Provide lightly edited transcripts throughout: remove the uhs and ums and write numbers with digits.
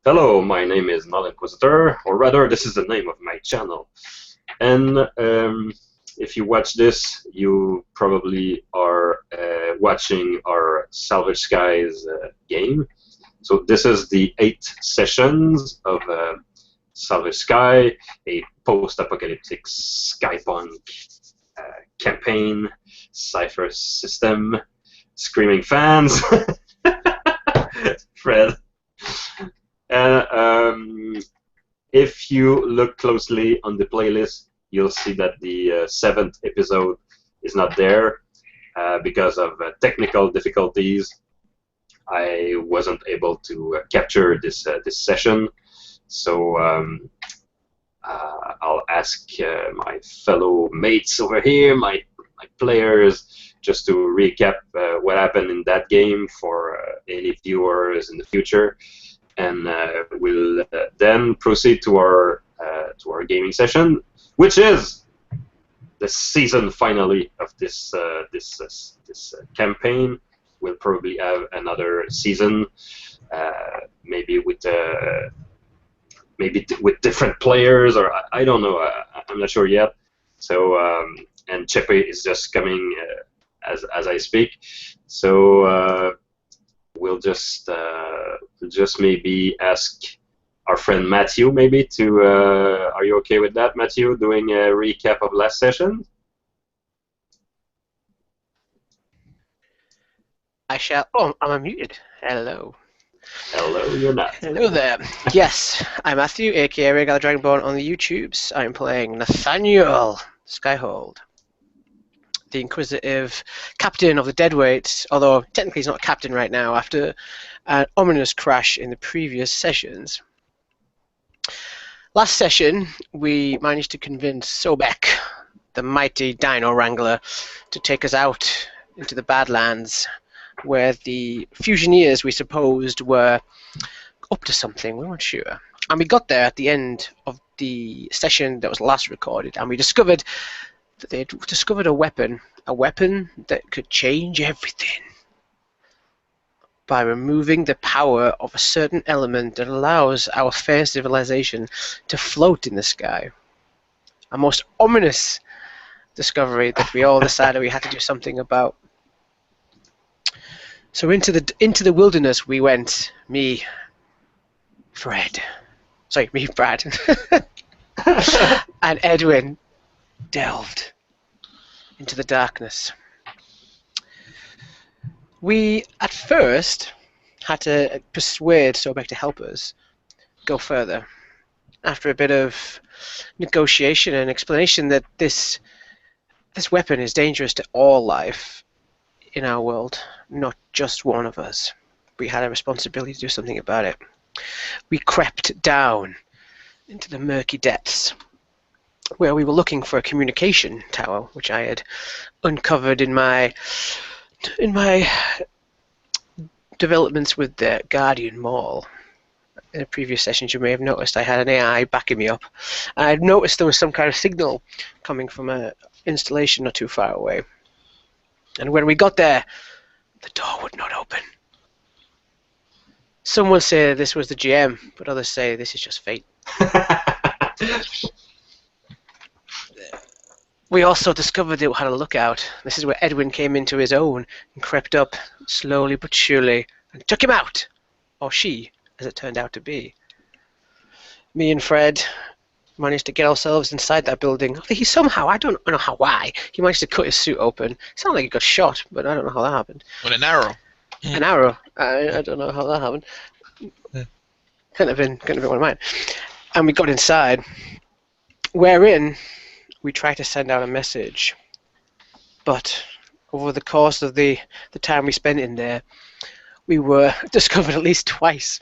Hello, my name is Null Inquisitor, or rather, this is the name of my channel. And if you watch this, you probably are watching our Salvage Skies game. So this is the 8th sessions of Salvage Sky, a post-apocalyptic skypunk campaign, Cypher System, screaming fans, Fred. And if you look closely on the playlist, you'll see that the 7th episode is not there because of technical difficulties. I wasn't able to capture this session, so I'll ask my fellow mates over here, my players, just to recap what happened in that game for any viewers in the future. And we'll then proceed to our gaming session, which is the season finale of this campaign. We'll probably have another season, maybe with different players, or I don't know. I'm not sure yet. So and Chepe is just coming as I speak. So. We'll just maybe ask our friend Mathew maybe to. Are you okay with that, Mathew? Doing a recap of last session? I shall. Oh, I'm unmuted. Hello. Hello, you're not. Hello there. Yes, I'm Mathew, aka Regal Dragonborn on the YouTubes. I'm playing Nathaniel Skyhold, the inquisitive captain of the Deadweight, although technically he's not a captain right now after an ominous crash in the previous sessions. Last session, we managed to convince Sobek, the mighty Dino Wrangler, to take us out into the Badlands, where the Fusioneers, we supposed, were up to something. We weren't sure. And we got there at the end of the session that was last recorded, and we discovered that they had discovered a weapon that could change everything by removing the power of a certain element that allows our fair civilization to float in the sky. A most ominous discovery that we all decided we had to do something about. So into the wilderness we went, me, Brad, and Edwin delved into the darkness. We, at first, had to persuade Sobek to help us go further. After a bit of negotiation and explanation that this weapon is dangerous to all life in our world, not just one of us. We had a responsibility to do something about it. We crept down into the murky depths, where we were looking for a communication tower, which I had uncovered in my developments with the Guardian Mall. In the previous sessions, you may have noticed I had an AI backing me up. I had noticed there was some kind of signal coming from an installation not too far away. And when we got there, the door would not open. Some will say this was the GM, but others say this is just fate. We also discovered it had a lookout. This is where Edwin came into his own and crept up slowly but surely and took him out. Or she, as it turned out to be. Me and Fred managed to get ourselves inside that building. He somehow, I don't know why, he managed to cut his suit open. It sounded like he got shot, but I don't know how that happened. With an arrow. An arrow. I don't know how that happened. Couldn't have been one of mine. And we got inside, wherein we tried to send out a message, but over the course of the time we spent in there, we were discovered at least twice.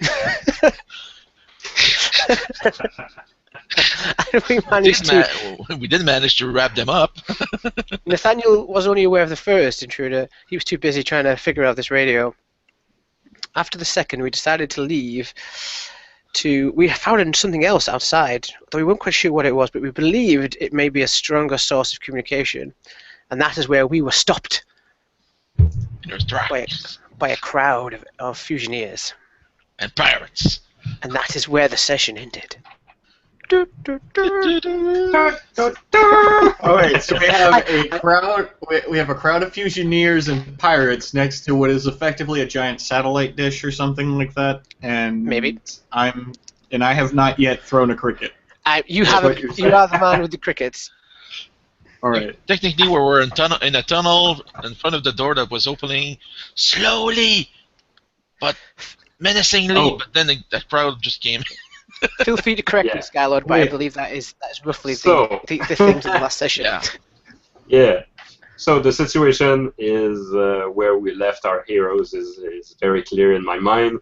And we did manage to wrap them up. Nathaniel was only aware of the first intruder. He was too busy trying to figure out this radio. After the second, we decided to leave. We found something else outside, though we weren't quite sure what it was, but we believed it may be a stronger source of communication, and that is where we were stopped by a crowd of Fusioneers. And pirates. And that is where the session ended. Alright, so we have a crowd. We have a crowd of Fusioneers and pirates next to what is effectively a giant satellite dish or something like that. And Maybe. I have not yet thrown a cricket. You That's are the man with the crickets. Alright. Technically, we were in a tunnel in front of the door that was opening slowly, but menacingly. Oh. But then the crowd just came. Feel free to correct me, Skylord, but I believe that's roughly the themes of the last session. Yeah. Yeah. So the situation is where we left our heroes is very clear in my mind,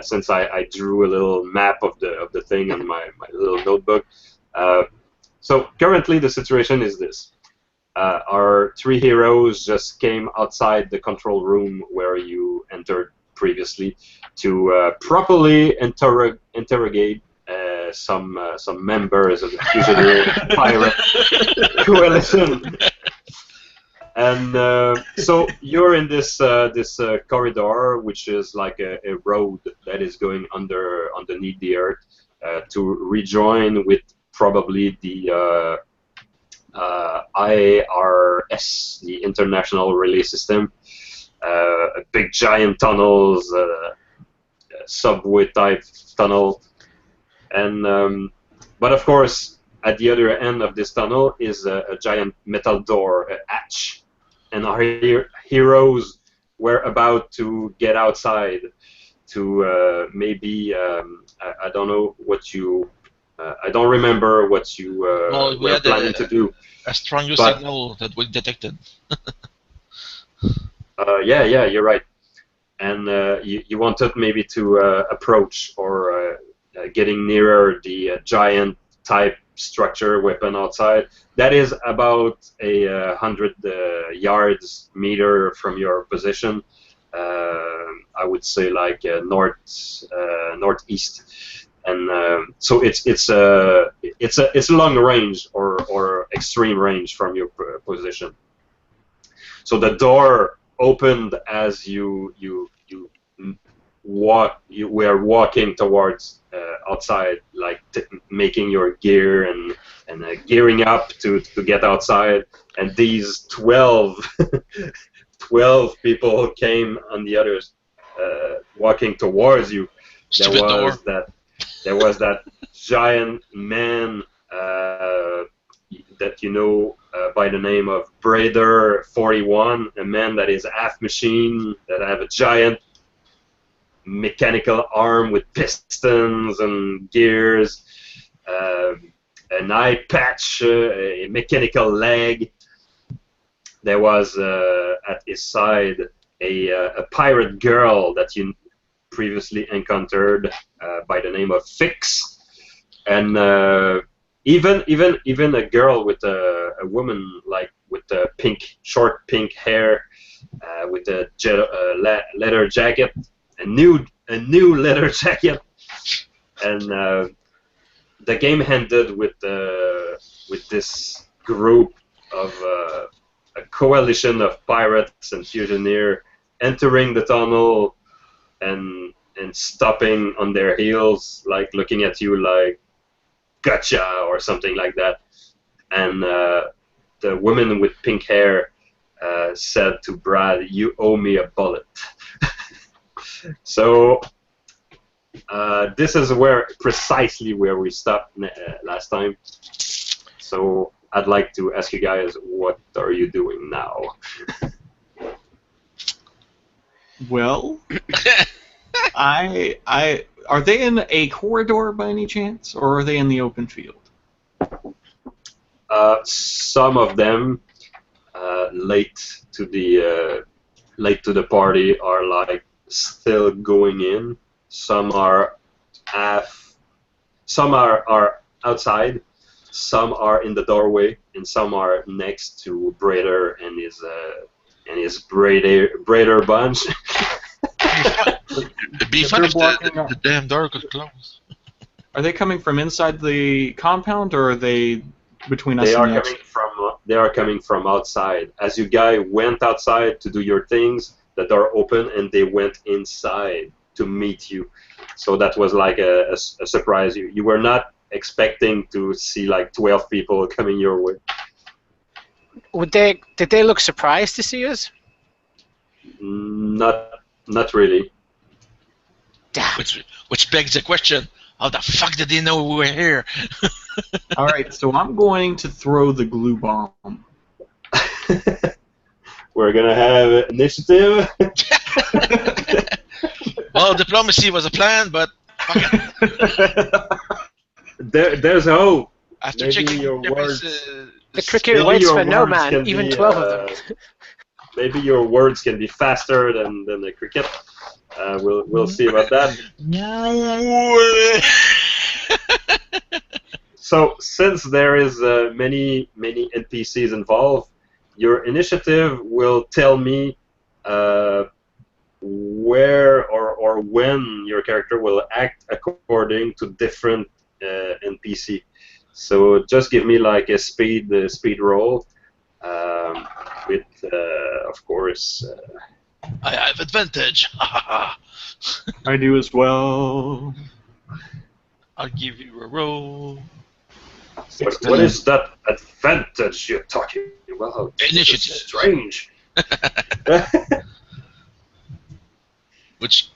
since I drew a little map of the thing on my little notebook. So currently the situation is this. Our three heroes just came outside the control room where you entered previously to properly interrogate some members of the Fusioneer Pirate Coalition. And so you're in this corridor, which is like a road that is going underneath the earth to rejoin with probably the IRS, the International Relay System, big giant tunnels, subway type tunnel, and but of course at the other end of this tunnel is a giant metal door, a hatch, and our heroes were about to get outside to maybe I don't know what you I don't remember what you were planning to do. A stronger signal that we detected. Yeah, you're right. And you wanted maybe to approach or getting nearer the giant type structure weapon outside. That is about 100 yards meter from your position. I would say like northeast. And so it's a long range or extreme range from your position. So the door opened as you were walking towards outside, like making your gear and gearing up to get outside. And these 12 people came on the others walking towards you. There was that giant man that you know by the name of Braider 41, a man that is half machine, that have a giant mechanical arm with pistons and gears, an eye patch, a mechanical leg. There was at his side a pirate girl that you previously encountered by the name of Fix, and even a girl with a woman like with a short pink hair, with a leather jacket, a new leather jacket, and the game ended with this group of a coalition of pirates and Fusioneer entering the tunnel and stopping on their heels, like looking at you like gotcha or something like that. And the woman with pink hair said to Brad, "You owe me a bullet." So this is precisely where we stopped last time. So I'd like to ask you guys, what are you doing now? Well, are they in a corridor by any chance, or are they in the open field? Some of them late to the party are like still going in. Some are outside. Some are in the doorway, and some are next to Braider and his Braider bunch. It'd be funny if the damn door could close. Are they coming from inside the compound, or are they between us and the exit? They are coming from outside. As you guys went outside to do your things, the door opened and they went inside. to meet you. So that was like a surprise. You were not expecting to see like 12 people coming your way. Did they look surprised to see us? Not really. Damn. Which begs the question: how the fuck did they know we were here? All right, so I'm going to throw the glue bomb. We're gonna have initiative. Well, diplomacy was a plan, but fuck it. There's hope. After Maybe checking your words. The cricket Maybe waits your for no words man, can even be, 12 of them. Maybe your words can be faster than the cricket. We'll see about that. So since there is many NPCs involved, your initiative will tell me where or when your character will act according to different NPC. So just give me like a speed roll with, of course. I have advantage. I do as well. I'll give you a roll. What is that advantage you're talking about? Initiative. This is strange. Which?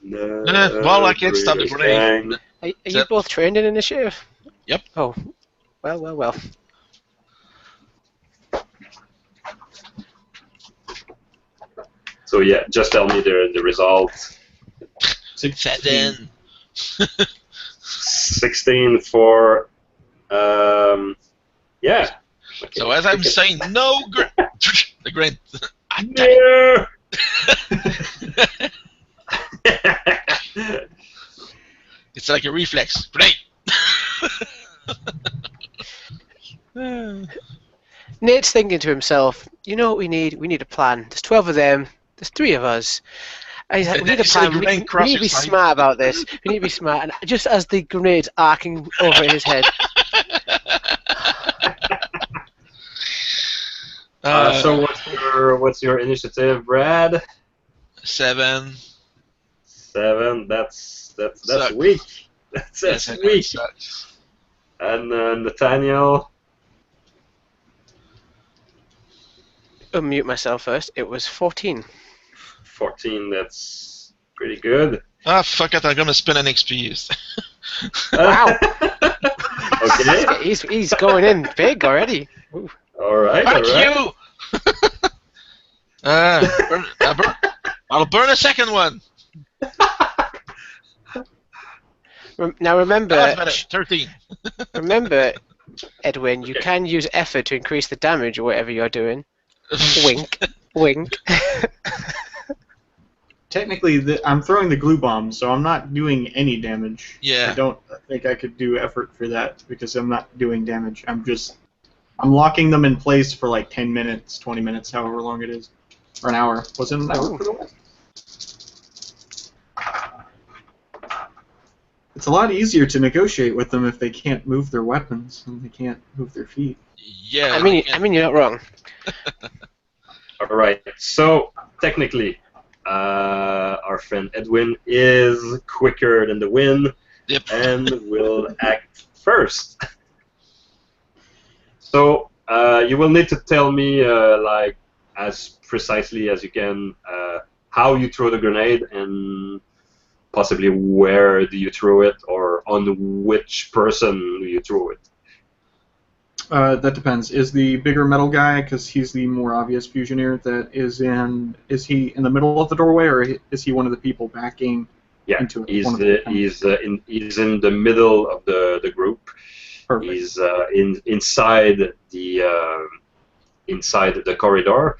Well, I can't stop the grenade. Are you both trained in initiative? Yep. Oh, well. So yeah, just tell me the result. 7. 16 for yeah. Okay. So as I'm saying, no the grenade. No! It's like a reflex. Grenade. Nate's thinking to himself, you know what we need? We need a plan. There's 12 of them. There's 3 of us. And he's like, we need a plan. We need to be smart about this. We need to be smart. And just as the grenade's arcing over his head. So what's your initiative, Brad? 7. 7. That's Suck. weak. That's weak. Sucks. And Nathaniel. Unmute myself first. It was 14. 14. That's pretty good. Ah, fuck it. I'm gonna spend an XP. Wow. Okay. He's going in big already. Ooh. All right. Fuck all right. you! I'll burn a second one. Now remember, That's better. 13. remember, Edwin, you Okay. can use effort to increase the damage or whatever you're doing. Wink, wink. Technically, I'm throwing the glue bomb, so I'm not doing any damage. Yeah. I don't think I could do effort for that because I'm not doing damage. I'm locking them in place for like 10 minutes, 20 minutes, however long it is. Or an hour. Was it an hour for the one? It's a lot easier to negotiate with them if they can't move their weapons and they can't move their feet. Yeah. I mean, you're not wrong. All right. So technically, our friend Edwin is quicker than the wind Yep. and will act first. So you will need to tell me, like, as precisely as you can, how you throw the grenade and possibly where do you throw it, or on which person do you throw it. That depends. Is the bigger metal guy, because he's the more obvious fusioneer, is he in the middle of the doorway, or is he one of the people backing into it? He's in the middle of the group. Perfect. He's inside the corridor.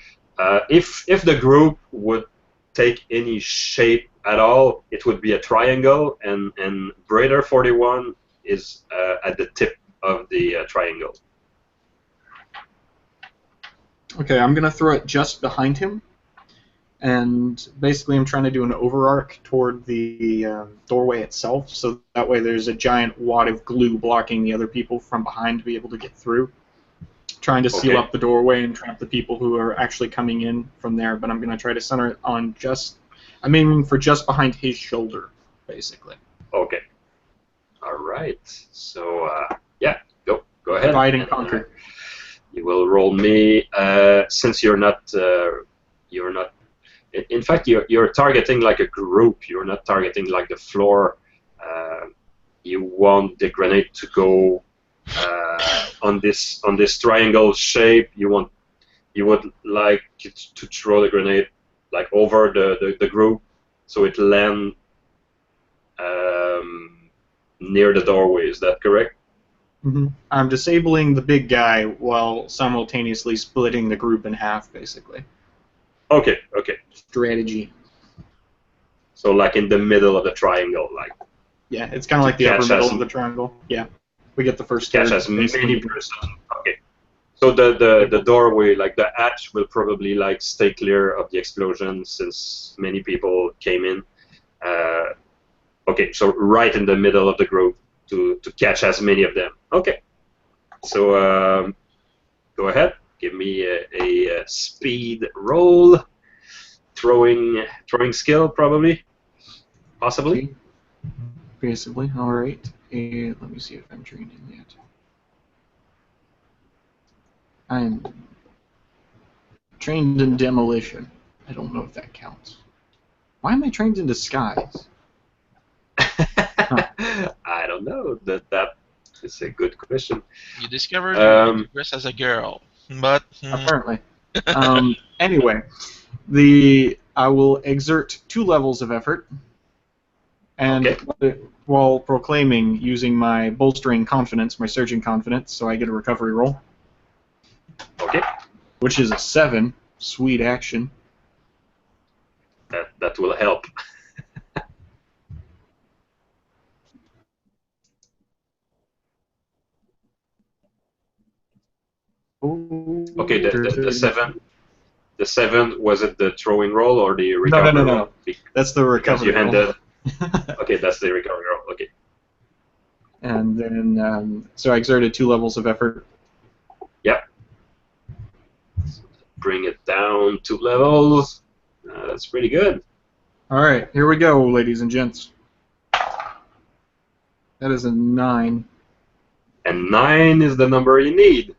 If the group would take any shape at all, it would be a triangle, and Braider 41 is at the tip of the triangle. Okay, I'm gonna throw it just behind him, and basically I'm trying to do an overarc toward the doorway itself, so that way there's a giant wad of glue blocking the other people from behind to be able to get through. Trying to seal up the doorway and trap the people who are actually coming in from there, but I'm gonna try to center it on just I'm aiming for just behind his shoulder, basically. Okay. All right. So yeah, go ahead. Divide and conquer. You will roll me since you're not. In fact, you're targeting like a group. You're not targeting like the floor. You want the grenade to go on this triangle shape. You would like to throw the grenade like over the group, so it land near the doorway. Is that correct? Mm-hmm. I'm disabling the big guy while simultaneously splitting the group in half, basically. Okay. Strategy. So like in the middle of the triangle, like. Yeah, it's kind of like the upper middle of the triangle. Yeah, we get the first catch as many person. Okay. So the doorway, like the hatch, will probably like stay clear of the explosion since many people came in. Okay, so right in the middle of the group to catch as many of them. Okay. So go ahead, give me a speed roll, throwing skill probably, possibly. Basically, all right. And let me see if I'm trained in yet. I'm trained in demolition. I don't know if that counts. Why am I trained in disguise? I don't know. That is a good question. You discovered you dress as a girl, but apparently. Anyway, I will exert 2 levels of effort. And while proclaiming, using my bolstering confidence, my surging confidence, so I get a recovery roll. Okay. Which is a 7. Sweet action. That will help. Okay, the 7. The 7, was it the throwing roll or the recovery roll? No. That's the recovery roll. Okay, that's the recovery roll. Okay. And then, so I exerted 2 levels of effort. Yep. So bring it down 2 levels. That's pretty good. All right, here we go, ladies and gents. That is a 9. And 9 is the number you need.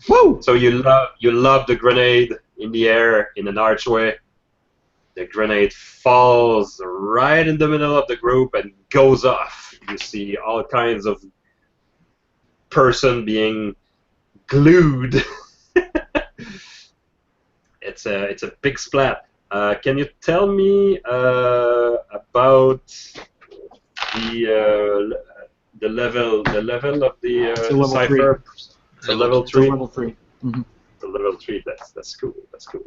Woo! So you love the grenade in the air in an archway. The grenade falls right in the middle of the group and goes off. You see all kinds of person being glued. It's a big splat. Can you tell me about the level of the Cypher? It's a level 3. Level 3. Mm-hmm. The level 3. That's cool. That's cool.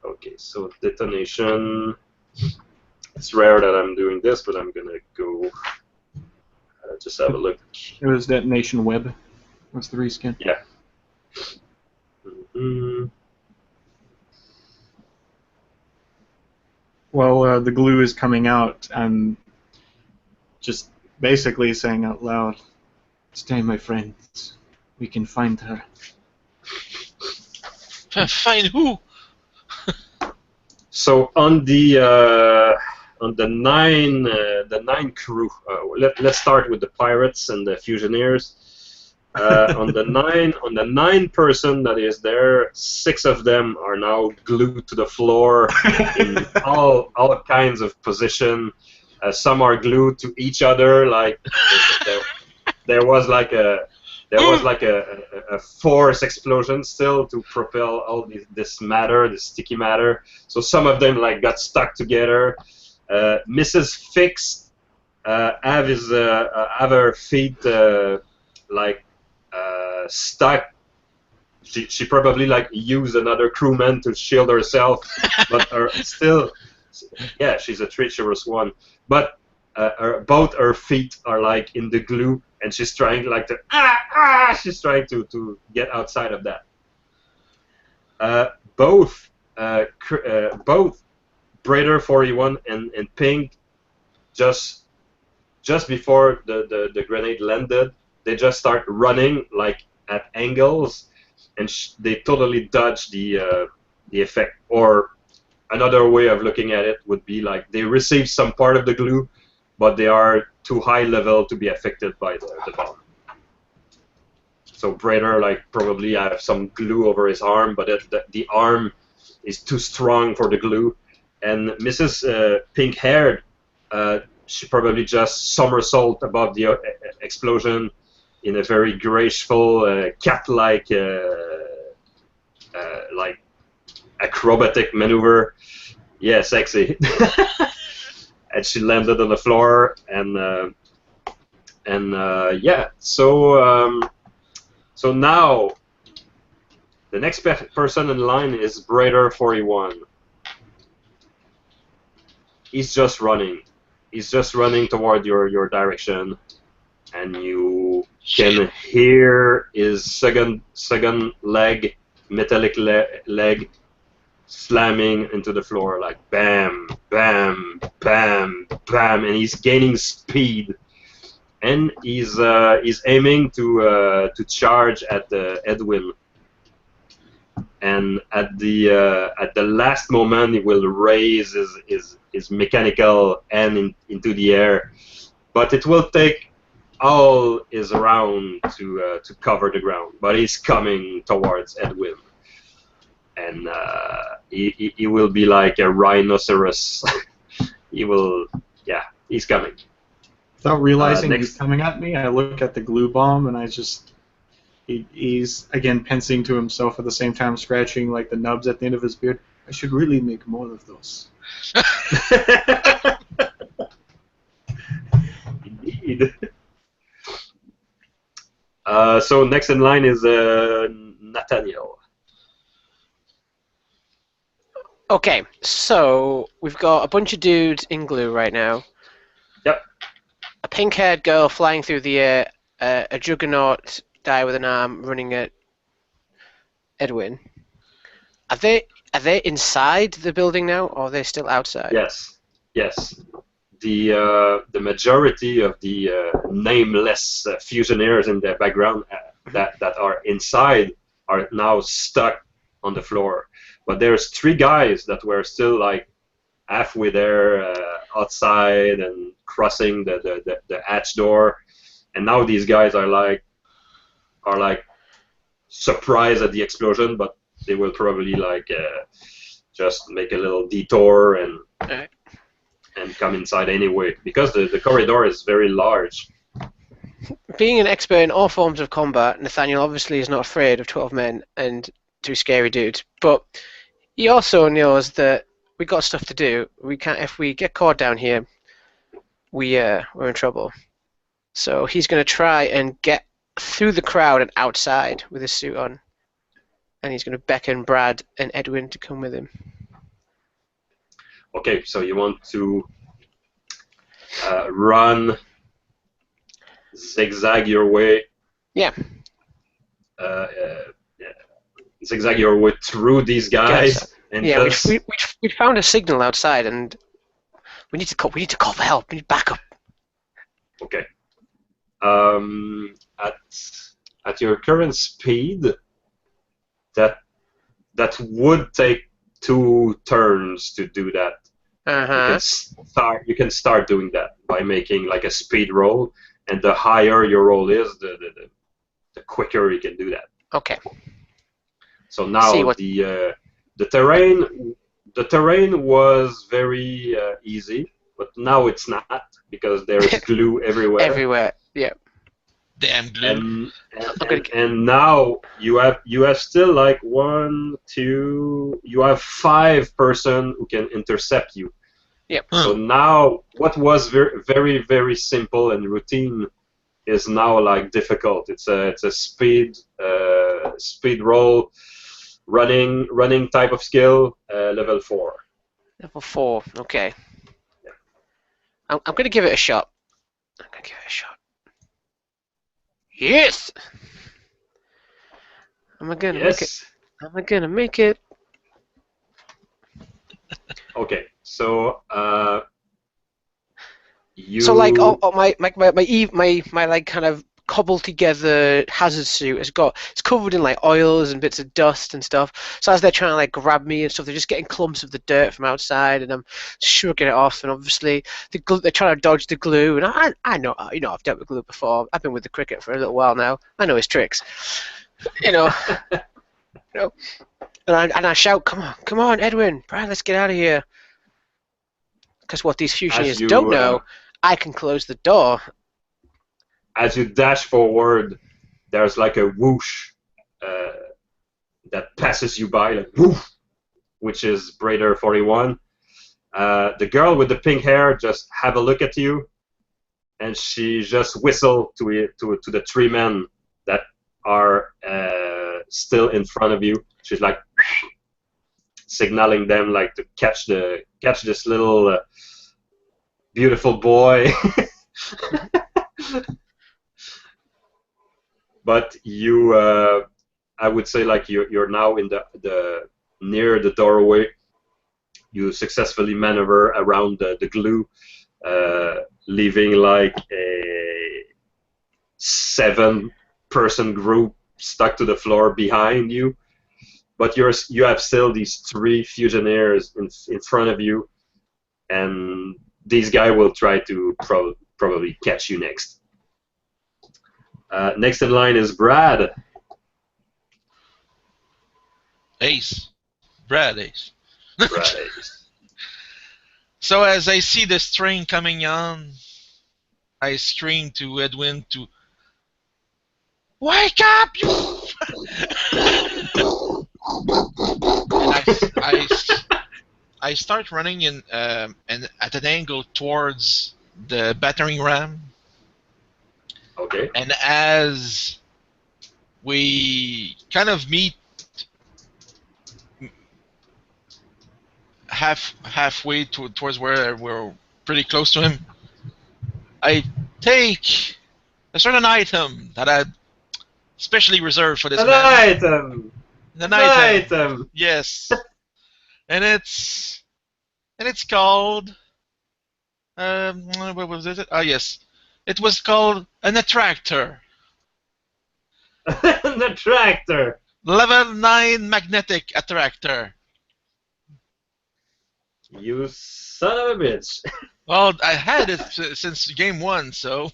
Okay, so detonation. It's rare that I'm doing this, but I'm gonna go just have a look. It was detonation web. What's the reskin? Yeah. Mm-hmm. Well, the glue is coming out. I'm just basically saying out loud, "Stay, my friends. We can find her." Find who? So on the 9 crew, let's start with the pirates and the fusioneers. On the 9 person that is there, 6 of them are now glued to the floor in all kinds of position. Some are glued to each other, like there was like a force explosion still to propel all this matter, this sticky matter. So some of them like got stuck together. Mrs. Fix have her feet stuck. She probably like used another crewman to shield herself, but yeah, she's a treacherous one. But both her feet are like in the glue, and she's trying like she's trying to get outside of that. Both Braider 41 and Pink just before the grenade landed, they just start running like at angles, and they totally dodge the effect, or another way of looking at it would be like they receive some part of the glue, but they are too high level to be affected by the bomb. So Braider like probably have some glue over his arm, but the arm is too strong for the glue. And Mrs. Pink-haired, she probably just somersault above the explosion in a very graceful, cat-like, like acrobatic maneuver. Yeah, sexy. And she landed on the floor, and yeah. So now the next person in line is Braider 41. He's just running. He's just running toward your direction, and you can hear his second leg, metallic leg, slamming into the floor like bam, bam, bam, bam, and he's gaining speed, and he's aiming to charge at Edwin. And at the last moment, he will raise his mechanical hand into the air, but it will take all his round to cover the ground. But he's coming towards Edwin, and he will be like a rhinoceros. He will, yeah, he's coming. Without realizing he's coming at me, I look at the glue bomb and I just. He's again pensing to himself at the same time, scratching like the nubs at the end of his beard. I should really make more of those. Indeed. So next in line is Nathaniel. Okay, so we've got a bunch of dudes in glue right now. Yep. A pink-haired girl flying through the air, a juggernaut guy with an arm running at Edwin. Are they inside the building now, or are they still outside? Yes, yes. The majority of the nameless fusionaires in the background that are inside are now stuck on the floor. But there's 3 guys that were still like halfway there outside and crossing the hatch door, and now these guys are like surprised at the explosion, but they will probably like just make a little detour and come inside anyway, because the corridor is very large. Being an expert in all forms of combat, Nathaniel obviously is not afraid of 12 men and 2 scary dudes, but he also knows that we got stuff to do. We can't, if we get caught down here, we're in trouble. So he's going to try and get through the crowd and outside with his suit on, and he's going to beckon Brad and Edwin to come with him. Okay, so you want to run, zigzag your way. Yeah. Zigzag your way through these guys. And yeah, just... we found a signal outside, and we need to call for help. We need backup. Okay. At your current speed, that would take 2 turns to do that. You can start doing that by making like a speed roll, and the higher your roll is, the quicker you can do that. Okay. So now the terrain was very easy, but now it's not, because there is glue everywhere. Everywhere. Yeah. Damn glue. And now you have still like 1, 2. You have 5 person who can intercept you. Yep. So now what was very very very simple and routine is now like difficult. It's a speed roll, running type of skill, level 4. Level 4. Okay. Yeah. I'm gonna give it a shot. Yes! Am I gonna make it? Okay, so So like, my like kind of cobbled together hazard suit. It's covered in like oils and bits of dust and stuff. So as they're trying to like grab me and stuff, they're just getting clumps of the dirt from outside, and I'm shrugging it off. And obviously they're trying to dodge the glue. And I know, I've dealt with glue before. I've been with the cricket for a little while now. I know his tricks. You know. And I shout, come on, Edwin, Brad, let's get out of here. Because what these Fusionians don't know, I can close the door. As you dash forward, there's like a whoosh that passes you by, like woof, which is Braider 41. The girl with the pink hair just have a look at you, and she just whistle to the three men that are still in front of you. She's like signaling them like to catch this little beautiful boy. But you, I would say, like you're now in the near the doorway. You successfully maneuver around the glue, leaving like a 7-person group stuck to the floor behind you. But you have still these 3 Fusionaires in front of you, and these guys will try to probably catch you next. Next in line is Brad. Ace. Brad Ace. Brad Ace. So as I see this train coming on, I scream to Edwin to wake up, you! I start running in and at an angle towards the battering ram. Okay. And as we kind of meet halfway towards where we're pretty close to him, I take a certain item that I specially reserved for this man. An item. Yes. And it's called what was it? Oh yes. It was called an attractor. An attractor. Level 9 magnetic attractor. You son of a bitch. Well, I had it since game 1, so.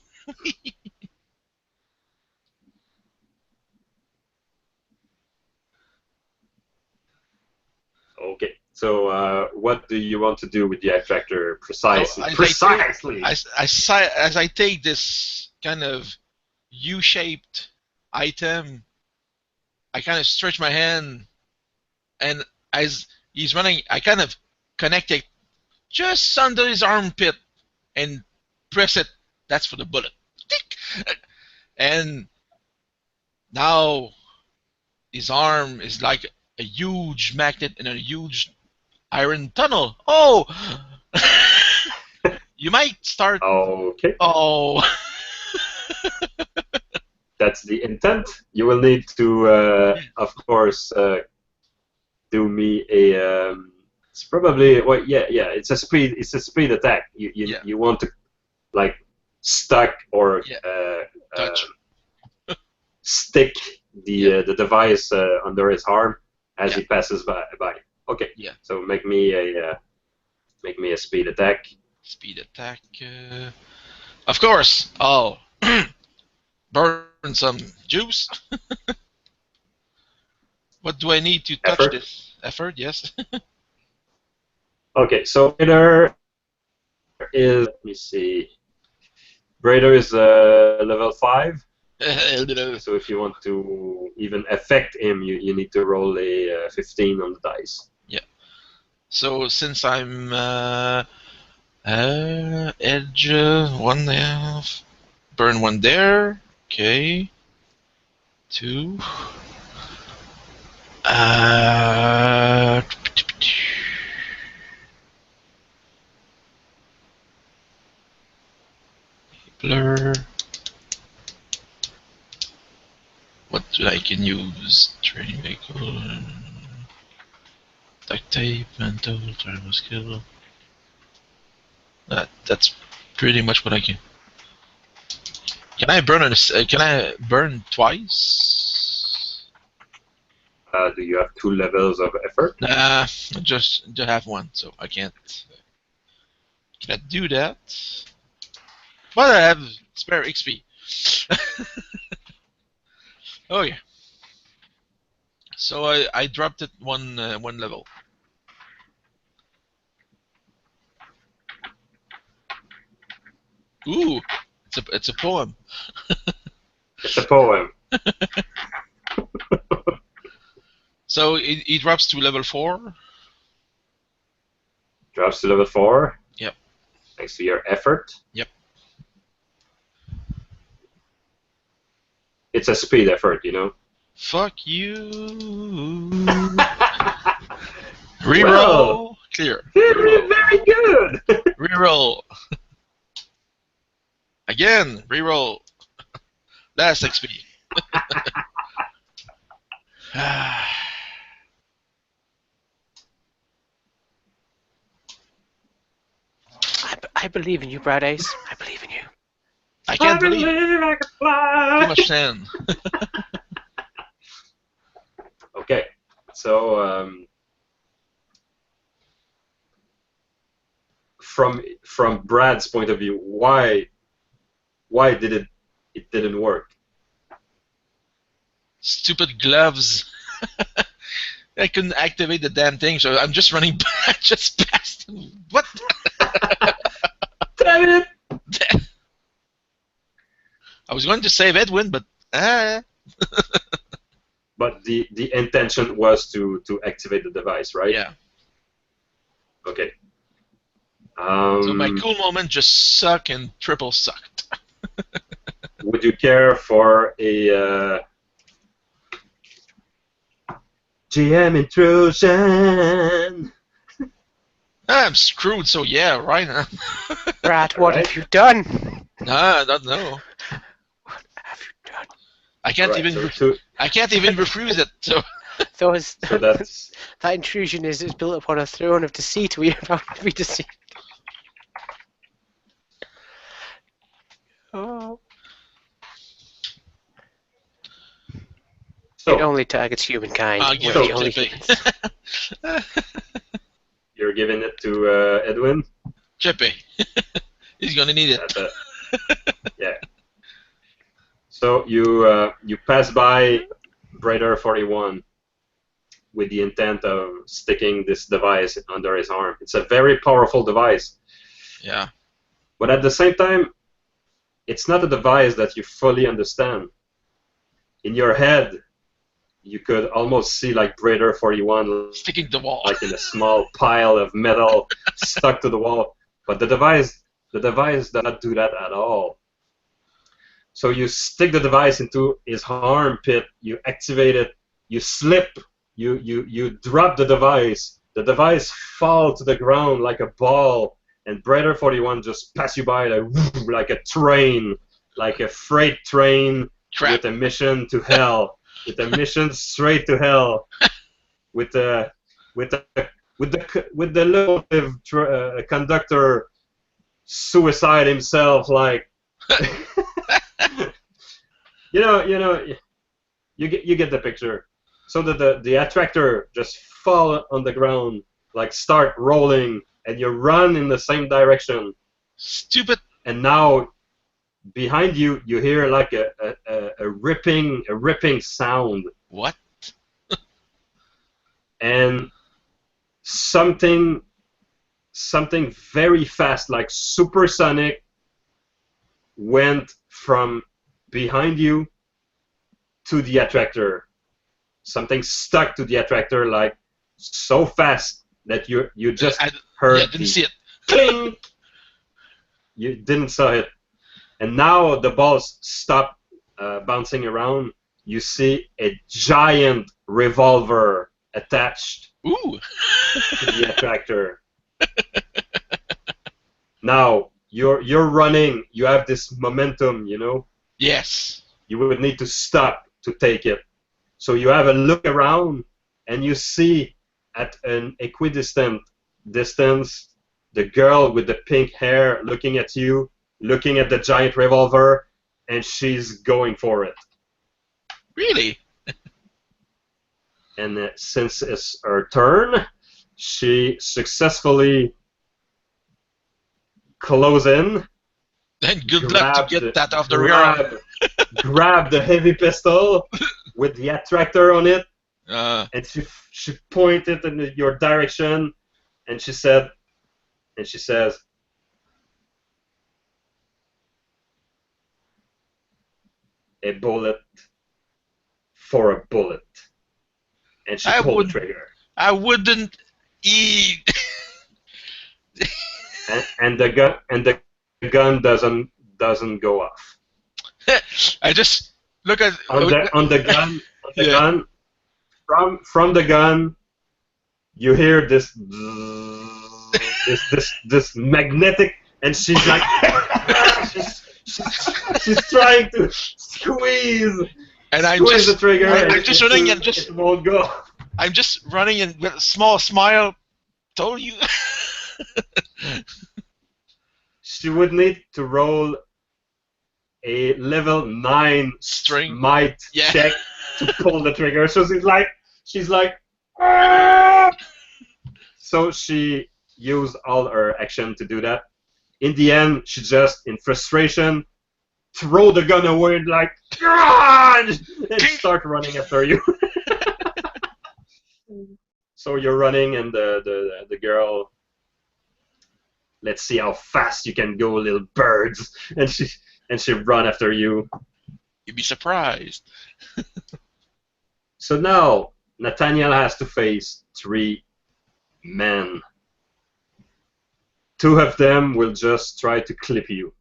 Okay. So, what do you want to do with the attractor precisely? So precisely. As I take this kind of U-shaped item, I kind of stretch my hand, and as he's running, I kind of connect it just under his armpit and press it. That's for the bullet. And now his arm is like a huge magnet in a huge iron tunnel. Oh! You might start... Okay. Oh! That's the intent. You will need to, of course, do me a... it's probably... Well, yeah. It's a speed attack. You want to, like, stuck or touch. Stick the device under his arm as he passes by. Okay. Yeah. So make me a speed attack. Speed attack. Of course. I'll burn some juice. What do I need to touch Effort? this? Effort. Yes. Okay. So Braider is. Let me see. Braider is level 5. So if you want to even affect him, you need to roll a 15 on the dice. Yeah. So since I'm edge 1 there, burn 1 there. Okay. 2. Blur. What I can use? Training vehicle, duct tape, mental, thermal skill. That's pretty much what I can. Can I burn can I burn twice? Do you have 2 levels of effort? Nah, I just have one, so I can't. Can I do that? But I have spare XP. Oh yeah. So I dropped it one level. Ooh, it's a poem. It's a poem. So he drops to level 4. Drops to level 4. Yep. Thanks to your effort. Yep. It's a speed effort, you know. Fuck you. Reroll. Well, Clear. Very, very good. Reroll. Again. Reroll. Last XP. I believe in you, Brad Ace. I believe in you. I can't believe it. I can fly. Too much sand. Okay, so from Brad's point of view, why did it didn't work? Stupid gloves. I couldn't activate the damn thing, so I'm just running back, just past him. What? Damn it! I was going to save Edwin, but But the intention was to activate the device, right? yeah. Okay. So my cool moment just sucked and triple sucked. Would you care for a GM intrusion? I'm screwed, so yeah, right now. Brad, what Right. have you done? I don't know. What have you done? I can't Alright, even. so I can't even refuse it. So so that's that intrusion is built upon a throne of deceit. We are about to be deceived. Oh. It so only targets humankind. I'll We're give So, the it only to humans. you're giving it to Edwin. Chepe. He's gonna need it. That's yeah. So you pass by Brother 41 with the intent of sticking this device under his arm. It's a very powerful device, Yeah. but at the same time, it's not a device that you fully understand. In your head, you could almost see like Brother 41 Sticking to the wall. like in a small pile of metal stuck to the wall, but the device does not do that at all. So you stick the device into his armpit, you activate it, you slip, you drop the device falls to the ground like a ball, and Brother 41 just pass you by like a train, like a freight train Crap. with a mission to hell, with a mission straight to hell, with the locomotive conductor suicide himself, like you get the picture. So that the attractor just fall on the ground, like start rolling, and you run in the same direction. Stupid. And now behind you, you hear like a ripping sound, What? and something very fast, like supersonic, went from behind you to the attractor. Something stuck to the attractor like so fast that you just heard Yeah, didn't see it. cling. You didn't saw it, and now the balls stop bouncing around. You see a giant revolver attached Ooh. to the attractor. Now you're running. You have this momentum, you know. Yes. You would need to stop to take it. So you have a look around, and you see at an equidistant distance the girl with the pink hair looking at you, looking at the giant revolver, and she's going for it. Really? And since it's her turn, she successfully closes in. Then good luck to get that off the ground. Grab the heavy pistol with the attractor on it, and she pointed in your direction, and she says, "A bullet for a bullet," and she pulled the trigger. I wouldn't eat. and the gun doesn't go off. I just look at on the gun. From the gun, you hear this magnetic, and she's like she's trying to squeeze the trigger. I'm just running and it won't go. I'm just running and with a small smile. Told you. She would need to roll a level 9 might check to pull the trigger. So she's like, "Ah!" So she used all her action to do that. In the end, she just, in frustration, throw the gun away like, "Ah!" and start running after you. So you're running, and the girl, "Let's see how fast you can go, little birds," and she run after you. You'd be surprised. So now Nathaniel has to face 3 men. 2 of them will just try to clip you.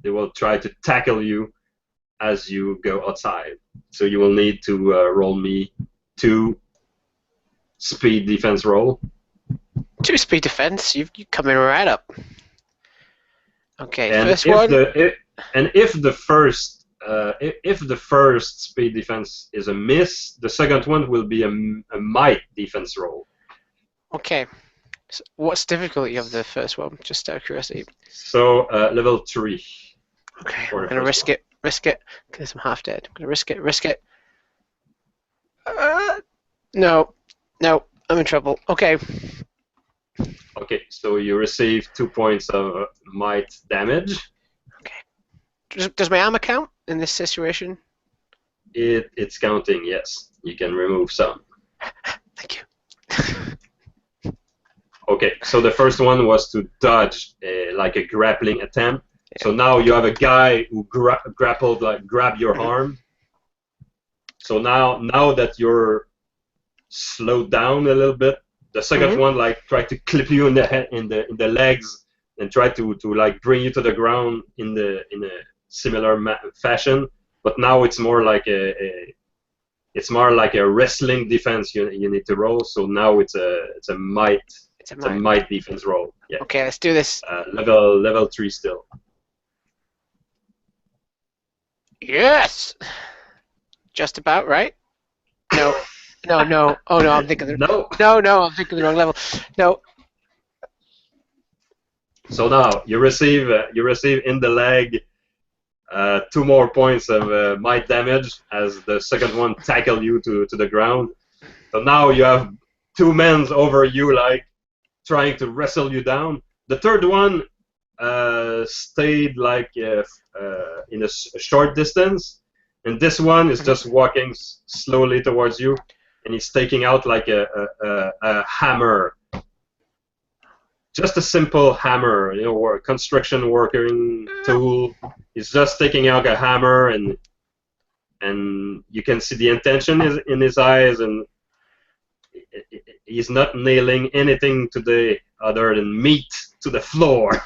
They will try to tackle you as you go outside. So you will need to roll me 2 speed defense roll. 2 speed defense. You're coming right up. Okay, and first one. If the first speed defense is a miss, the second one will be a might defense roll. Okay. So what's the difficulty of the first one? Just out of curiosity. So level 3. Okay, I'm gonna risk it, because I'm half dead. I'm gonna risk it. No, I'm in trouble. Okay. Okay, so you receive 2 points of might damage. Okay. Does my armor count in this situation? It's counting, yes. You can remove some. Thank you. Okay, so the first one was to dodge like a grappling attempt. So now you have a guy who grappled, like grab your arm. So now that you're slowed down a little bit, the second one like tried to clip you in the head, in the legs, and try to like bring you to the ground in a similar fashion. But now it's more like a wrestling defense you need to roll. So now it's a might defense roll. Yeah. Okay, let's do this. Level 3 still. Yes. Just about right. No. No. Oh no, I'm thinking. No, I'm thinking the wrong level. No. So now you receive in the leg 2 more points of might damage as the second one tackle you to the ground. So now you have 2 men over you, like trying to wrestle you down. The third one stayed like in a short distance, and this one is just walking slowly towards you, and he's taking out like a hammer. Just a simple hammer, or a construction working tool. He's just taking out a hammer, and you can see the intention in his eyes, and he's not nailing anything today other than meat to the floor.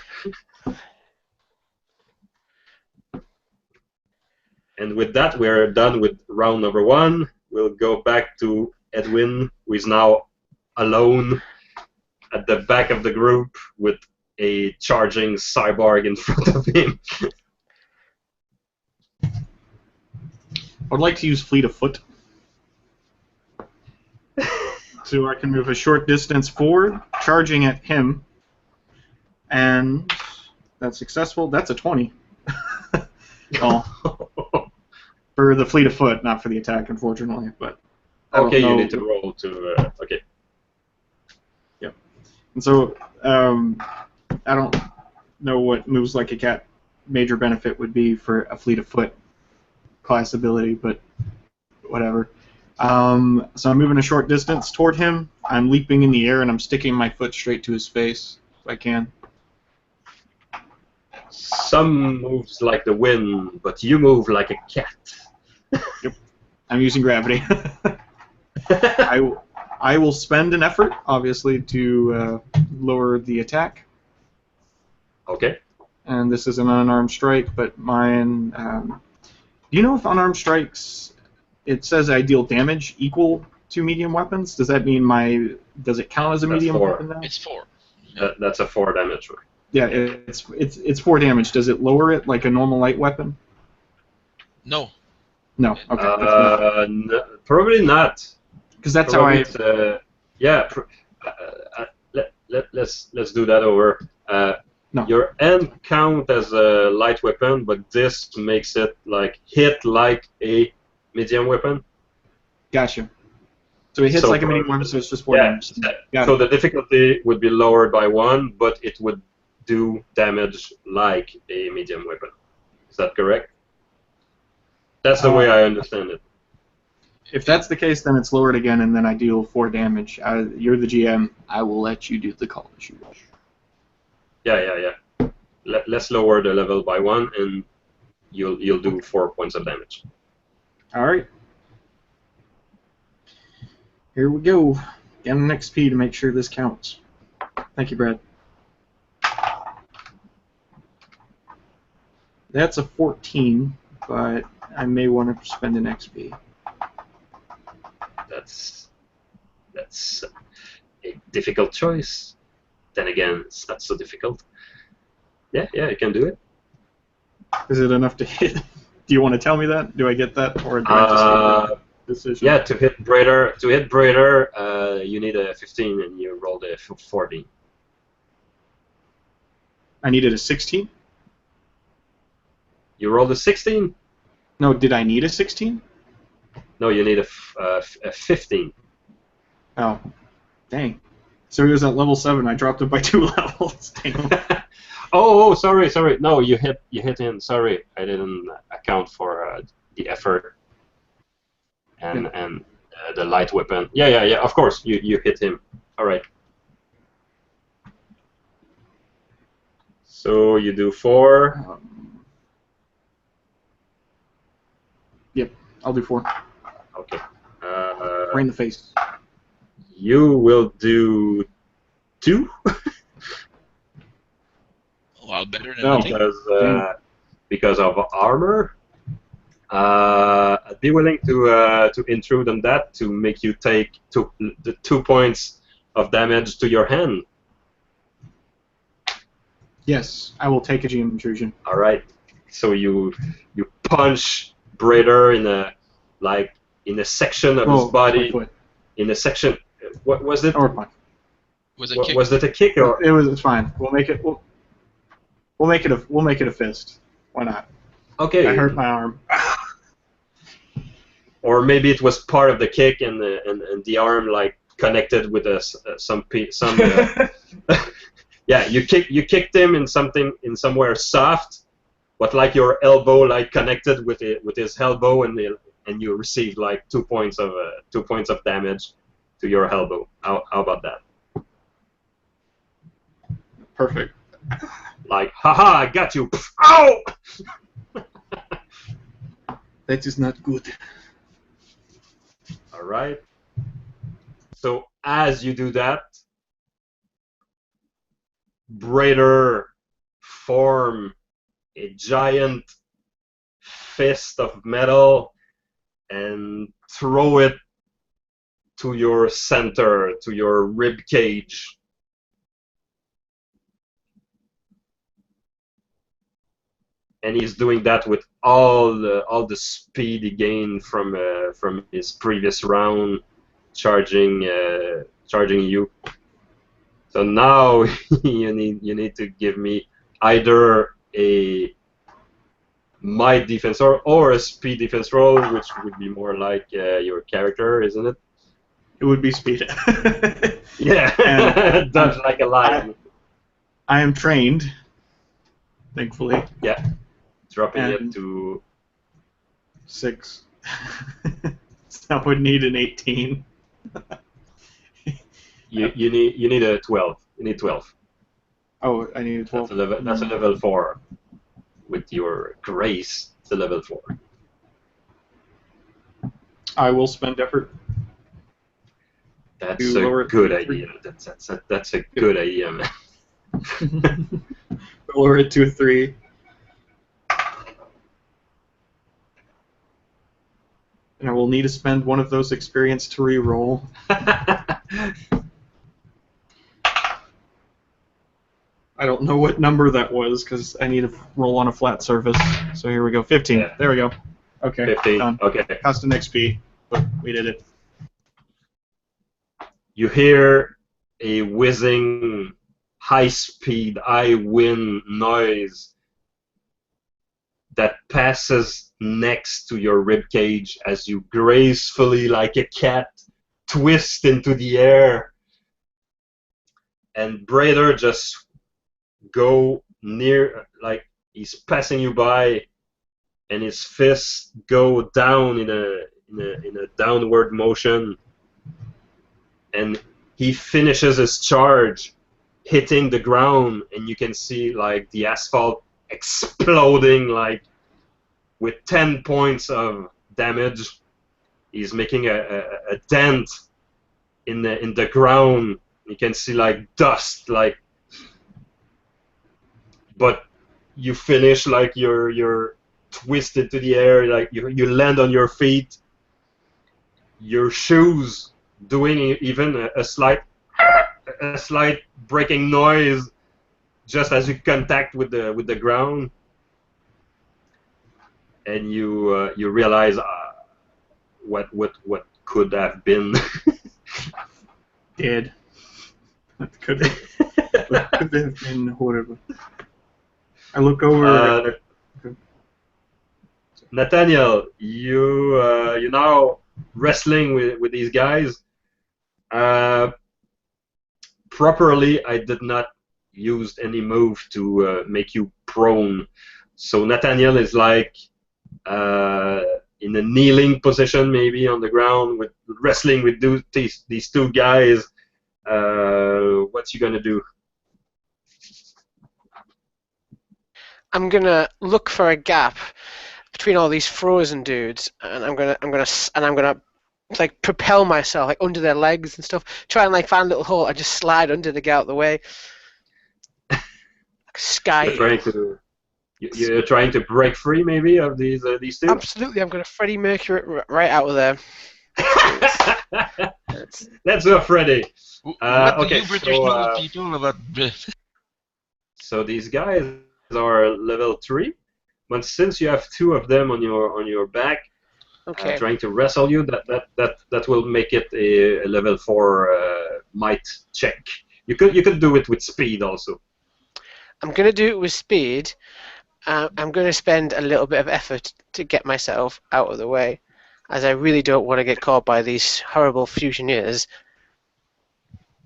And with that, we're done with round number 1. We'll go back to Edwin, who is now alone at the back of the group with a charging cyborg in front of him. I'd like to use fleet of foot. So I can move a short distance forward, charging at him. And that's successful. That's a 20. Oh, for the fleet of foot, not for the attack, unfortunately. But Okay, you need to roll to. Okay. Yep. And so I don't know what moves like a cat major benefit would be for a fleet of foot class ability, but whatever. So I'm moving a short distance toward him. I'm leaping in the air and I'm sticking my foot straight to his face if I can. Some moves like the wind, but you move like a cat. Yep. I'm using gravity. I will spend an effort, obviously, to lower the attack. Okay. And this is an unarmed strike, but mine... do you know if unarmed strikes, it says I deal damage equal to medium weapons? Does that mean does it count as a That's medium 4. weapon now? It's 4. That's a 4 damage. Yeah, it's 4 damage. Does it lower it like a normal light weapon? No. No. Okay. Probably not. Because that's Probably how yeah. Let's do that over. No. Your end count as a light weapon, but this makes it like hit like a medium weapon. Gotcha. So it hits like a medium weapon, so it's just 4 damage. So the difficulty would be lowered by 1, but it would do damage like a medium weapon. Is that correct? That's the way I understand it. If that's the case, then it's lowered again, and then I deal 4 damage. You're the GM. I will let you do the call as you wish. Yeah. Let's lower the level by 1, and you'll do 4 points of damage. All right. Here we go. Get an XP to make sure this counts. Thank you, Brad. That's a 14, but I may want to spend an XP. That's a difficult choice. Then again, it's not so difficult. Yeah, you can do it. Is it enough to hit? Do you want to tell me that? Do I get that, or do I just make a decision? Yeah, to hit Braider, you need a 15, and you rolled a 14. I needed a 16? You rolled a 16? No, did I need a 16? No, you need a 15. Oh, dang. So he was at level 7. I dropped it by 2 levels. Oh, sorry. No, you hit him. Sorry, I didn't account for the effort and the light weapon. Yeah. Of course, you hit him. All right. So you do 4. Yep, I'll do 4. Okay. Right in the face. You will do 2. Well, better than nothing. Because of armor. I'd be willing to intrude on that to make you take the 2 points of damage to your hand. Yes, I will take a GM intrusion. All right. So you punch Braider in a section of his body. In a section. What was it? Or punch. Was it Was it a kick or? It's fine. We'll make it a fist. Why not? Okay. I hurt my arm. Or maybe it was part of the kick and the arm like connected with some. Yeah, you kicked him in somewhere soft, but like your elbow like connected with his elbow and you received like 2 points of damage to your elbow. How about that? Perfect. Like, haha, I got you. Ow! That is not good. All right. So as you do that, Braider form a giant fist of metal and throw it to your center, to your rib cage. And he's doing that with all the speed he gained from his previous round, charging you. So now you need to give me either a might defense roll or a speed defense roll, which would be more like your character, isn't it? It would be speed. Yeah, dodge like a lion. I am trained, thankfully. Yeah, dropping it And- to 6. So I would need an 18. you need a 12. You need 12. Oh, I need a 12. That's a level 4. With your grace, it's a level 4. I will spend effort. That's You lower a it good to 3. idea. That's a good idea, man. Lower it to a 3. And I will need to spend one of those experience to re-roll. I don't know what number that was because I need to roll on a flat surface. So here we go. 15. Yeah. There we go. Okay. 15. Done. Okay. Cost an XP, but we did it. You hear a whizzing, high-speed, high-wind noise that passes next to your ribcage as you gracefully, like a cat, twist into the air. And Braider just go near, like he's passing you by, and his fists go down in a downward motion. And he finishes his charge, hitting the ground, and you can see like the asphalt exploding, like with 10 points of damage. He's making a dent in the ground. You can see like dust, like. But you finish like you're twisted to the air, like you land on your feet. Your shoes doing even a slight breaking noise just as you contact with the ground, and you realize what could have been. Dead. That could have been horrible. I look over. Nathaniel, you're now wrestling with these guys. Properly, I did not use any move to make you prone. So Nathaniel is like in a kneeling position, maybe on the ground, with wrestling with these two guys. What's you gonna do? I'm gonna look for a gap between all these frozen dudes, and I'm gonna like propel myself like under their legs and stuff. Try and like find a little hole. I just slide under to get out of the way. Like a sky. You're trying to break free, maybe, of these two. Absolutely, I'm gonna Freddie Mercury it right out of there. Let's go, Freddy. What okay, do you British know people about? So these guys are level 3, but since you have 2 of them on your back, Okay. trying to wrestle you, that will make it a level 4 might check. You could do it with speed also. I'm gonna do it with speed. I'm gonna spend a little bit of effort to get myself out of the way, as I really don't want to get caught by these horrible fusioneers.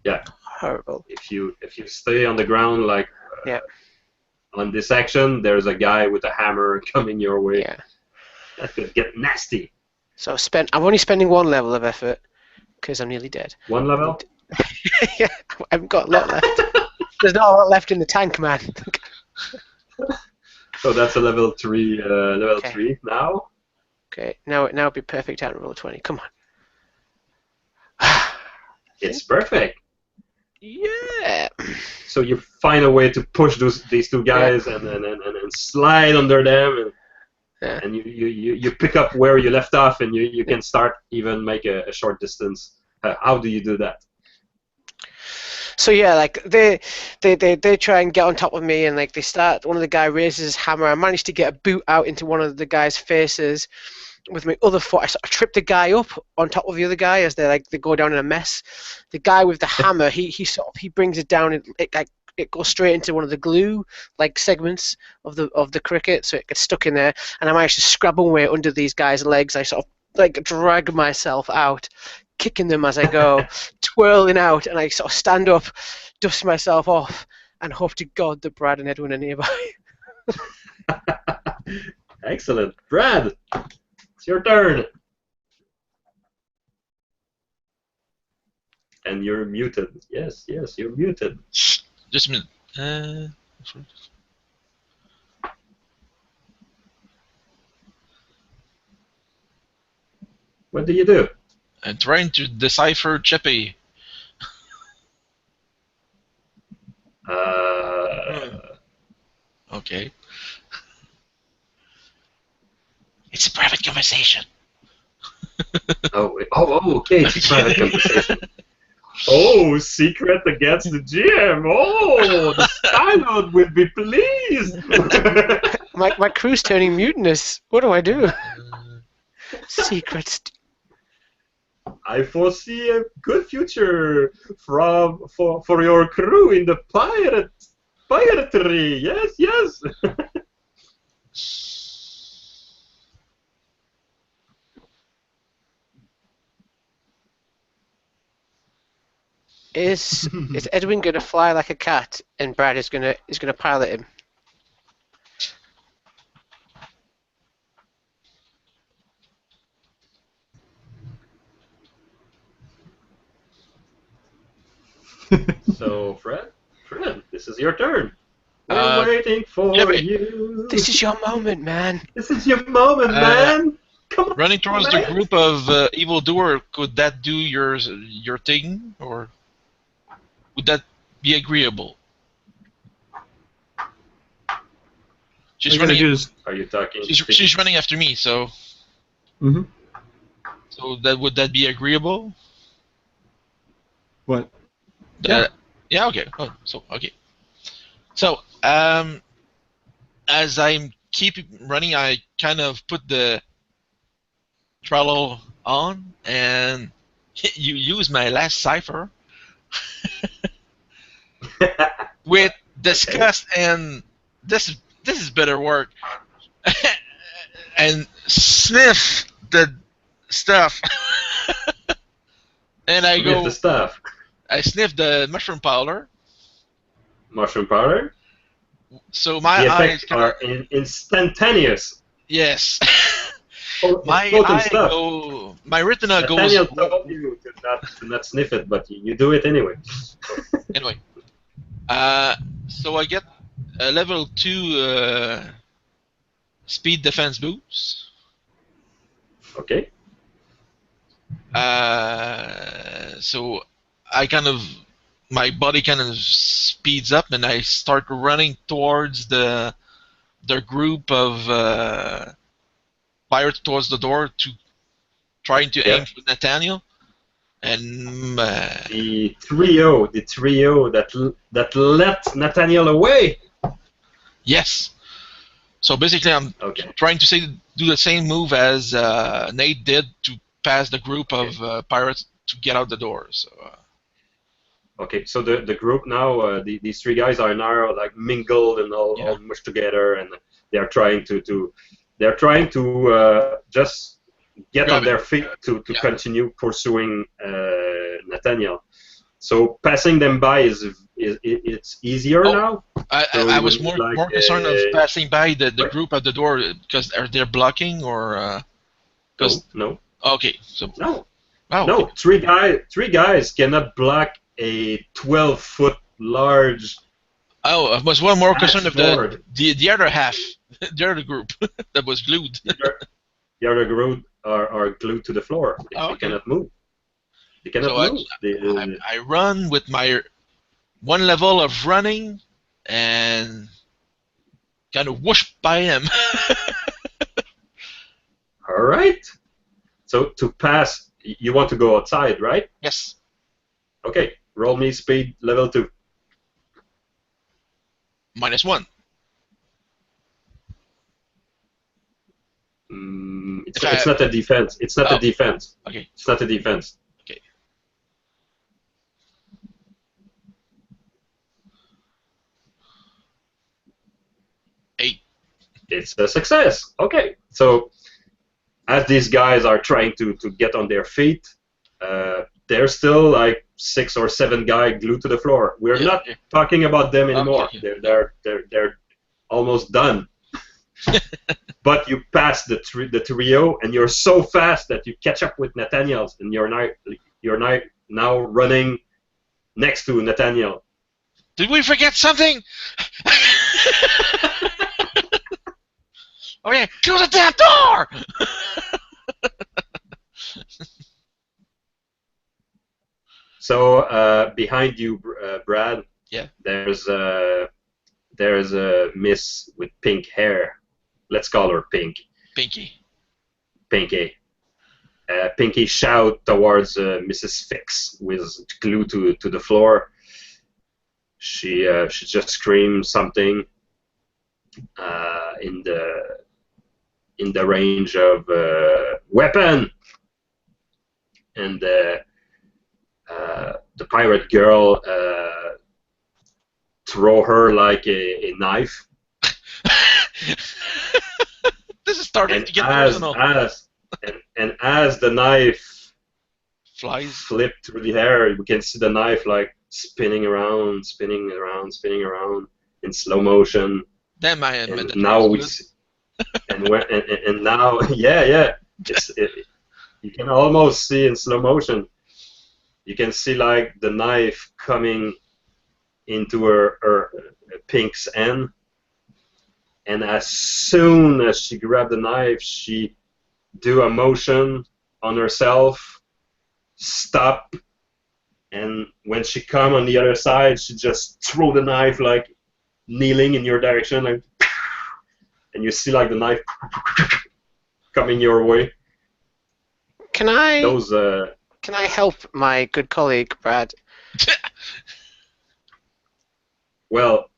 Yeah. Horrible. If you stay on the ground, like Yeah. on this action, there's a guy with a hammer coming your way. Yeah. That could get nasty. So I'm only spending 1 level of effort because I'm nearly dead. 1 level? Yeah, I haven't got a lot left. There's not a lot left in the tank, man. So that's a level 3. Okay. 3 now. Okay, now it'd be perfect time to roll 20. Come on. It's perfect. Yeah. So you find a way to push these two guys and slide under them, and you pick up where you left off, and you can start even make a short distance. How do you do that? So yeah, like they try and get on top of me, and like they start. One of the guy raises his hammer. I managed to get a boot out into one of the guy's faces with my other foot. I sort of trip the guy up on top of the other guy as they go down in a mess. The guy with the hammer, he brings it down. It it goes straight into one of the glue like segments of the cricket, so it gets stuck in there. And I managed to scrabble my way under these guys' legs. I sort of like drag myself out, kicking them as I go, twirling out, and I sort of stand up, dust myself off, and hope to God that Brad and Edwin are nearby. Excellent. Brad, it's your turn. And you're muted. Yes, you're muted. Just a minute. What do you do? I'm trying to decipher Chepe. Okay. It's a private conversation. Okay, it's a private conversation. Oh, secret against the GM. Oh, the Skyhold will be pleased. My crew's turning mutinous. What do I do? Secrets. I foresee a good future for your crew in the piratery. Yes. Is Edwin gonna fly like a cat, and Brad is gonna pilot him? So, Fred, this is your turn. We're waiting for you. This is your moment, man. This is your moment, man. Come on, Running towards man. the group of evildoer, could that do your thing, or would that be agreeable? She's running. Are you talking? She's running after me, so. Mm-hmm. So would that be agreeable? What? Yeah. Okay. Oh, so okay. So as I'm keep running, I kind of put the throttle on, and you use my last cipher with disgust, and this is better work, and sniff the stuff, and I go. The stuff. I sniff the mushroom powder. Mushroom powder. So my the eyes effects are instantaneous. Yes. My retina Nathaniel goes. told you to not sniff it, but you do it anyway. Anyway, so I get a level 2 speed defense boost. Okay. So my body kind of speeds up, and I start running towards the group of pirates towards the door, trying to aim for Nathaniel. And the trio that let Nathaniel away. Yes. So basically, I'm trying to do the same move as Nate did to pass the group of pirates to get out the door. So. Okay, so the group now, these three guys are now like mingled and all mushed together, and they are trying to just get on their feet to continue pursuing Nathaniel. So passing them by it's easier now. I was more concerned of passing by the group at the door, because are they blocking, or no. Okay, so no. Oh, no, okay. three guys cannot block a 12-foot large. Oh, I was one more concerned of sword. the other half, the other group that was glued. The other group are glued to the floor. They cannot move. They cannot move. I run with my one level of running and kind of whoosh by him. All right. So to pass, you want to go outside, right? Yes. Okay. Roll me speed level 2. -1. It's not a defense. It's not a defense. Okay. It's not a defense. Okay. It's a success. Okay, so as these guys are trying to get on their feet, there's still like 6 or 7 guys glued to the floor. We're not talking about them anymore. Okay. They're almost done. But you pass the trio, and you're so fast that you catch up with Nathaniel, and you're now running next to Nathaniel. Did we forget something? Oh yeah, close the damn door! So behind you, Brad. Yeah. There's a miss with pink hair. Let's call her Pink. Pinky. Pinky. Pinky shout towards Mrs. Fix, who is glued to the floor. She just screams something in the range of weapon, and the pirate girl throw her like a knife. This is starting And to get personal. as the knife Flies. flip through the air, we can see the knife like spinning around in slow motion. Damn, I admit And it. now we see, and now you can almost see in slow motion. You can see like the knife coming into her Pink's end. And as soon as she grabbed the knife, she do a motion on herself, stop, and when she come on the other side, she just throw the knife like kneeling in your direction, like, and you see like the knife coming your way. Can I Those can I help my good colleague Brad? well,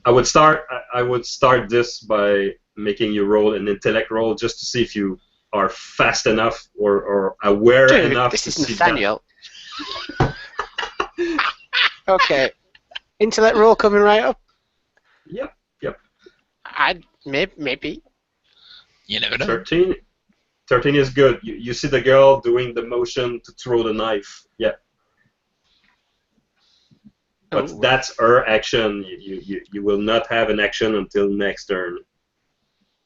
I would start this by making you roll an intellect roll just to see if you are fast enough or aware Dude, enough this to is see Nathaniel. Okay. Intellect roll coming right up. Yep. Maybe. You never know. 13 is good. You see the girl doing the motion to throw the knife. Yeah. But Oh. that's her action. You will not have an action until next turn.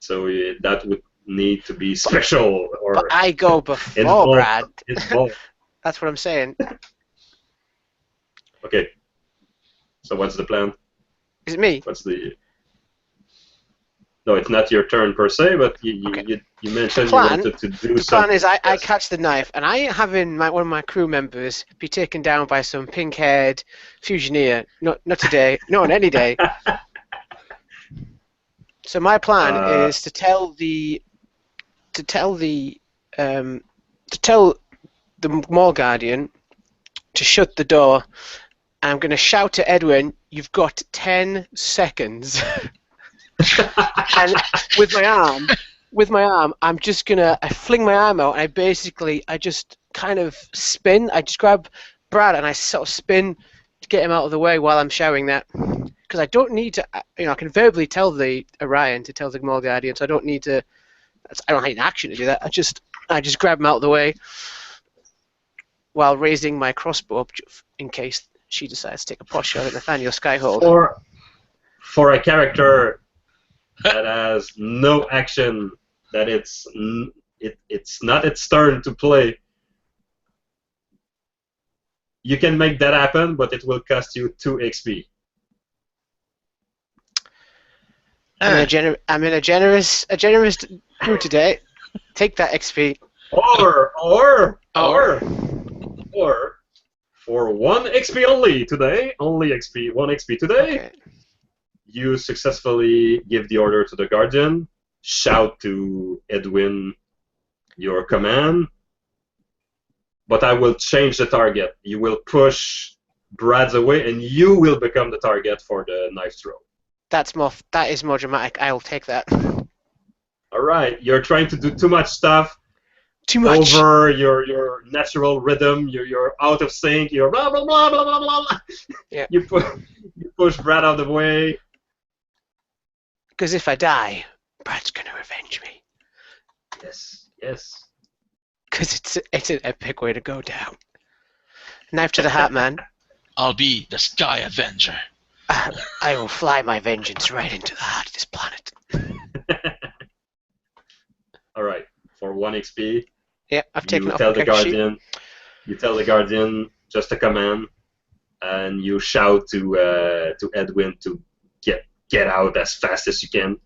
So that would need to be special or But I go before involved. Brad. Involved. That's what I'm saying. Okay. So what's the plan? Is it me? What's the? No, it's not your turn per se, but Okay. you mentioned The plan- you wanted to do The something. plan is I Yes. catch the knife, and I ain't having one of my crew members be taken down by some pink-haired fusioneer. Not today. No, on any day. So my plan is to tell the mall guardian to shut the door. I'm going to shout to Edwin, "You've got 10 seconds." And with my arm, I'm just gonna. I fling my arm out, and I just kind of spin. I just grab Brad, and I sort of spin to get him out of the way while I'm shouting that. Because I don't need to. I can verbally tell the Orion to tell the mall guardian, so I don't need to. I don't need an action to do that. I just grab him out of the way while raising my crossbow up in case she decides to take a pot shot at Nathaniel Skyhold. For a character that has no action, that it's not its turn to play, you can make that happen, but it will cost you 2 XP. I'm in a generous mood today. Take that XP. Or for 1 XP only today, only 1 XP today. Okay. You successfully give the order to the Guardian, shout to Edwin your command, but I will change the target. You will push Brad's away, and you will become the target for the knife throw. That is more dramatic. I'll take that. All right, you're trying to do too much stuff. Too much. over your natural rhythm. You're out of sync. You're blah blah blah blah blah blah. Yeah. You push Brad out of the way. Because if I die, Brad's gonna revenge me. Yes, yes. Because it's an epic way to go down. Knife to the heart, man. I'll be the Sky Avenger. I will fly my vengeance right into the heart of this planet. All right. For 1 XP, Yeah, I've taken you off tell my the character sheet. guardian. You tell the guardian just a command, and you shout to Edwin to get out as fast as you can.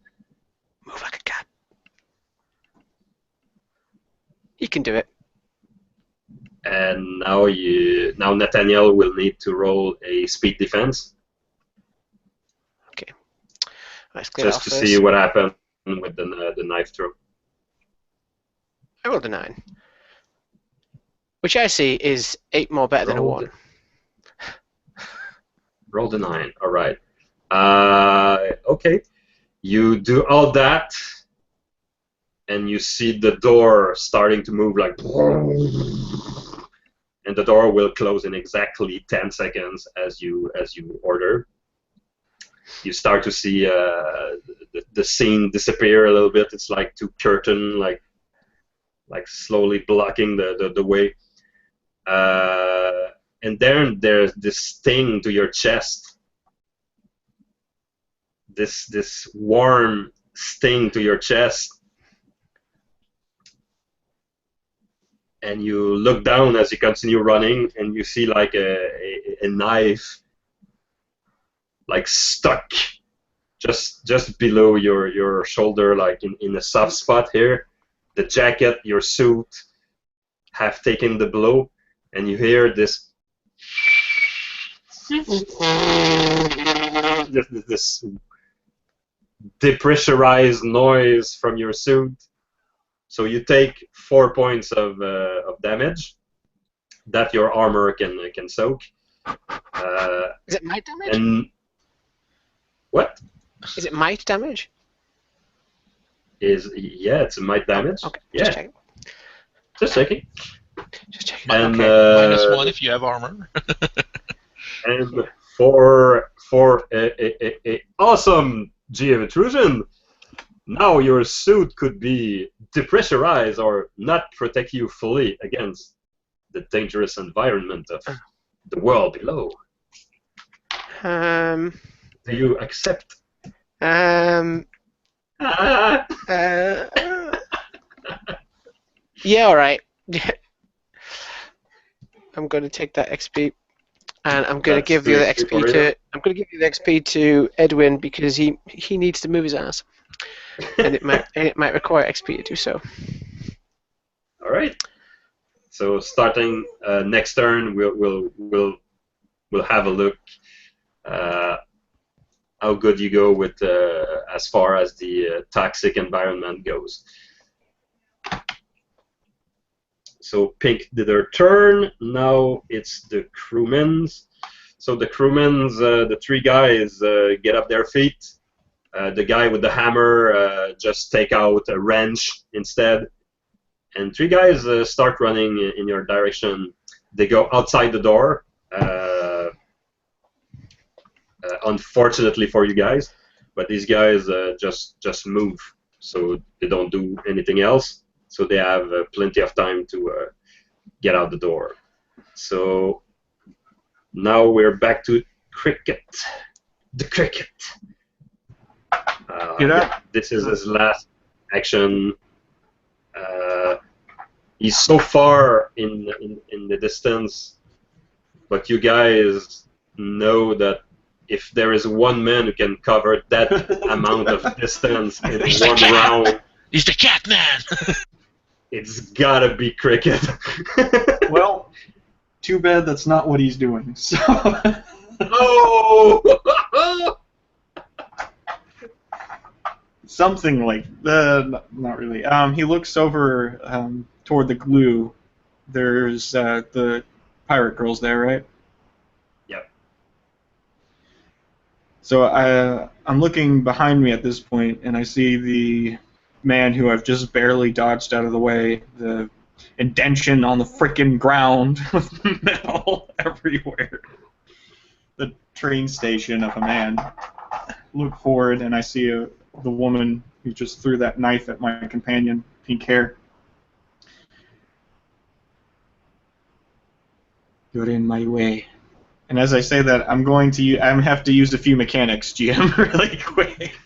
Move like a cat. He can do it. And now Nathaniel will need to roll a speed defense Let's clear just it to off see first. what happened with the knife throw. I rolled a 9. Which I see is 8 more better than a 1. Roll the 9. All right. Okay. You do all that, and you see the door starting to move like, and the door will close in exactly 10 seconds as you order. You start to see the scene disappear a little bit. It's like two curtain, like slowly blocking the way. And then there's this sting to your chest. This warm sting to your chest. And you look down as you continue running, and you see like a knife, like stuck just below your shoulder, like in a soft spot here. The jacket, your suit, have taken the blow, and you hear this depressurized noise from your suit. So you take 4 points of damage that your armor can soak. Is it might damage? And what? Is it might damage? Yeah, it's might damage. Okay, Yeah, just checking. just checking. Just checking. And -1 if you have armor. and for a awesome G of intrusion, now your suit could be depressurized or not protect you fully against the dangerous environment of the world below. Do you accept? Yeah, alright. I'm going to take that XP, and I'm going to That's give the two other XP XP for you. to. I'm going to give the XP to Edwin because he needs to move his ass, and it might require XP to do so. All right. So starting next turn, we'll have a look how good you go with as far as the toxic environment goes. So Pink did her turn. Now it's the crewmen's. So the crewmen's, the three guys get up their feet. The guy with the hammer just take out a wrench instead. And three guys start running in your direction. They go outside the door. Unfortunately for you guys, but these guys just move, so they don't do anything else. So they have plenty of time to get out the door. So now we're back to cricket. The cricket. Yeah, this is his last action. He's so far in the distance, but you guys know that if there is one man who can cover that amount of distance in one round, he's the cat man. it's gotta be cricket. Well, too bad that's not what he's doing. So. Oh! Something like not really. He looks over toward the glue. There's the pirate girls there, right? Yep. So I'm looking behind me at this point, and I see the man who I've just barely dodged out of the way, the indention on the frickin' ground with metal everywhere. The train station of a man. Look forward, and I see the woman who just threw that knife at my companion, pink hair. You're in my way. And as I say that, I'm going to have to use a few mechanics, GM, really quick.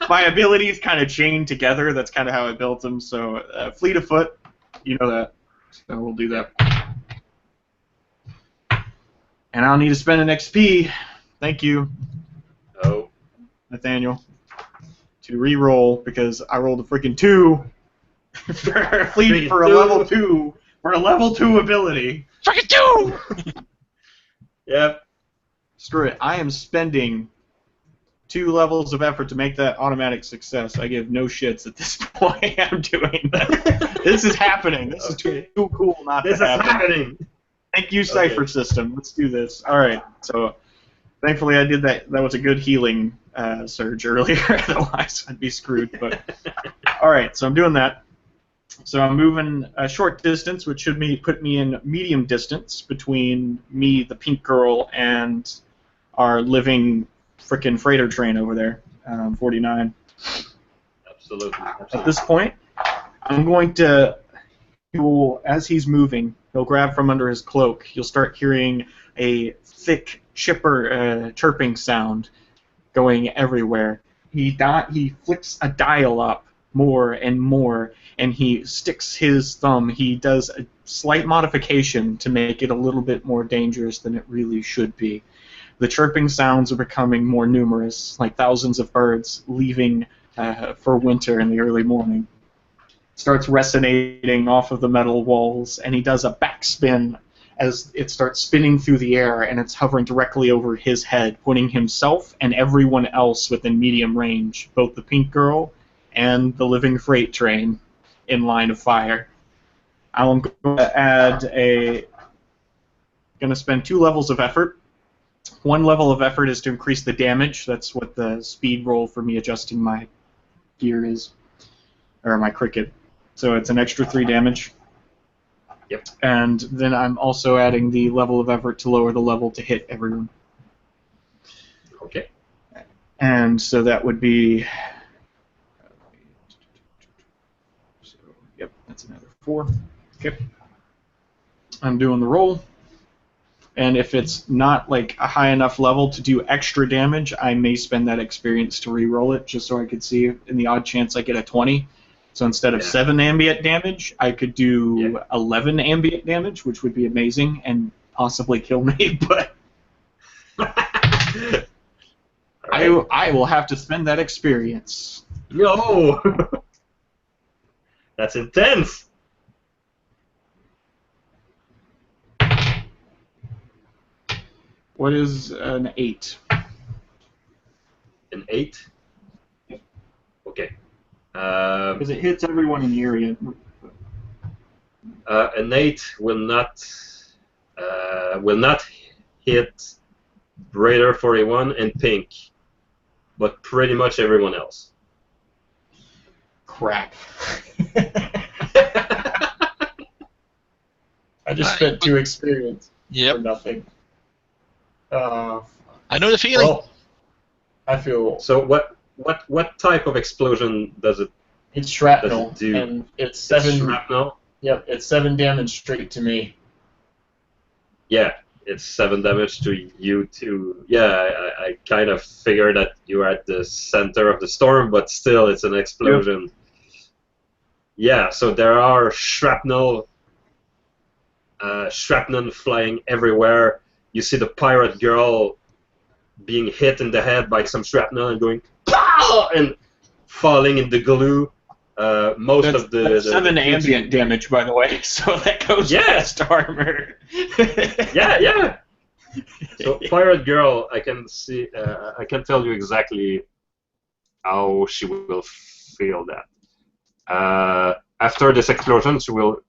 My abilities kind of chain together. That's kind of how I built them. So, fleet of foot, you know that. So we'll do that. And I'll need to spend an XP. Thank you. Oh. Nathaniel. To re-roll because I rolled a freaking 2 for fleet for a level 2 for a level 2 ability. Freaking 2! Yep. Screw it. I am spending 2 levels of effort to make that automatic success. I give no shits at this point. I'm doing that. This is happening. This is too cool not to happen. This is happening. Thank you, Cypher System. Let's do this. All right. So, thankfully, I did that. That was a good healing surge earlier. Otherwise, I'd be screwed. But all right. So I'm doing that. So I'm moving a short distance, which should put me in medium distance between me, the pink girl, and our living frickin' freighter train over there, 49. Absolutely. At this point, I'm going to, as he's moving, he'll grab from under his cloak. You'll start hearing a thick chirping sound going everywhere. He flicks a dial up more and more, and he sticks his thumb. He does a slight modification to make it a little bit more dangerous than it really should be. The chirping sounds are becoming more numerous, like thousands of birds leaving for winter in the early morning. Starts resonating off of the metal walls, and he does a backspin as it starts spinning through the air, and it's hovering directly over his head, putting himself and everyone else within medium range, both the pink girl and the living freight train, in line of fire. I'm going to spend 2 levels of effort. 1 level of effort is to increase the damage. That's what the speed roll for me adjusting my gear is, or my cricket. So it's an extra 3 damage. Yep. And then I'm also adding the level of effort to lower the level to hit everyone. Okay. And so that would be... Yep, that's another 4. Okay. I'm doing the roll. And if it's not like a high enough level to do extra damage, I may spend that experience to re-roll it, just so I could see in the odd chance I get a 20. So instead of 7 ambient damage, I could do 11 ambient damage, which would be amazing and possibly kill me, but I will have to spend that experience. Yo! That's intense! What is an 8? An 8? Okay. Because it hits everyone in the area. An 8 will not hit Raider 41 and Pink, but pretty much everyone else. Crap. I just spent 2 experience for nothing. I know the feeling. Well, I feel... So what type of explosion does it? It's shrapnel, does it do? and it's 7. It's shrapnel. Yep, it's 7 damage straight to me. Yeah, it's 7 damage to you too. Yeah, I kind of figured that you were at the center of the storm, but still, it's an explosion. Yep. Yeah, so there are shrapnel flying everywhere. You see the pirate girl being hit in the head by some shrapnel and going pow! And falling in the glue. That's 7 ambient damage, by the way, so that goes past armor. yeah. So pirate girl, I can see. I can tell you exactly how she will feel that. After this explosion, she will.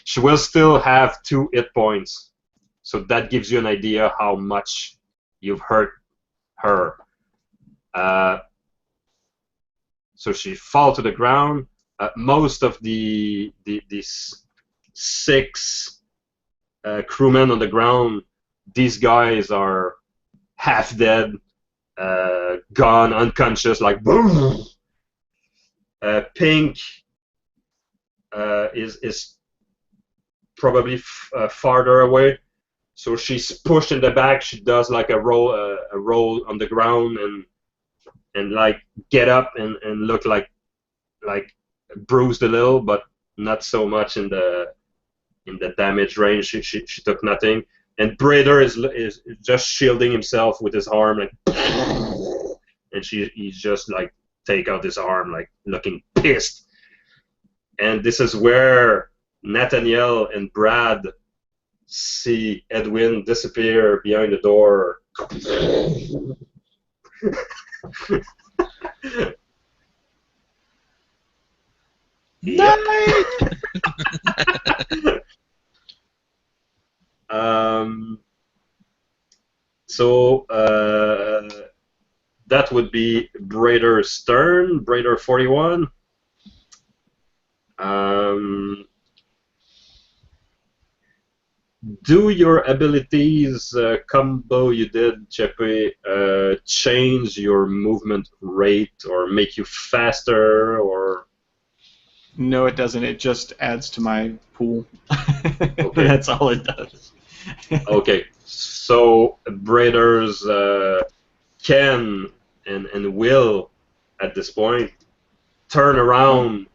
She will still have 2 hit points, so that gives you an idea how much you've hurt her. So she falls to the ground. Most of these 6 crewmen on the ground, these guys are half dead, gone, unconscious, like boom. Pink is probably farther away, so she's pushed in the back. She does like a roll on the ground and like get up and look like bruised a little, but not so much in the damage range. She took nothing. And Brader is just shielding himself with his arm, like, and he's just like take out his arm, like looking pissed. And this is where Nathaniel and Brad see Edwin disappear behind the door. Night! So that would be Brader's turn, Brader 41. Do your abilities combo you did, Chepe, change your movement rate or make you faster, or? No, it doesn't. It just adds to my pool. Okay. That's all it does. Okay, so Braiders can and will, at this point, turn around,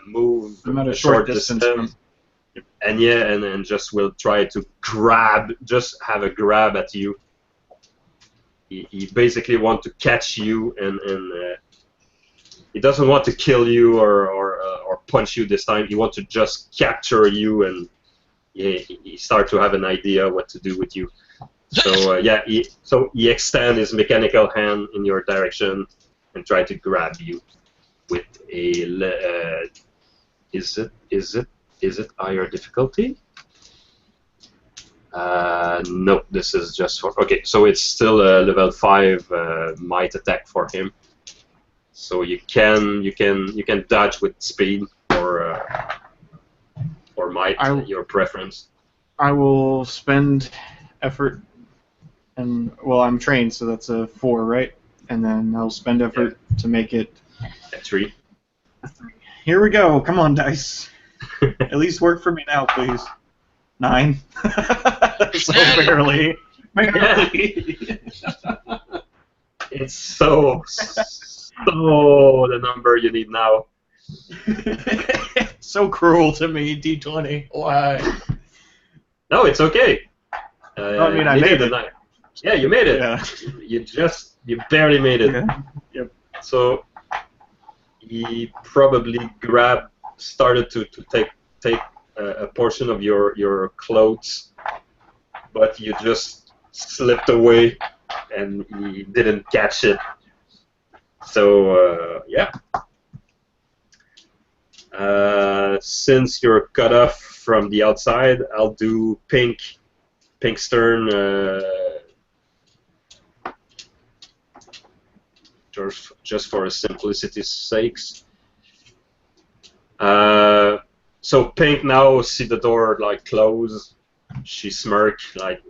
move I'm at a short distance, and and just will try to grab, just have a grab at you. He basically wants to catch you, and he doesn't want to kill you or punch you this time. He wants to just capture you, and he starts to have an idea what to do with you. So he extends his mechanical hand in your direction and try to grab you with a is it higher difficulty? No, this is just for, okay. So it's still a level 5 might attack for him. So you can dodge with speed or might, your preference. I will spend effort, and well, I'm trained, so that's a 4, right? And then I'll spend effort to make it a 3. Here we go. Come on, dice. At least work for me now, please. 9. So barely. It's so the number you need now. So cruel to me, D20. Why? No, it's okay. I mean, I made it. Yeah, you made it. Yeah. You barely made it. Okay. Yep. So he probably started to take a portion of your clothes, but you just slipped away and he didn't catch it. So since you're cut off from the outside, I'll do Pink's turn. Just for simplicity's sakes. So Pink now see the door like close. She smirk like,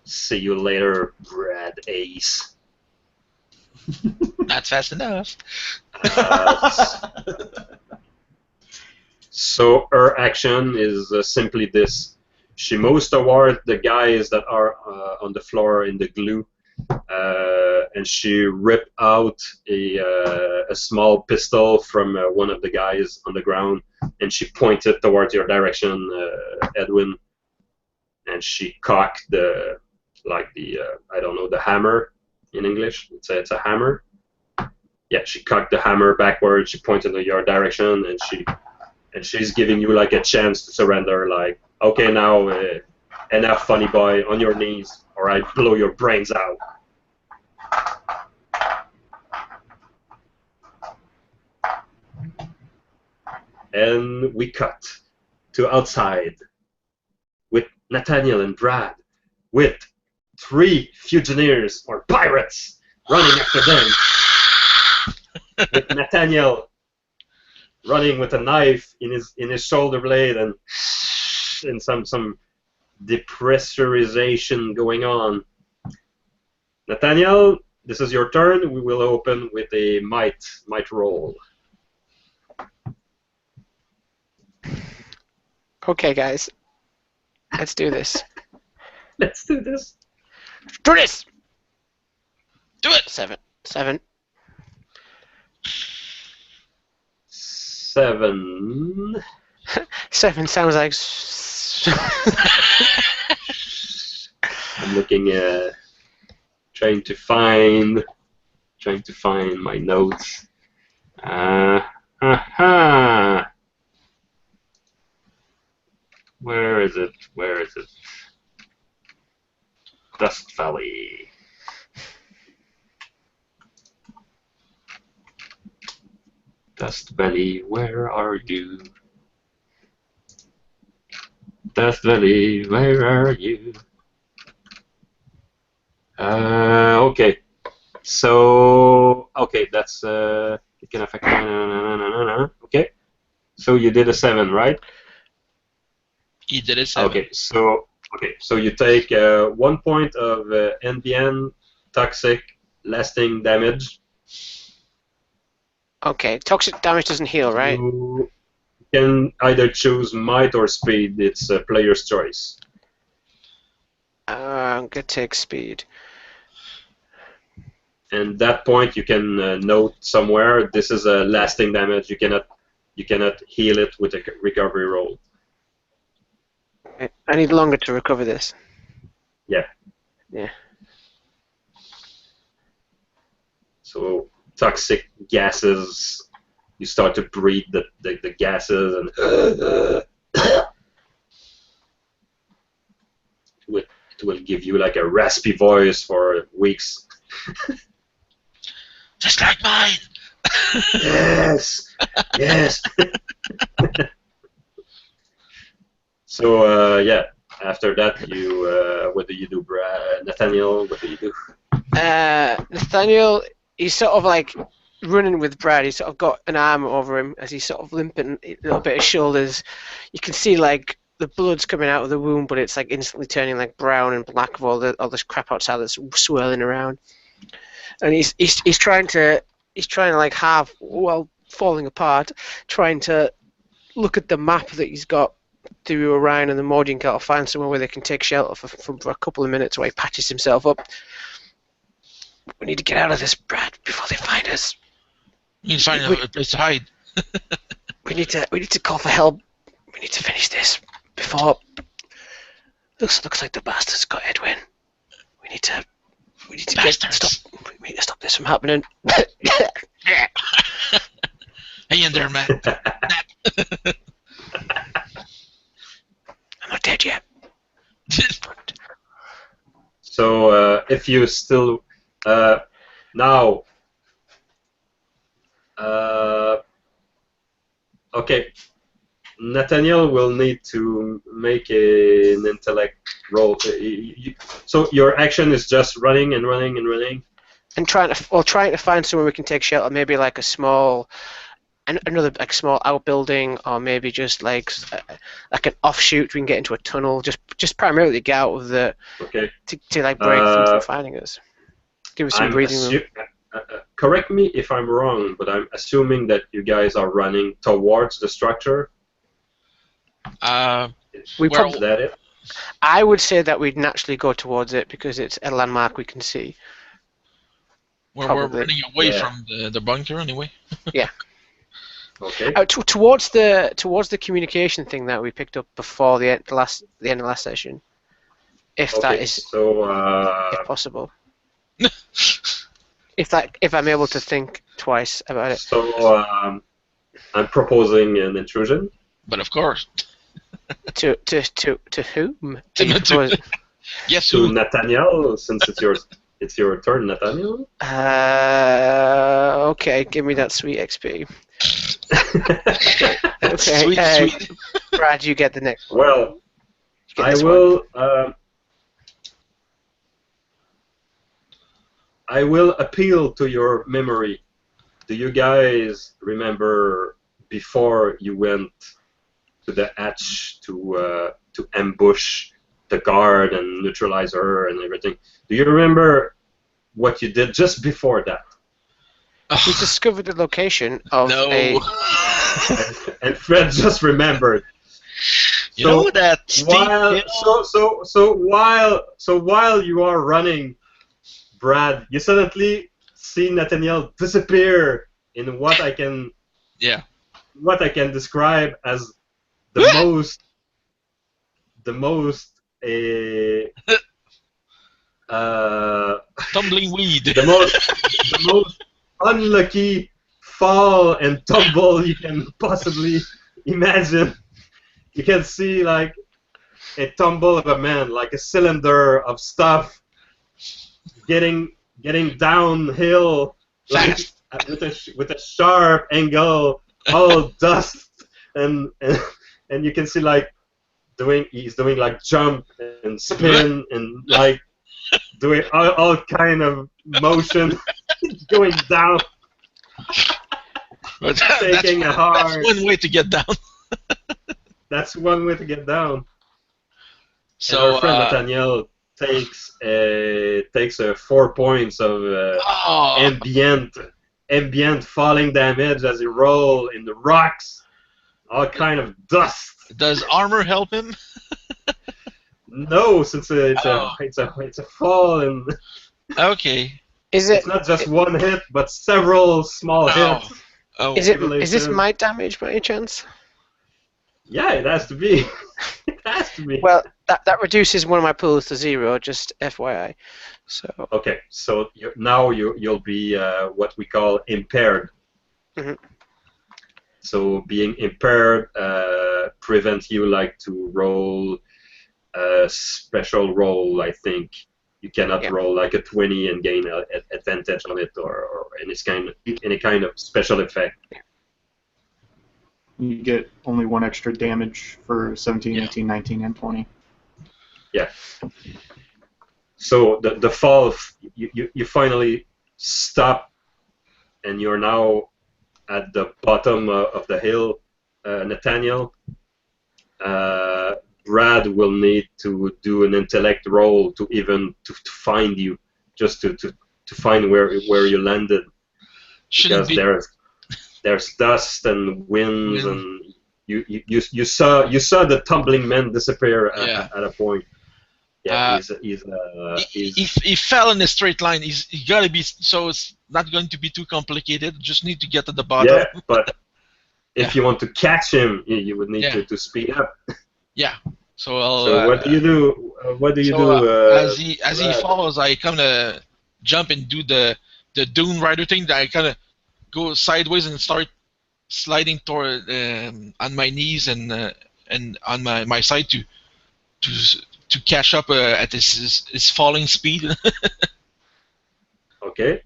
"See you later, Brad Ace." Not fast enough. So her action is simply this: she moves toward the guys that are on the floor in the glue. And she ripped out a small pistol from one of the guys on the ground, and she pointed towards your direction, Edwin. And she cocked the I don't know, the hammer in English. It's a hammer. Yeah, she cocked the hammer backwards. She pointed in your direction, and she's giving you like a chance to surrender. Like, okay, now enough, funny boy, on your knees, or I blow your brains out. And we cut to outside with Nathaniel and Brad with 3 fugitives or pirates running after them. with Nathaniel running with a knife in his shoulder blade and some depressurization going on. Nathaniel, this is your turn. We will open with a might roll. Okay, guys. Let's do this. Let's do this. Do this! Do it! 7. 7. 7 sounds like... I'm looking trying to find my notes. Where is it? Dust Valley. Dust Valley, where are you? Dust Valley, where are you? Okay. So, okay, that's it can affect. Okay. So you did a 7, right? He did a 7. Okay. So you take 1 point of NBN toxic lasting damage. Okay, toxic damage doesn't heal, right? You can either choose might or speed. It's a player's choice. I'm gonna take speed. And that point you can note somewhere. This is a lasting damage. You cannot heal it with a recovery roll. Okay. I need longer to recover this. Yeah. Yeah. So toxic gases. You start to breathe the gases and it will give you like a raspy voice for weeks. Just like mine! Yes! Yes! So, yeah, after that, you, what do you do, Nathaniel? What do you do? Nathaniel, he's sort of like running with Brad. He's sort of got an arm over him as he's sort of limping, a little bit of shoulders. You can see like the blood's coming out of the wound, but it's like instantly turning like brown and black of all this crap outside that's swirling around. And he's trying to like half while falling apart, trying to look at the map that he's got through Orion and the Mordian Cat to find somewhere where they can take shelter for a couple of minutes while he patches himself up. We need to get out of this, Brad, before they find us. You need to find a place to hide. We need to call for help. We need to finish this before. Looks like the bastards got Edwin. We need to stop this from happening. Hang in there, man. I'm not dead yet. So, if you still now, okay, Nathaniel will need to make an intellect roll. So your action is just running and running and running. And trying to find somewhere we can take shelter, maybe like a small, another like small outbuilding, or maybe just like an offshoot. We can get into a tunnel, just primarily to get out of the. Okay. To like break from finding us. Give us some breathing room. Correct me if I'm wrong, but I'm assuming that you guys are running towards the structure. Is that it? I would say that we'd naturally go towards it because it's a landmark we can see. We're running away from the bunker anyway. Yeah. Okay. Towards the communication thing that we picked up before the end of the last session, if that is if possible. if I'm able to think twice about it. So I'm proposing an intrusion. But of course. To whom? Yes, to Nathaniel, since it's your turn, Nathaniel. Okay, give me that sweet XP. Okay, sweet. Brad, you get the next one. Well, I will. I will appeal to your memory. do you guys remember before you went to the hatch to ambush the guard and neutralize her and everything? Do you remember what you did just before that? We discovered the location of a... And Fred just remembered. You know that while you are running, Brad, you suddenly see Nathaniel disappear in what I can describe as the most tumbling weed. The most unlucky fall and tumble you can possibly imagine. You can see like a tumble of a man, like a cylinder of stuff getting downhill, like with a sharp angle, all dust, and you can see like he's doing like jump and spin and like doing all kind of motion, going down, taking a hard. That's one way to get down. That's one way to get down. So and our friend Nathaniel takes 4 points of ambient falling damage as he rolls in the rocks, all kind of dust. Does armor help him? No, since it's a fall and. Okay. It's not just one hit, but several small hits. Oh. Is this my damage by any chance? Yeah, it has to be. It has to be. Well, that reduces one of my pools to 0, just FYI. So. Okay, so you'll be what we call impaired. Mm-hmm. So being impaired prevents you like to roll a special roll. I think you cannot roll like a 20 and gain an advantage on it or any kind of special effect. You get only 1 extra damage for 17, 18, 19, and 20. Yeah. So the fall, you finally stop, and you're now at the bottom of the hill, Nathaniel. Brad will need to do an intellect roll to find you, just to find where you landed. Because there's dust and winds, and you saw the tumbling man disappear at a point. Yeah, he fell in a straight line. He gotta be, so it's not going to be too complicated. Just need to get to the bottom. Yeah, but if you want to catch him, you would need to speed up. Yeah. So what do you do? What do you do? As he follows, I kind of jump and do the Dune Rider thing. That I kind of go sideways and start sliding toward on my knees and on my side to catch up at his falling speed. Okay.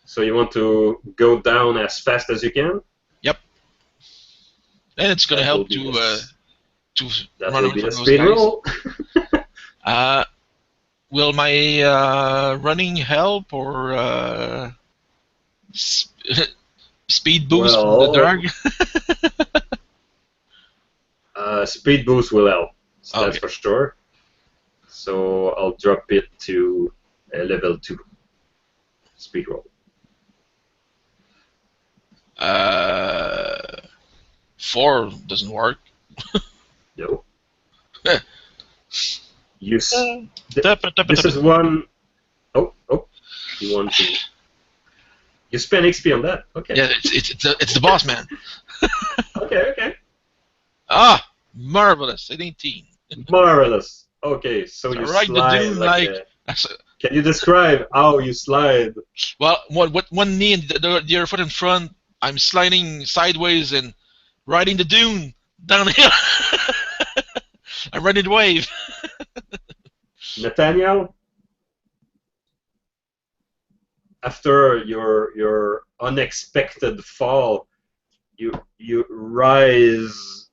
So you want to go down as fast as you can? Yep. And it's gonna help to run away from those speed guys. roll. Will my running help or speed boost from the drag? Speed boost will help. So that's for sure. So I'll drop it to level 2. Speed roll. 4 doesn't work. No. This is one. Oh! You want to? You spend XP on that? Okay. Yeah, it's the boss man. Okay. Ah, marvelous! 18. Marvelous. Okay, so you right slide the Dune Can you describe how you slide? Well, with one knee and the other foot in front, I'm sliding sideways and riding the dune downhill. I'm riding the wave. Nathaniel, after your unexpected fall, you rise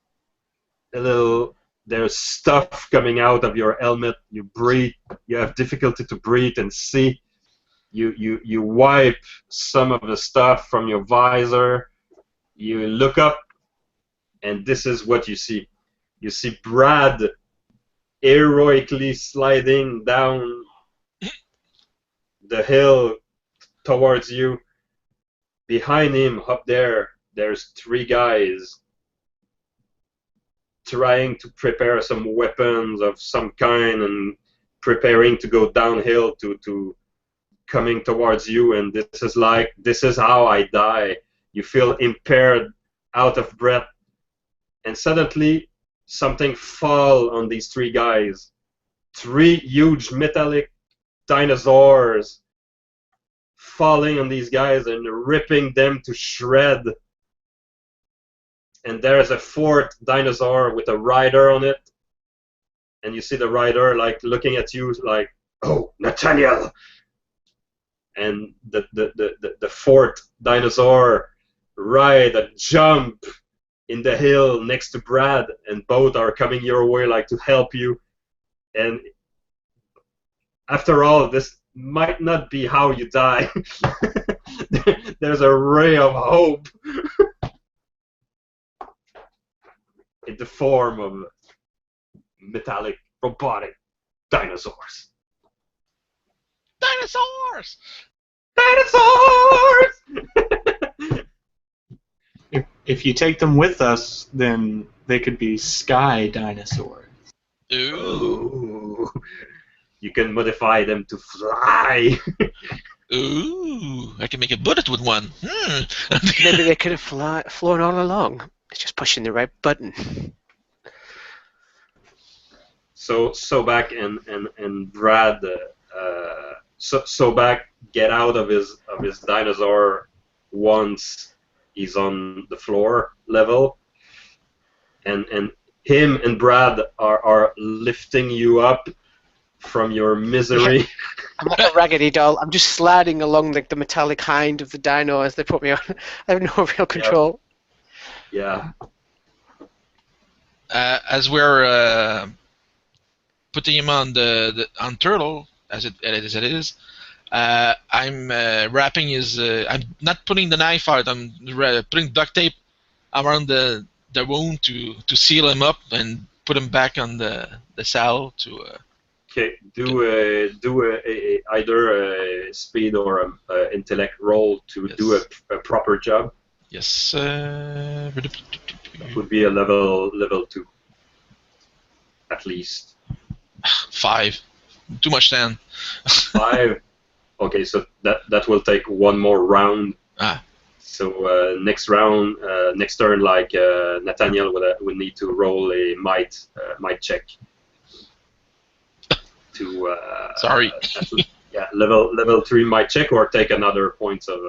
a little. There's stuff coming out of your helmet. You breathe. You have difficulty to breathe and see. you wipe some of the stuff from your visor. You look up, and this is what you see. You see Brad heroically sliding down the hill towards you. Behind him, up there, there's 3 guys trying to prepare some weapons of some kind and preparing to go downhill to coming towards you. And this is how I die. You feel impaired, out of breath, and suddenly something fall on these 3 guys. 3 huge metallic dinosaurs falling on these guys and ripping them to shred. And there's a 4th dinosaur with a rider on it, and you see the rider like looking at you like, "Oh, Nathaniel!" And the 4th dinosaur ride a jump in the hill next to Brad, and both are coming your way like to help you. And after all, this might not be how you die. There's a ray of hope in the form of metallic robotic dinosaurs. Dinosaurs! Dinosaurs! If you take them with us, then they could be sky dinosaurs. Ooh. Ooh. You can modify them to fly. Ooh. I can make a bullet with one. Maybe they could have flown all along. It's just pushing the right button. So Sobak and Brad, Sobak get out of his dinosaur once he's on the floor level, and him and Brad are lifting you up from your misery. I'm like a raggedy doll. I'm just sliding along the metallic hind of the dino as they put me on. I have no real control. Yeah. As we're putting him on on Turtle, as it is, I'm wrapping his. I'm not putting the knife out. I'm putting duct tape around the wound to seal him up and put him back on the saddle to. Okay. Do either a speed or a intellect roll to do a proper job. Yes. That would be a level 2, at least. 5. Too much then. 5. Okay, so that will take one more round. So next round, next turn, like Nathaniel will need to roll a might check. To Sorry. Yeah, level 3 might check, or take another points of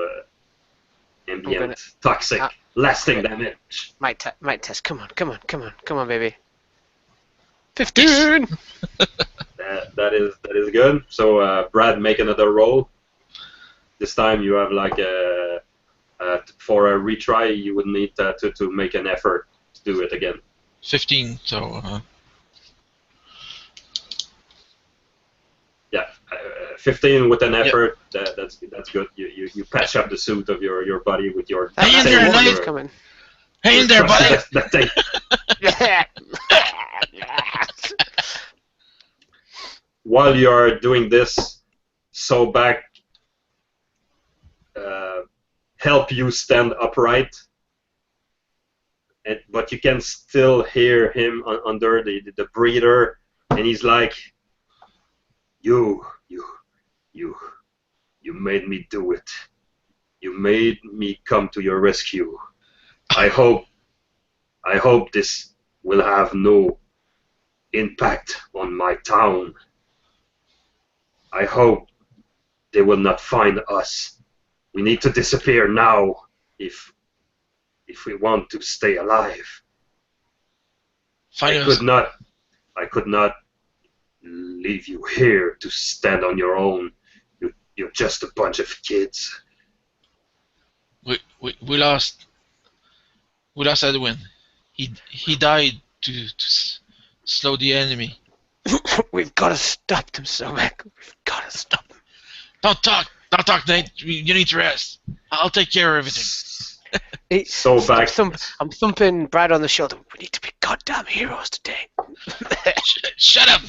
ambient toxic lasting damage. Might test. Come on, baby. 15. That is good. So Brad, make another roll. This time you have like for a retry, you would need to make an effort to do it again. 15. So. Yeah, 15 with an effort. That's good. You patch up the suit of your buddy with your. Hang in there, knife coming. Hang in there, buddy. That thing. While you are doing this, Sobak help you stand upright, but you can still hear him under the breather, and he's like, You made me do it. You made me come to your rescue. I hope this will have no impact on my town. I hope they will not find us. We need to disappear now if we want to stay alive. I could not leave you here to stand on your own. You're just a bunch of kids. We lost Edwin. He died to slow the enemy. We've got to stop them, Sobak. We've got to stop them. Don't Talk, Nate. You need to rest. I'll take care of everything. So back. I'm thumping Brad on the shoulder. We need to be goddamn heroes today. Shut up.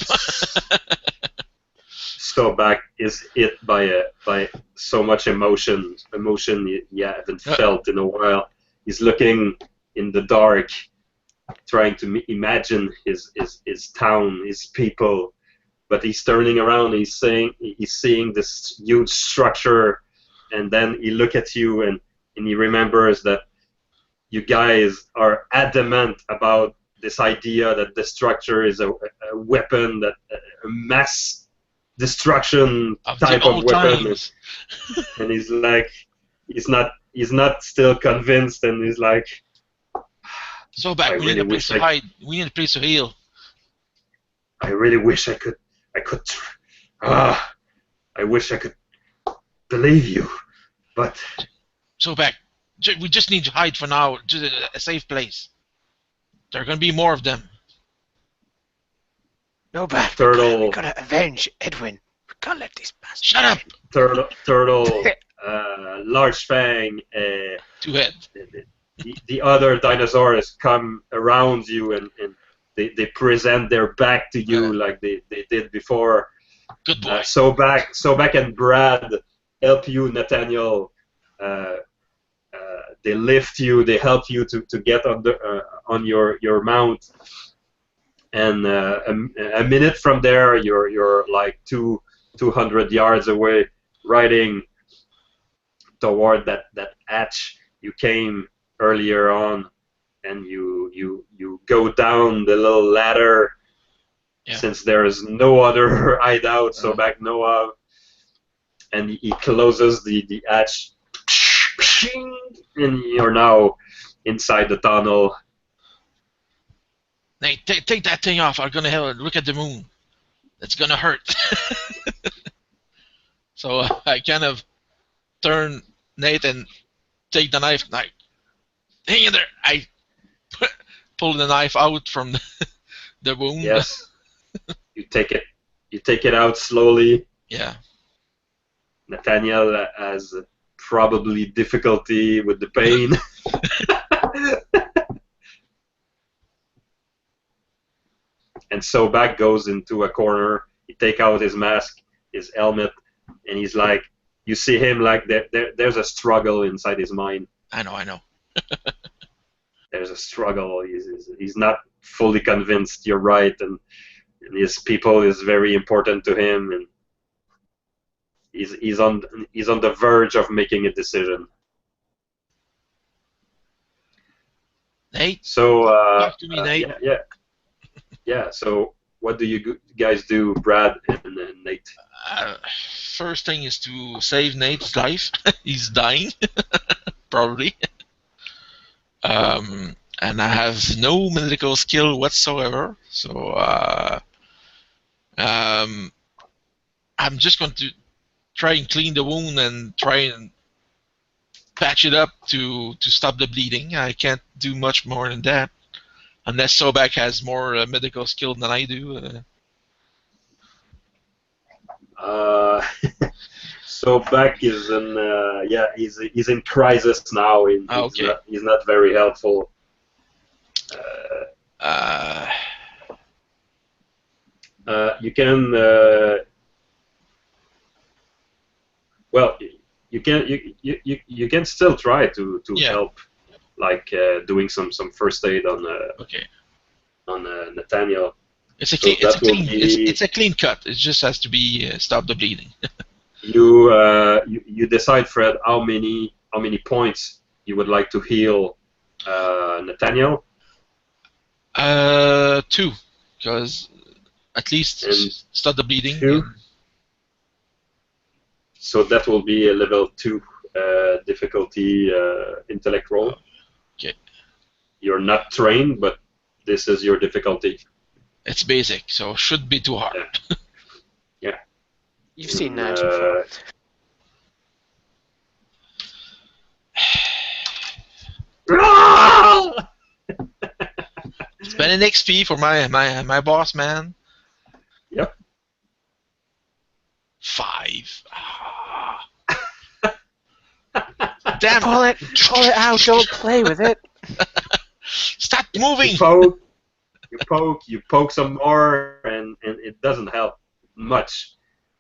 So back is hit by so much emotion he haven't felt in a while. He's looking in the dark, trying to imagine his town, his people, but he's turning around. He's seeing this huge structure, and then he look at you and he remembers that you guys are adamant about this idea that the structure is a weapon, that a mass destruction type of weapon, and he's like, he's not still convinced, and he's like, so back. We need a place to hide. We need a place to heal. I really wish I could. I wish I could believe you, but so back. We just need to hide for now. Just a safe place. There are gonna be more of them. No, but Turtle. we gotta avenge Edwin. We can't let these bastards. Shut up. Turtle, Large Fang, Two-head. the other dinosaurs come around you and they present their back to you like they did before. Good boy. So back and Brad help you, Nathaniel. They lift you. They help you to get on your mount. And a minute from there, you're like 200 yards away, riding toward that hatch you came earlier on, and you go down the little ladder, since there is no other hideout. So back Noah, and he closes the hatch, and you're now inside the tunnel. Nate, take that thing off. I'm gonna look at the moon. It's gonna hurt. So I kind of turn Nate and take the knife. Hang in there. I pull the knife out from the wound. Yes. You take it out slowly. Yeah. Nathaniel has probably difficulty with the pain. And so back goes into a corner. He take out his mask, his helmet, and he's like, you see him like there's a struggle inside his mind. I know. There's a struggle. He's not fully convinced you're right, and his people is very important to him, and he's on the verge of making a decision. Nate. So talk to me, Nate. Yeah. So what do you guys do, Brad and Nate? First thing is to save Nate's life. He's dying, probably. And I have no medical skill whatsoever, so I'm just going to try and clean the wound and try and patch it up to stop the bleeding. I can't do much more than that, unless Sobek has more medical skill than I do. Sobek is in he's in crisis now. He's not very helpful. You can you can still try to help, like doing some first aid on Nathaniel. It's a clean cut. It just has to be stop the bleeding. You decide, Fred, how many points you would like to heal Nathaniel. 2, because at least stop the bleeding. 2. So that will be a level 2 difficulty intellect roll. Okay. You're not trained, but this is your difficulty. It's basic, so should be too hard. Yeah. You've seen that before. Spend an XP for my boss man. Yep. 5. Damn! Pull it out. Don't play with it. Stop moving! You poke some more, and it doesn't help much.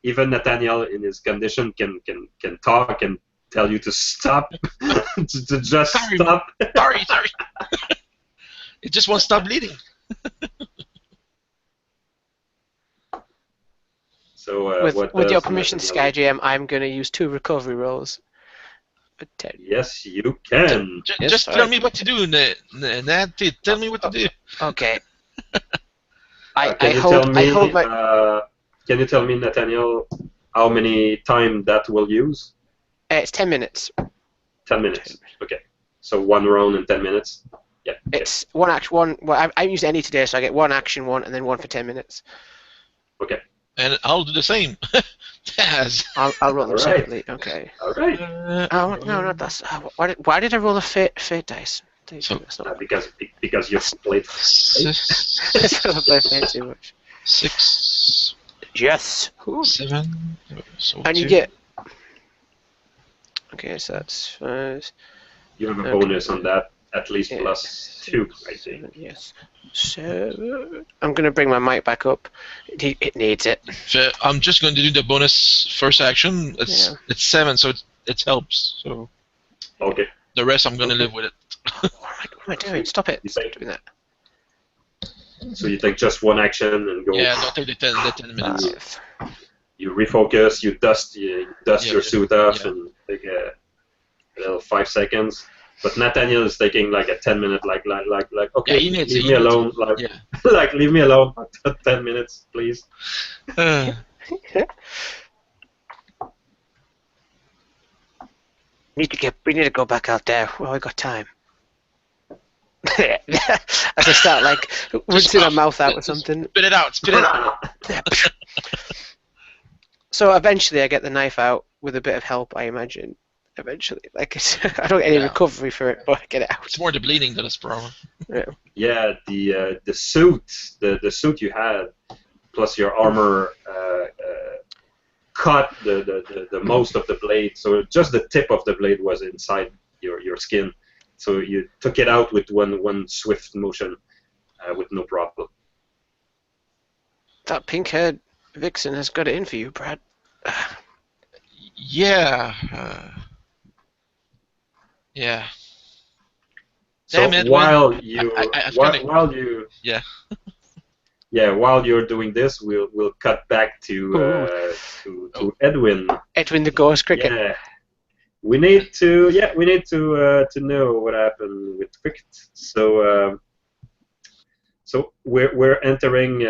Even Nathaniel, in his condition, can talk and tell you to stop, to just stop. Sorry. It just won't stop bleeding. So, with your permission, Sky GM, I'm going to use 2 recovery rolls. Yes, you can. Just tell me what to do, Nat. Tell me what to do. Okay. Can you tell me, Nathaniel, how many time that will use? It's 10 minutes. 10 minutes. Okay. So 1 round in 10 minutes. Yeah. It's one action. Well, I haven't used any today, so I get 1 action, 1, and then 1 for 10 minutes. Okay. And I'll do the same. Yes. I'll roll them separately. Okay. All right. Oh no, not that's. Why did I roll a fate dice? Because you played. I play fate too much. 6. Yes. 7. So and 2. you get. Okay, so that's. You have a bonus on that, at least plus 2, I think. Yes. So I'm gonna bring my mic back up. It needs it. I'm just going to do the bonus first action. It's 7, so it helps. So okay. The rest I'm going to live with it. What am I doing? Stop it! Stop doing that. So you take just 1 action and go. Yeah, don't take the 10 minutes. You refocus. You dust your suit off and take a little 5 seconds. But Nathaniel is taking like a 10-minute, okay, leave me alone, leave me alone for 10 minutes, please. We need to go back out there. Well, we got time. As I start rinsing my mouth out or something. Spit it out. So eventually, I get the knife out with a bit of help, I imagine. Eventually, I don't get any recovery for it, but I get it out. It's more the bleeding that is problem. Yeah, the suit you had, plus your armor, cut the most of the blade. So just the tip of the blade was inside your skin. So you took it out with one swift motion, with no problem. That pink-haired vixen has got it in for you, Brad. Yeah. Yeah. So Damn it, while you're doing this, we'll cut back to Edwin. Edwin the Ghost Cricket. Yeah. We need to know what happened with Cricket. So we're entering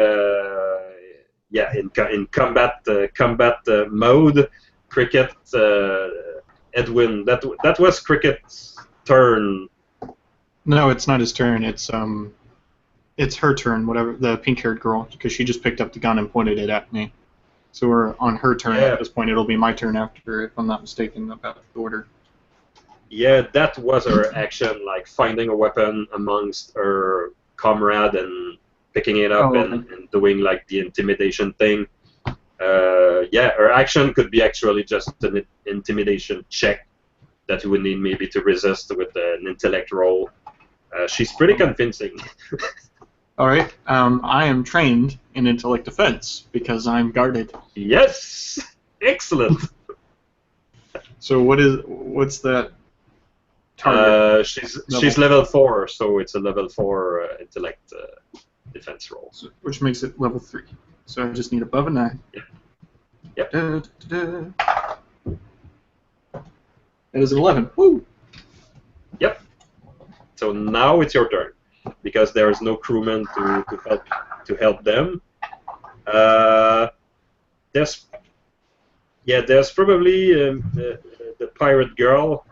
in combat mode. Cricket, Edwin, that was Cricket's turn. No, it's not his turn. It's her turn. Whatever, the pink-haired girl, because she just picked up the gun and pointed it at me. So we're on her turn at this point. It'll be my turn after, if I'm not mistaken, about the order. Yeah, that was her action, like finding a weapon amongst her comrade and picking it up and doing like the intimidation thing. Her action could be actually just an intimidation check that you would need maybe to resist with an intellect roll. She's pretty convincing. All right. I am trained in intellect defense because I'm guarded. Yes, excellent. So what's that target? She's level 4, so it's a level 4 intellect defense roll. So, which makes it level 3. So I just need above a 9. Yep. That is an 11. Woo! Yep. So now it's your turn, because there is no crewman to help them. There's probably the pirate girl,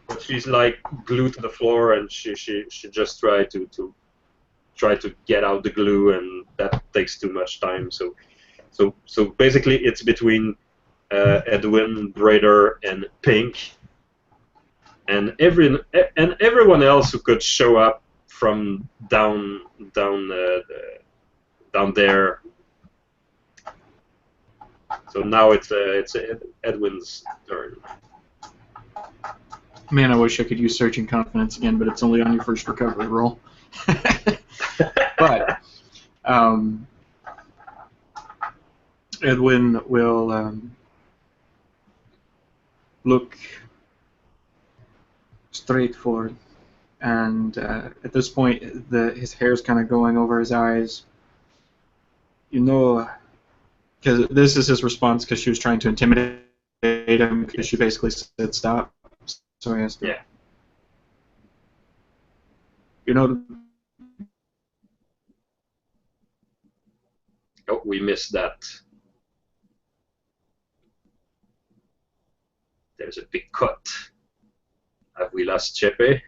but she's like glued to the floor, and she just tried to get out the glue, and that takes too much time. So basically, it's between Edwin, Braider, and Pink, and everyone else who could show up from down there. So now it's Edwin's turn. Man, I wish I could use Searching Confidence again, but it's only on your first recovery roll. But Edwin will look straight forward, and at this point, his hair's kind of going over his eyes. You know, because this is his response because she was trying to intimidate him because she basically said stop. So he has to. Yeah. You know. Oh, we missed that. There's a big cut. Have we lost Chepe?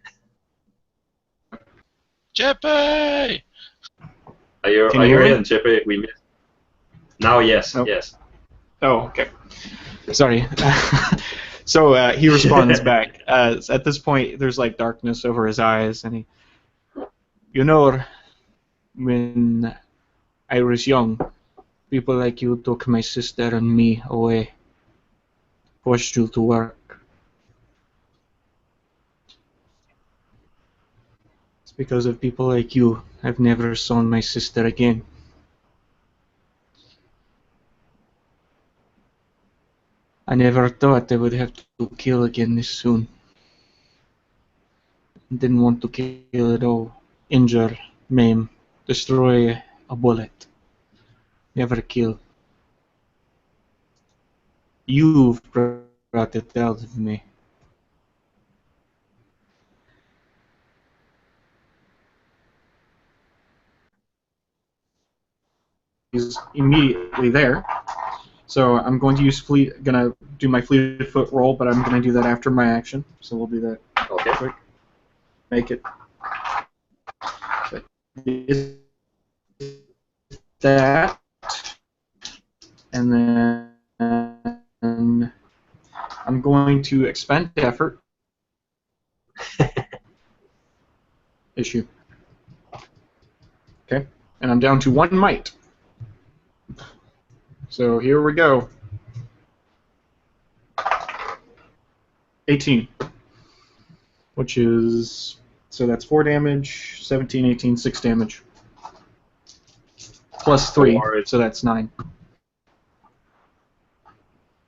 Chepe! Are you hear me? in, Chepe? We missed. Now, yes, Oh. yes. Oh, okay. Sorry. So he responds back. At this point, there's like darkness over his eyes, and he, you know, when I was young, people like you took my sister and me away, forced you to work. It's because of people like you I've never seen my sister again. I never thought I would have to kill again this soon. Didn't want to kill at all. Injure, maim, destroy a bullet. Never kill. You've brought it out of me. He's immediately there. So I'm going to use gonna do my fleet of foot roll, but I'm gonna do that after my action. So we'll do that Okay. quick. Make it. So is that, and then I'm going to expend effort. Issue. Okay, and I'm down to 1 might. So here we go. 18. Which is, so that's 4 damage, 17, 18, 6 damage. Plus 3, so that's 9.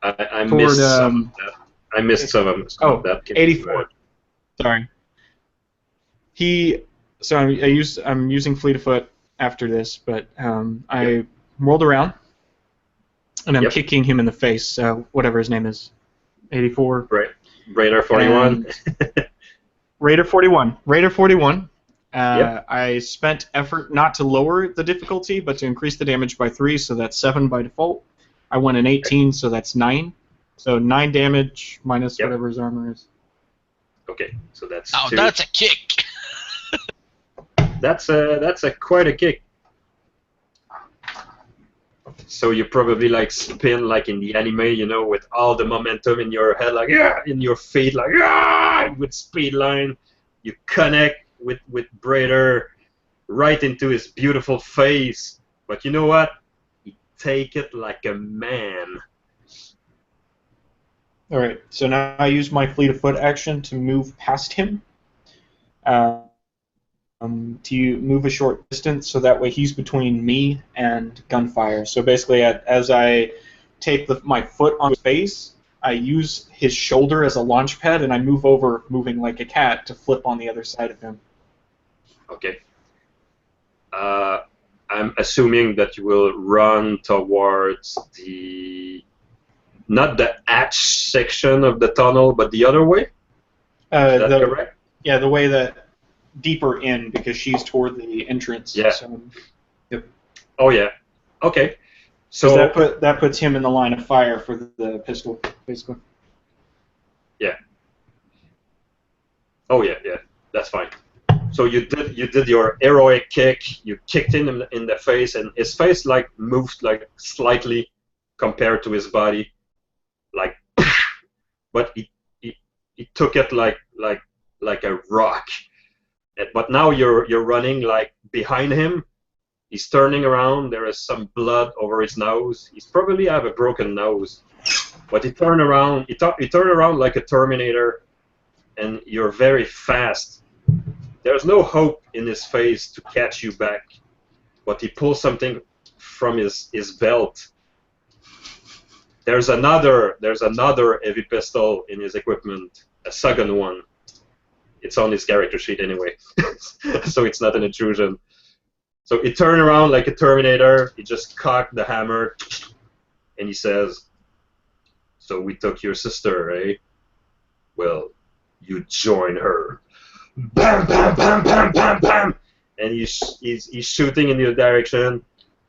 I missed some of that. I missed some of that. 84. Sorry. So I'm using Fleet of Foot after this, but I rolled around, and I'm kicking him in the face, whatever his name is. 84. Right. Raider 41. Raider 41. Raider 41. I spent effort not to lower the difficulty, but to increase the damage by 3, so that's 7 by default. I won an 18, so that's 9. So 9 damage minus whatever his armor is. Okay, so that's Oh, 2. that's a kick! That's quite a kick. So you probably like spin like in the anime, you know, with all the momentum in your head, like in your feet, like with speed line. You connect with Braider right into his beautiful face. But you know what? You take it like a man. All right. So now I use my Fleet of Foot action to move past him. To move a short distance, so that way he's between me and gunfire. So basically, as I take my foot on his face, I use his shoulder as a launch pad, and I move over, moving like a cat, to flip on the other side of him. Okay. I'm assuming that you will run towards not the hatch section of the tunnel, but the other way? Is that correct? Yeah, the way that deeper in, because she's toward the entrance. Yeah. So, yep. Oh yeah. Okay. So that puts him in the line of fire for the pistol, basically. Yeah. Oh yeah, yeah. That's fine. So you did your heroic kick. You kicked him in the face, and his face like moved like slightly compared to his body, like. But he took it like a rock. But now you're running like behind him. He's turning around. There is some blood over his nose. He's probably have a broken nose. But he turned around. He turned around like a Terminator, and you're very fast. There's no hope in his face to catch you back, but he pulls something from his belt. There's another heavy pistol in his equipment, a second one. It's on his character sheet anyway, so it's not an intrusion. So he turned around like a Terminator, he just cocked the hammer, and he says, "So we took your sister, eh? Well, you join her." Bam, bam, bam, bam, bam, bam! And he's shooting in your direction,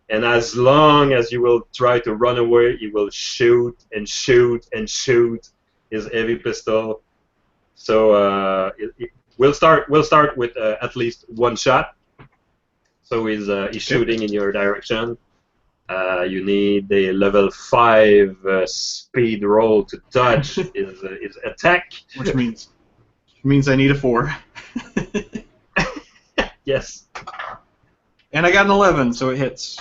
and as long as you will try to run away, he will shoot and shoot and shoot his heavy pistol. So we'll start with at least one shot. So he's shooting in your direction. You need a level 5 speed roll to dodge his attack. Which means I need a 4. Yes. And I got an 11, so it hits.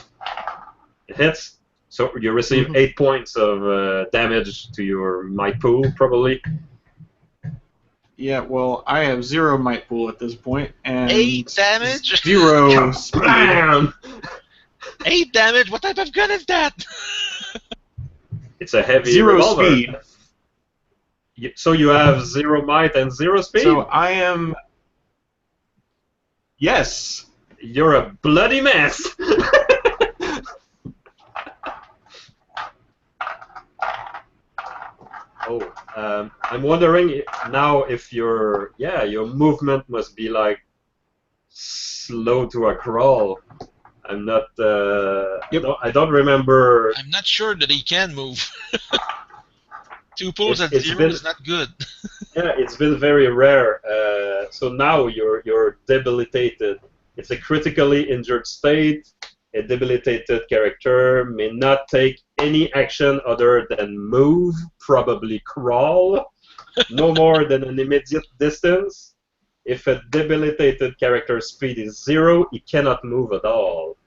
It hits. So you receive 8 points of damage to your might pool, probably. Yeah, well, I have 0 might pool at this point, and 8 damage? 0 speed. Bam! 8 damage? What type of gun is that? It's a heavy 0 revolver. speed. So you have 0 might and 0 speed? So I am... Yes! You're a bloody mess! Oh, I'm wondering now if your movement must be like slow to a crawl. I'm not. I don't remember. I'm not sure that he can move. 2 pulls at It's 0 been- is not good. Yeah, it's been very rare. So now you're debilitated. It's a critically injured state. A debilitated character may not take any action other than move, probably crawl, no more than an immediate distance. If a debilitated character's speed is 0, he cannot move at all.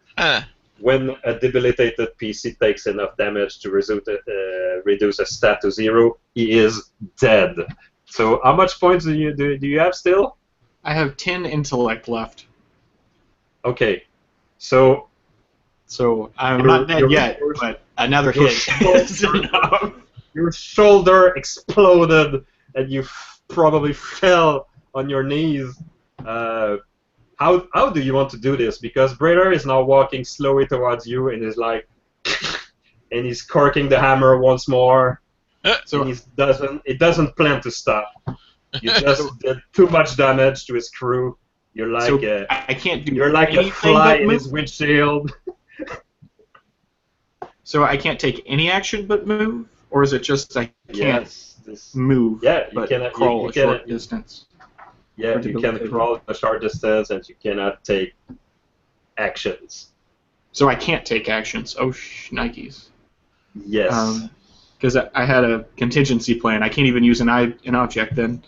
When a debilitated PC takes enough damage to reduce a stat to 0, he is dead. So how much points do you have still? I have 10 intellect left. Okay, so I'm Your- not dead your- yet, but another your hit is shoulder- enough. your shoulder exploded and you probably fell on your knees. How do you want to do this? Because Breder is now walking slowly towards you and is like, and he's corking the hammer once more. So And it doesn't plan to stop. You just did too much damage to his crew. You're like so I can't do you're like a anything fly but in move. his windshield. So I can't take any action but move, or is it just I can't move? Yeah, you but cannot crawl you a short cannot, distance. Yeah, Or you can debilitated. crawl a short distance and you cannot take actions. So I can't take actions. Oh, Nikes. Yes. Because I had a contingency plan. I can't even use an object then.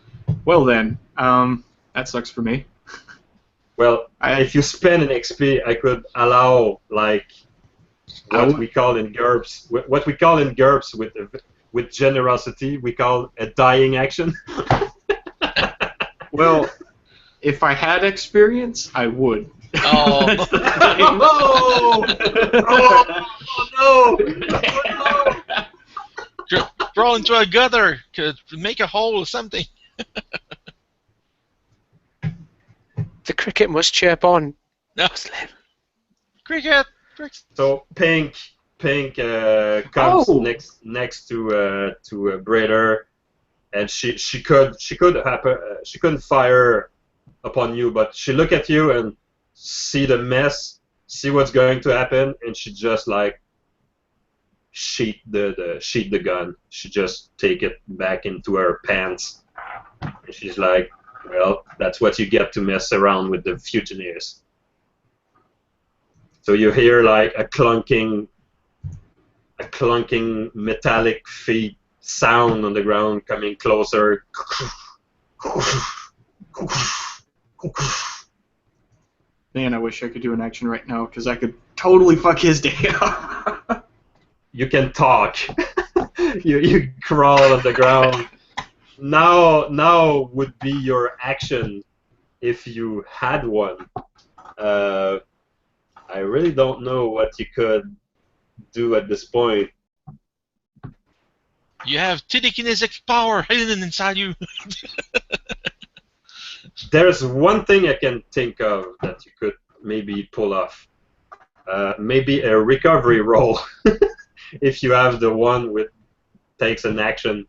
Well then, that sucks for me. Well, if you spend an XP, I could allow like what we call in GURPS with generosity, we call a dying action. Well, if I had experience, I would. Oh. Oh no! Crawl into a gutter. Make a hole or something. The cricket must chirp on. No. Must live. Cricket. So Pink comes Oh. next to Breder, and she couldn't fire upon you, but she look at you and see the mess, see what's going to happen, and she just like sheath the gun. She just take it back into her pants, and she's like, well, that's what you get to mess around with the fugitives. So you hear like a clunking metallic feet sound on the ground coming closer. Man, I wish I could do an action right now because I could totally fuck his day up. You can talk. you crawl on the ground. now would be your action if you had one. I really don't know what you could do at this point. You have telekinetic power hidden inside you. There's one thing I can think of that you could maybe pull off. Maybe a recovery roll if you have the one with takes an action.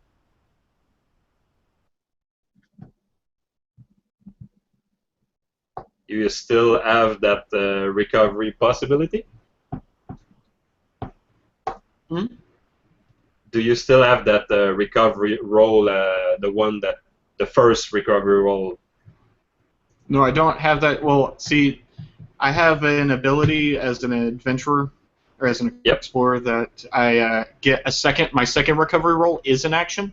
You still have that recovery possibility? Hmm? Do you still have that recovery roll, the first recovery roll? No, I don't have that. Well, see, I have an ability as an adventurer, or as an explorer, that I get a second. My second recovery roll is an action.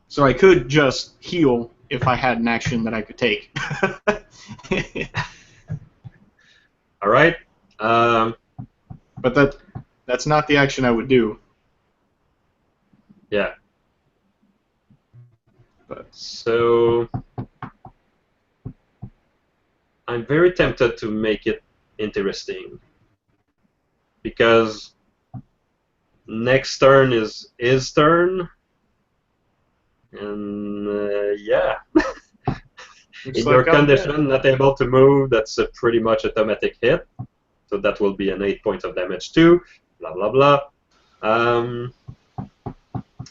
So I could just heal if I had an action that I could take. All right. But that's not the action I would do. Yeah. So I'm very tempted to make it interesting because next turn is his turn, and yeah. In your condition, not able to move, that's a pretty much automatic hit. So that will be an 8 points of damage too. Blah blah blah.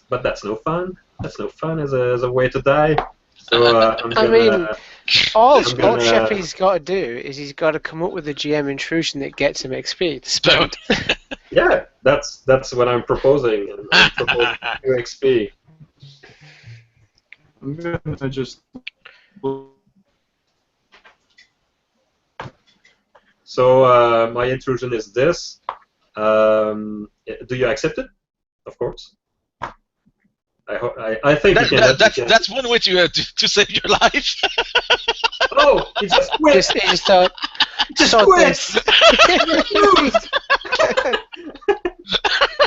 But that's no fun. That's no fun as a way to die. So I'm gonna. All Chepe's got to do is he's got to come up with a GM intrusion that gets him XP to spend. Yeah, that's what I'm proposing. I'm proposing 2 XP. I'm gonna just. So my intrusion is this. Do you accept it? Of course. I think that's one way to save your life. Oh, he just quit. He just thought, Just quit.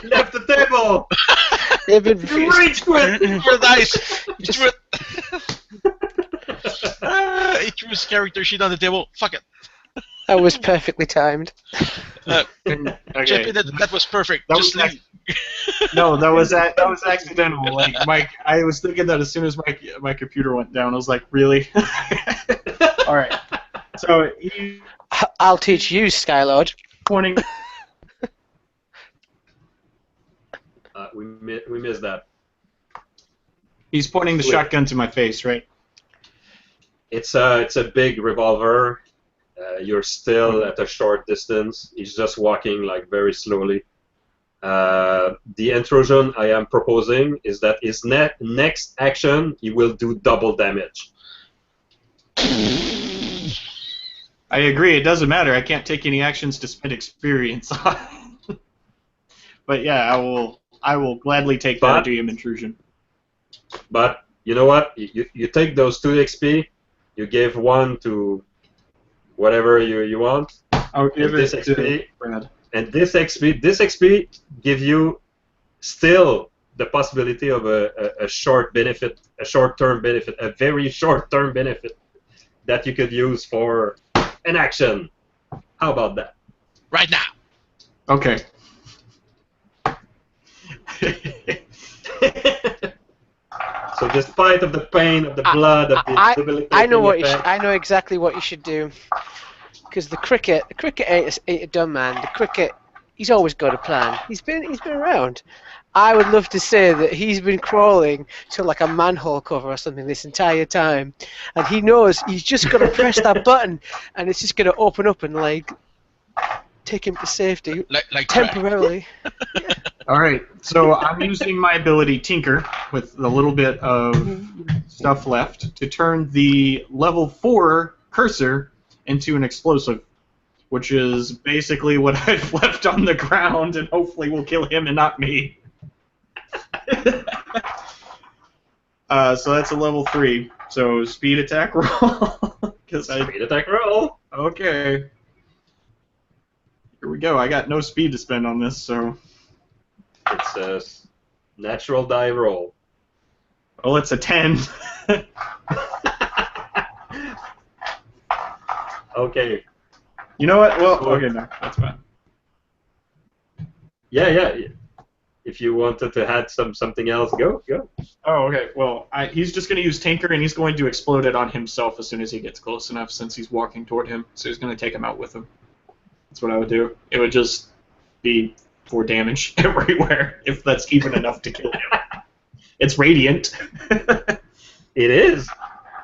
He left the table. You rage quit. You're nice. He threw his character sheet on the table. Fuck it. That was perfectly timed. Okay. Chepe, that was perfect. Just leave. No, that was accidental. Like I was thinking that as soon as my computer went down, I was like, really? All right. So I'll teach you, Skylord. pointing. We missed that. He's pointing the shotgun to my face, right? It's a big revolver. You're still at a short distance. He's just walking like very slowly. The intrusion I am proposing is that his next action he will do double damage. I agree. It doesn't matter. I can't take any actions to spend experience on. But yeah, I will gladly take that GM intrusion. But you know what? You take those 2 XP. You give 1 to whatever you want. I'll give this it XP, to Brad. And this XP give you still the possibility of a short benefit, a short-term benefit, a very short-term benefit that you could use for an action. How about that? Right now. Okay. So despite of the pain, of the blood, of the debilitating I know effect, I know exactly what you should do. Because the cricket ain't a dumb man. The cricket, he's always got a plan. He's been around. I would love to say that he's been crawling to like a manhole cover or something this entire time, and he knows he's just got to press that button, and it's just going to open up and like take him to safety, like temporarily. Yeah. All right. So I'm using my ability Tinker with a little bit of stuff left to turn the level 4 cursor into an explosive, which is basically what I've left on the ground, and hopefully will kill him and not me. So that's a level 3. So speed attack roll. speed attack roll. Okay. Here we go. I got no speed to spend on this, so. It's a natural die roll. Well, it's a 10. Okay. You know what? Well, okay, no, that's fine. Yeah. If you wanted to add something else, go. Oh, okay. Well, he's just going to use Tinker, and he's going to explode it on himself as soon as he gets close enough, since he's walking toward him. So he's going to take him out with him. That's what I would do. It would just be 4 damage everywhere, if that's even enough to kill him. It's radiant. It is.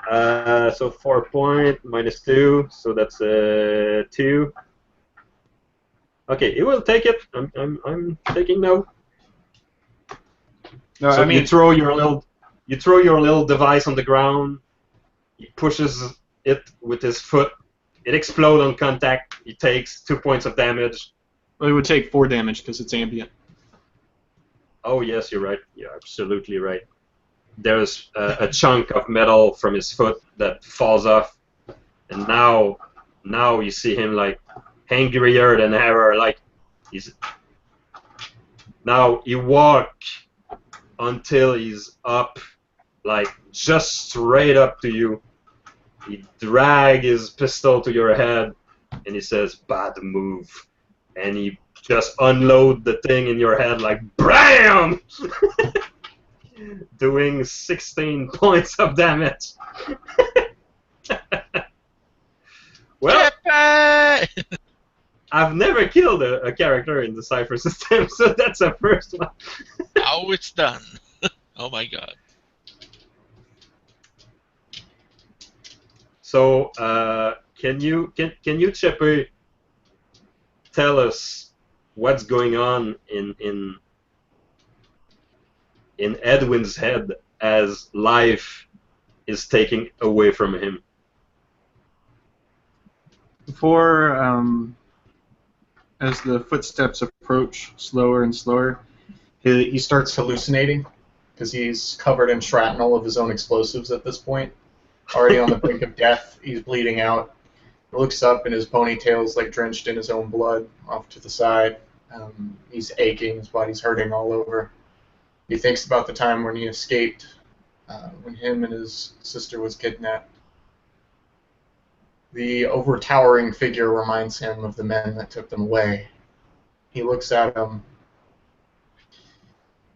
So 4 point minus 2, so that's 2. Okay, it will take it. I'm taking no. No, So I mean, you throw your little device on the ground. He pushes it with his foot. It explodes on contact. He takes 2 points of damage. well, it would take 4 damage because it's ambient. Oh yes, you're right. You're absolutely right. There's a chunk of metal from his foot that falls off, and now you see him like angrier than ever. Like now he walks until he's up, like just straight up to you. He drags his pistol to your head, and he says, "Bad move," and he just unload the thing in your head like BAM! Doing 16 points of damage. Well, Chepe! I've never killed a character in the Cypher System, so that's a first one. Now it's done. Oh my god. So, can you Chepe, tell us what's going on in Edwin's head as life is taking away from him? Before, as the footsteps approach slower and slower, he starts hallucinating because he's covered in shrapnel of his own explosives at this point. Already on the brink of death, he's bleeding out. He looks up and his ponytail's like drenched in his own blood off to the side. He's aching, his body's hurting all over. He thinks about the time when he escaped, when him and his sister was kidnapped. The overtowering figure reminds him of the men that took them away. He looks at them.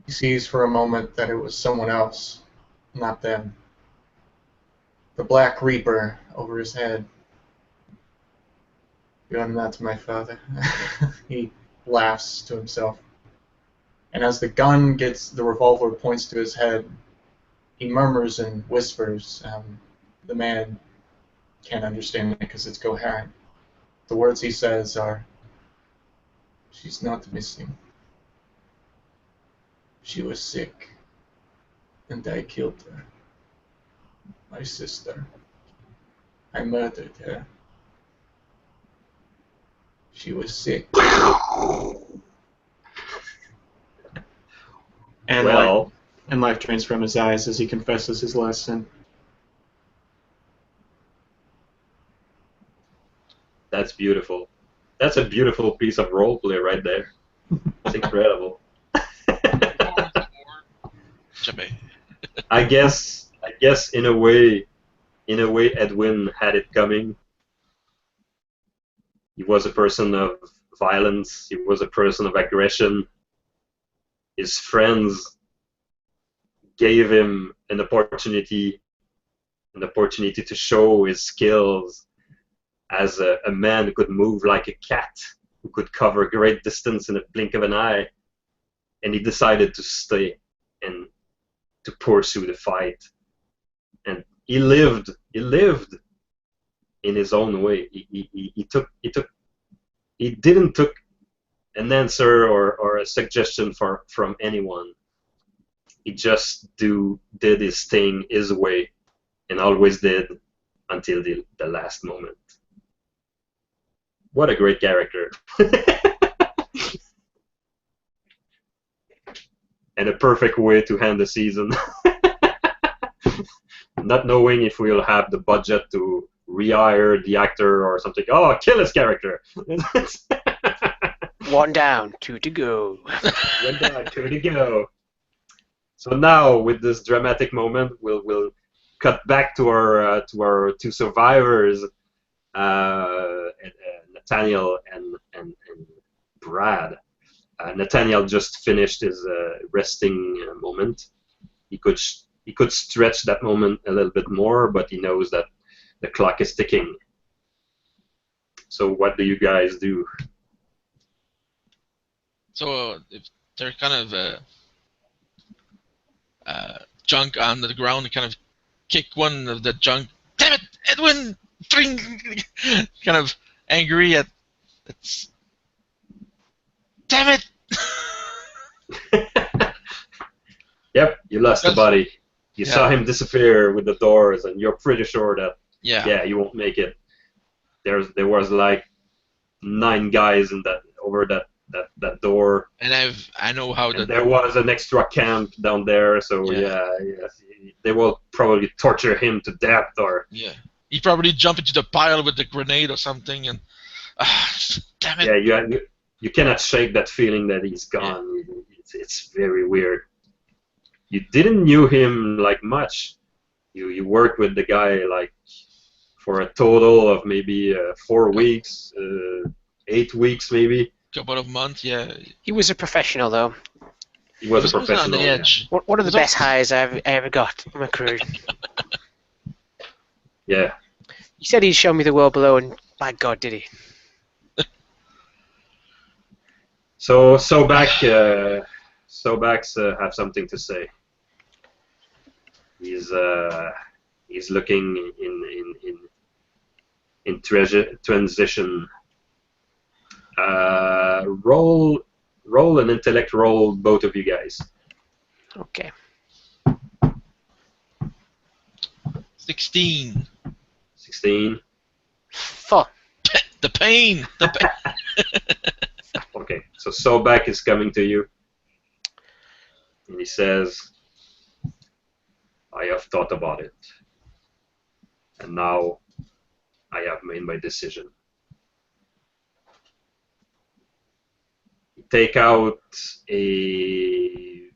He sees for a moment that it was someone else, not them. The Black Reaper over his head. "You're not my father." He laughs to himself. And as the revolver points to his head, he murmurs and whispers. The man can't understand it because it's coherent. The words he says are, "She's not missing. She was sick, and I killed her. My sister. I murdered her. She was sick." And life drains from his eyes as he confesses his last sin. That's beautiful. That's a beautiful piece of roleplay right there. It's incredible. Chepe. I guess in a way Edwin had it coming. He was a person of violence. He was a person of aggression. His friends gave him an opportunity to show his skills as a man who could move like a cat, who could cover great distance in a blink of an eye, and he decided to stay and to pursue the fight. And he lived in his own way. He didn't took an answer or a suggestion from anyone. He just did his thing his way, and always did until the last moment. What a great character. And a perfect way to end the season. Not knowing if we'll have the budget to rehire the actor or something. Oh, kill his character. 1 down, 2 to go. 1 down, 2 to go. So now, with this dramatic moment, we'll cut back to our two survivors, Nathaniel and Brad. Nathaniel just finished his resting moment. He could stretch that moment a little bit more, but he knows that the clock is ticking. So what do you guys do? So if they're kind of junk on the ground, kind of kick one of the junk. Damn it, Edwin! Kind of angry at. Damn it! Yep, you lost the body. You saw him disappear with the doors, and you're pretty sure that you won't make it. There was like 9 guys in that door. And I know how and there was an extra camp down there, so they will probably torture him to death, or he probably jumped into the pile with the grenade or something, and damn it. Yeah, you cannot shake that feeling that he's gone. It's very weird. You didn't knew him like much. You worked with the guy like for a total of maybe 4 weeks, 8 weeks maybe. Couple of months, yeah. He was a professional, though. He was a professional. On the edge. One of the best hires I ever got in my career. Yeah. He said he'd show me the world below, and by God, did he? So Sobek have something to say. He's looking in transition. Roll an intellect roll, both of you guys. Okay. 16. 16. 4. The pain. Okay, so Sobek is coming to you, and he says, I have thought about it, and now I have made my decision. Take out a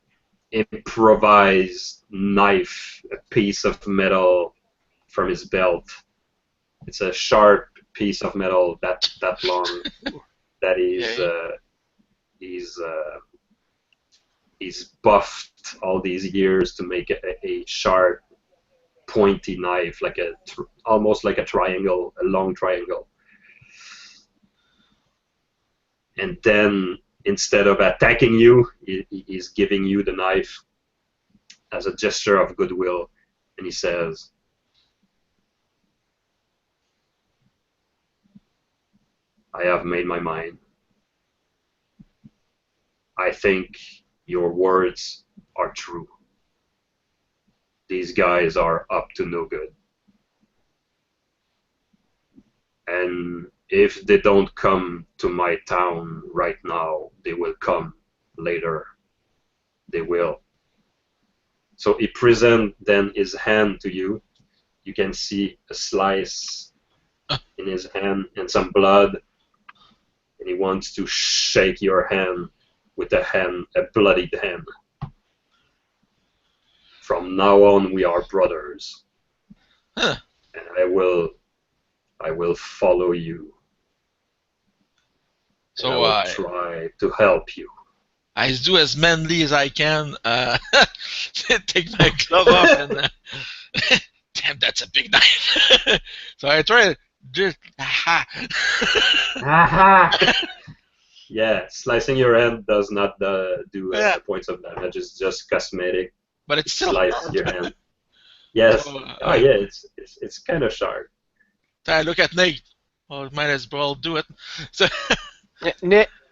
improvised knife, a piece of metal from his belt. It's a sharp piece of metal that long. That he's buffed all these years to make a sharp, pointy knife, like almost like a triangle, a long triangle. And then, instead of attacking you, he's giving you the knife as a gesture of goodwill, and he says, I have made my mind. I think your words are true. These guys are up to no good. And if they don't come to my town right now, they will come later. They will. So he presents then his hand to you. You can see a slice in his hand and some blood. And he wants to shake your hand with a bloodied hand. From now on, we are brothers. Huh. And I will follow you. So I will try to help you. I do as manly as I can. Take my glove off and damn, that's a big knife. So I try to just Yeah, slicing your hand does not do points of damage. It's just cosmetic. But it's still slice your hand. Yes. Yeah. It's kind of sharp. I look at Nate. Oh, might as well do it. So.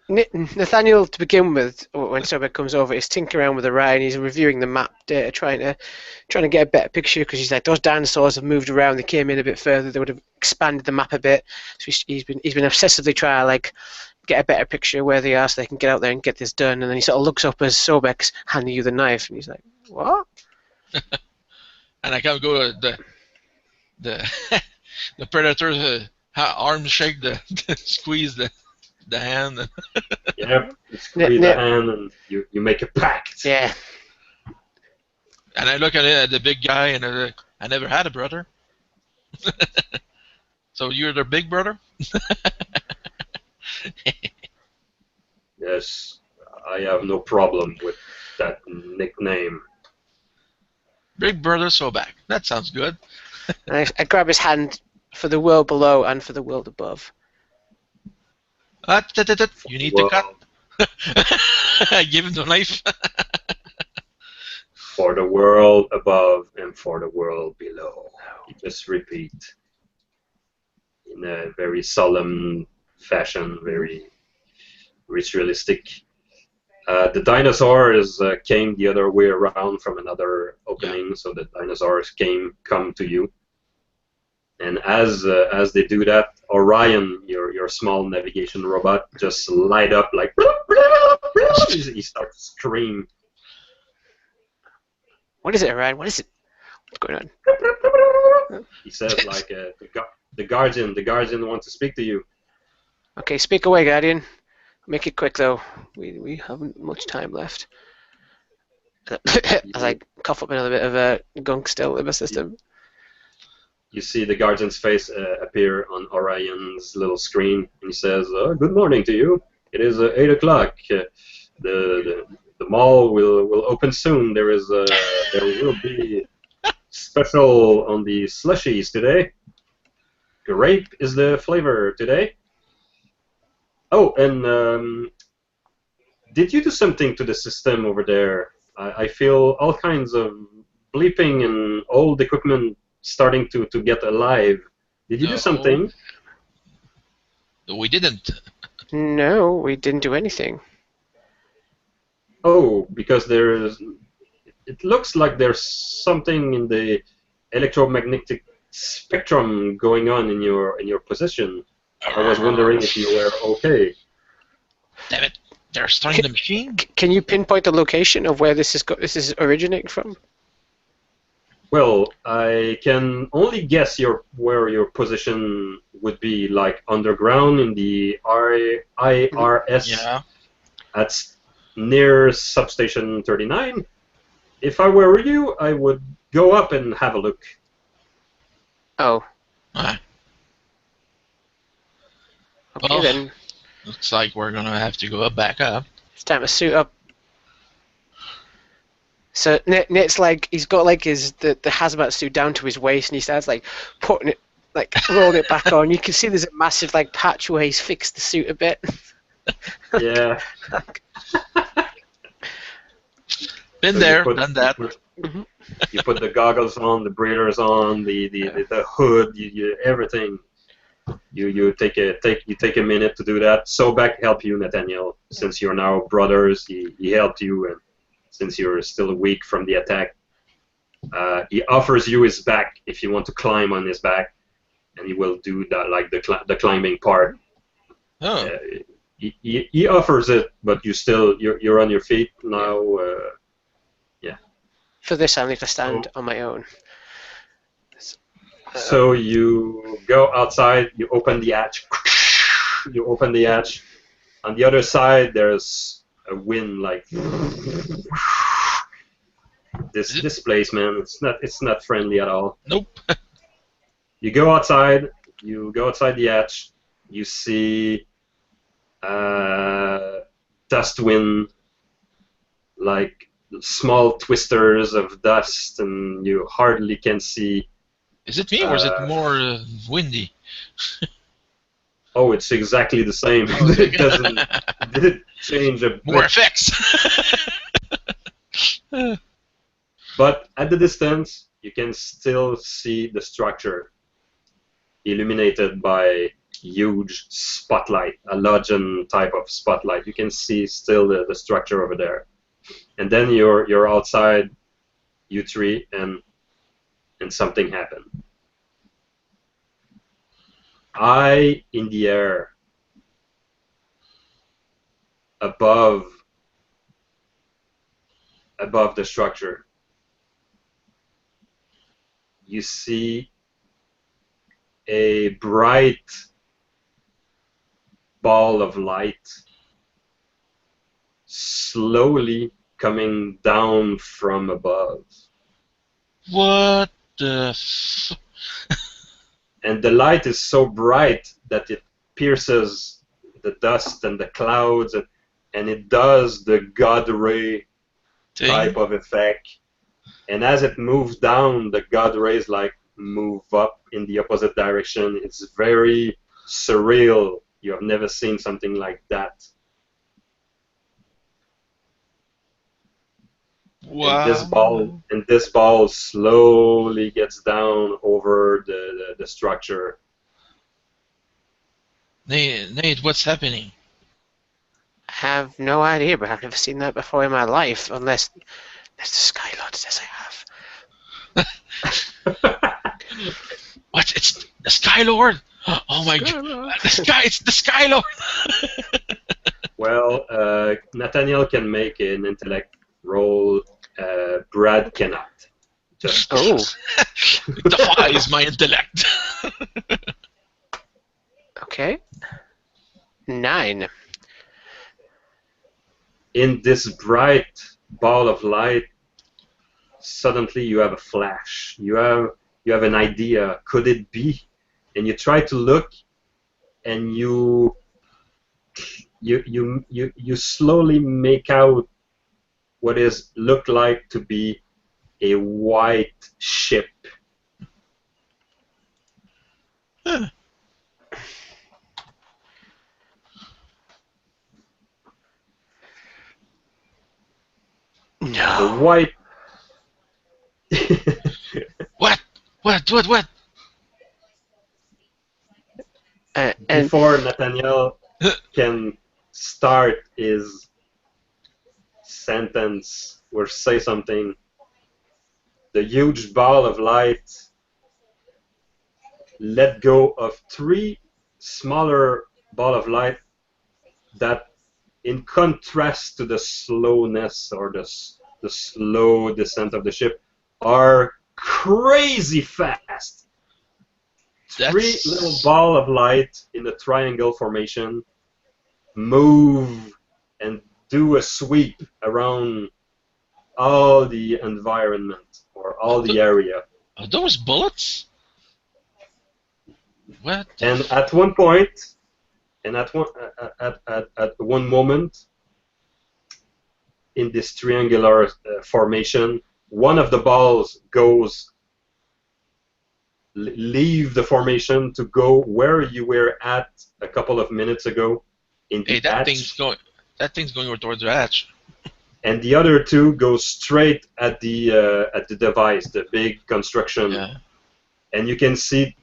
Nathaniel, to begin with, when Sobek comes over, is tinkering around with the rye and he's reviewing the map data, trying to get a better picture, because he's like, those dinosaurs have moved around. They came in a bit further. They would have expanded the map a bit. So he's been obsessively trying to like get a better picture of where they are, so they can get out there and get this done. And then he sort of looks up as Sobek's handing you the knife, and he's like, "What?" And I can't go to the predator's arms shake, squeeze the hand. Yeah, you squeeze the hand and you make a pact. Yeah. And I look at the big guy, and I never had a brother. So you're the big brother? Yes, I have no problem with that nickname. Big brother Sobek. That sounds good. And I grab his hand for the world below and for the world above. You need to cut. I give him the knife. For the world above and for the world below. You just repeat in a very solemn fashion, very ritualistic. The dinosaurs came the other way around from another opening, so the dinosaurs come to you. And as they do that, Orion, your small navigation robot, just light up like he starts to scream. What is it, Orion? What is it? What's going on? He says like the guardian wants to speak to you. Okay, speak away, Guardian. Make it quick, though. We haven't much time left. As I cough up another bit of gunk still in my system. You see the guardian's face appear on Orion's little screen, and he says, "Good morning to you. It is 8 o'clock. The mall will open soon. There will be special on the slushies today. Grape is the flavor today. Oh, and did you do something to the system over there? I feel all kinds of bleeping and old equipment starting to get alive. Did you do something?" No, we didn't. No, we didn't do anything. Oh, because it looks like there's something in the electromagnetic spectrum going on in your position. I was wondering if you were okay. Damn it! They're starting the machine. Can you pinpoint the location of where this is originating from? Well, I can only guess where your position would be, like underground in the IRS. Yeah. That's near substation 39. If I were you, I would go up and have a look. Oh. Alright. Okay, Well, then. Looks like we're gonna have to go back up. It's time to suit up. So Nate's like, he's got like the hazmat suit down to his waist, and he starts like putting it, like rolling it back on. You can see there's a massive like patch where he's fixed the suit a bit. Yeah. Been So there, done that. You put the goggles on, the breathers on, the hood, everything. You take a minute to do that. Sobek help you, Nathaniel, since you're now brothers. He helped you, and since you're still weak from the attack, he offers you his back if you want to climb on his back, and he will do that, like the climbing part. Oh. He offers it, but you're on your feet now. Yeah. For this, I need to stand on my own. So you go outside. You open the hatch. You open the hatch. On the other side, there's a wind like this place, man. It's not friendly at all. Nope. You go outside. You go outside the hatch. You see dust wind, like small twisters of dust, and you hardly can see. Is it me or is it more windy? Oh, it's exactly the same. It didn't change a bit. More effects. But at the distance, you can still see the structure illuminated by huge spotlight, a halogen type of spotlight. You can see still the structure over there. And then you're outside, you three, and something happened. High in the air, above the structure, you see a bright ball of light slowly coming down from above. What the? And the light is so bright that it pierces the dust and the clouds, and it does the God ray type of effect. And as it moves down, the God rays like move up in the opposite direction. It's very surreal. You have never seen something like that. Wow. And this ball slowly gets down over the structure. Nate, what's happening? I have no idea, but I've never seen that before in my life, unless the Skylord says I have. What? It's the Skylord? Oh my god! It's the Skylord! Well, Nathaniel can make an intellect roll. Brad cannot. Just It defies my intellect. Okay. 9. In this bright ball of light, suddenly you have a flash. You have an idea. Could it be? And you try to look, and you slowly make out what is look like to be a white ship. Huh. No. The white. What? And Before Nathaniel can start his sentence or say something, the huge ball of light let go of 3 smaller ball of light that, in contrast to the slowness or the slow descent of the ship, are crazy fast. 3 little ball of light in a triangle formation move and do a sweep around all the environment or all the area. Are those bullets? What? And at one point, and at one moment, in this triangular formation, one of the balls goes leave the formation to go where you were at a couple of minutes ago in the hatch. That thing's going towards the hatch. And the other 2 go straight at the device, the big construction. Yeah. And you can see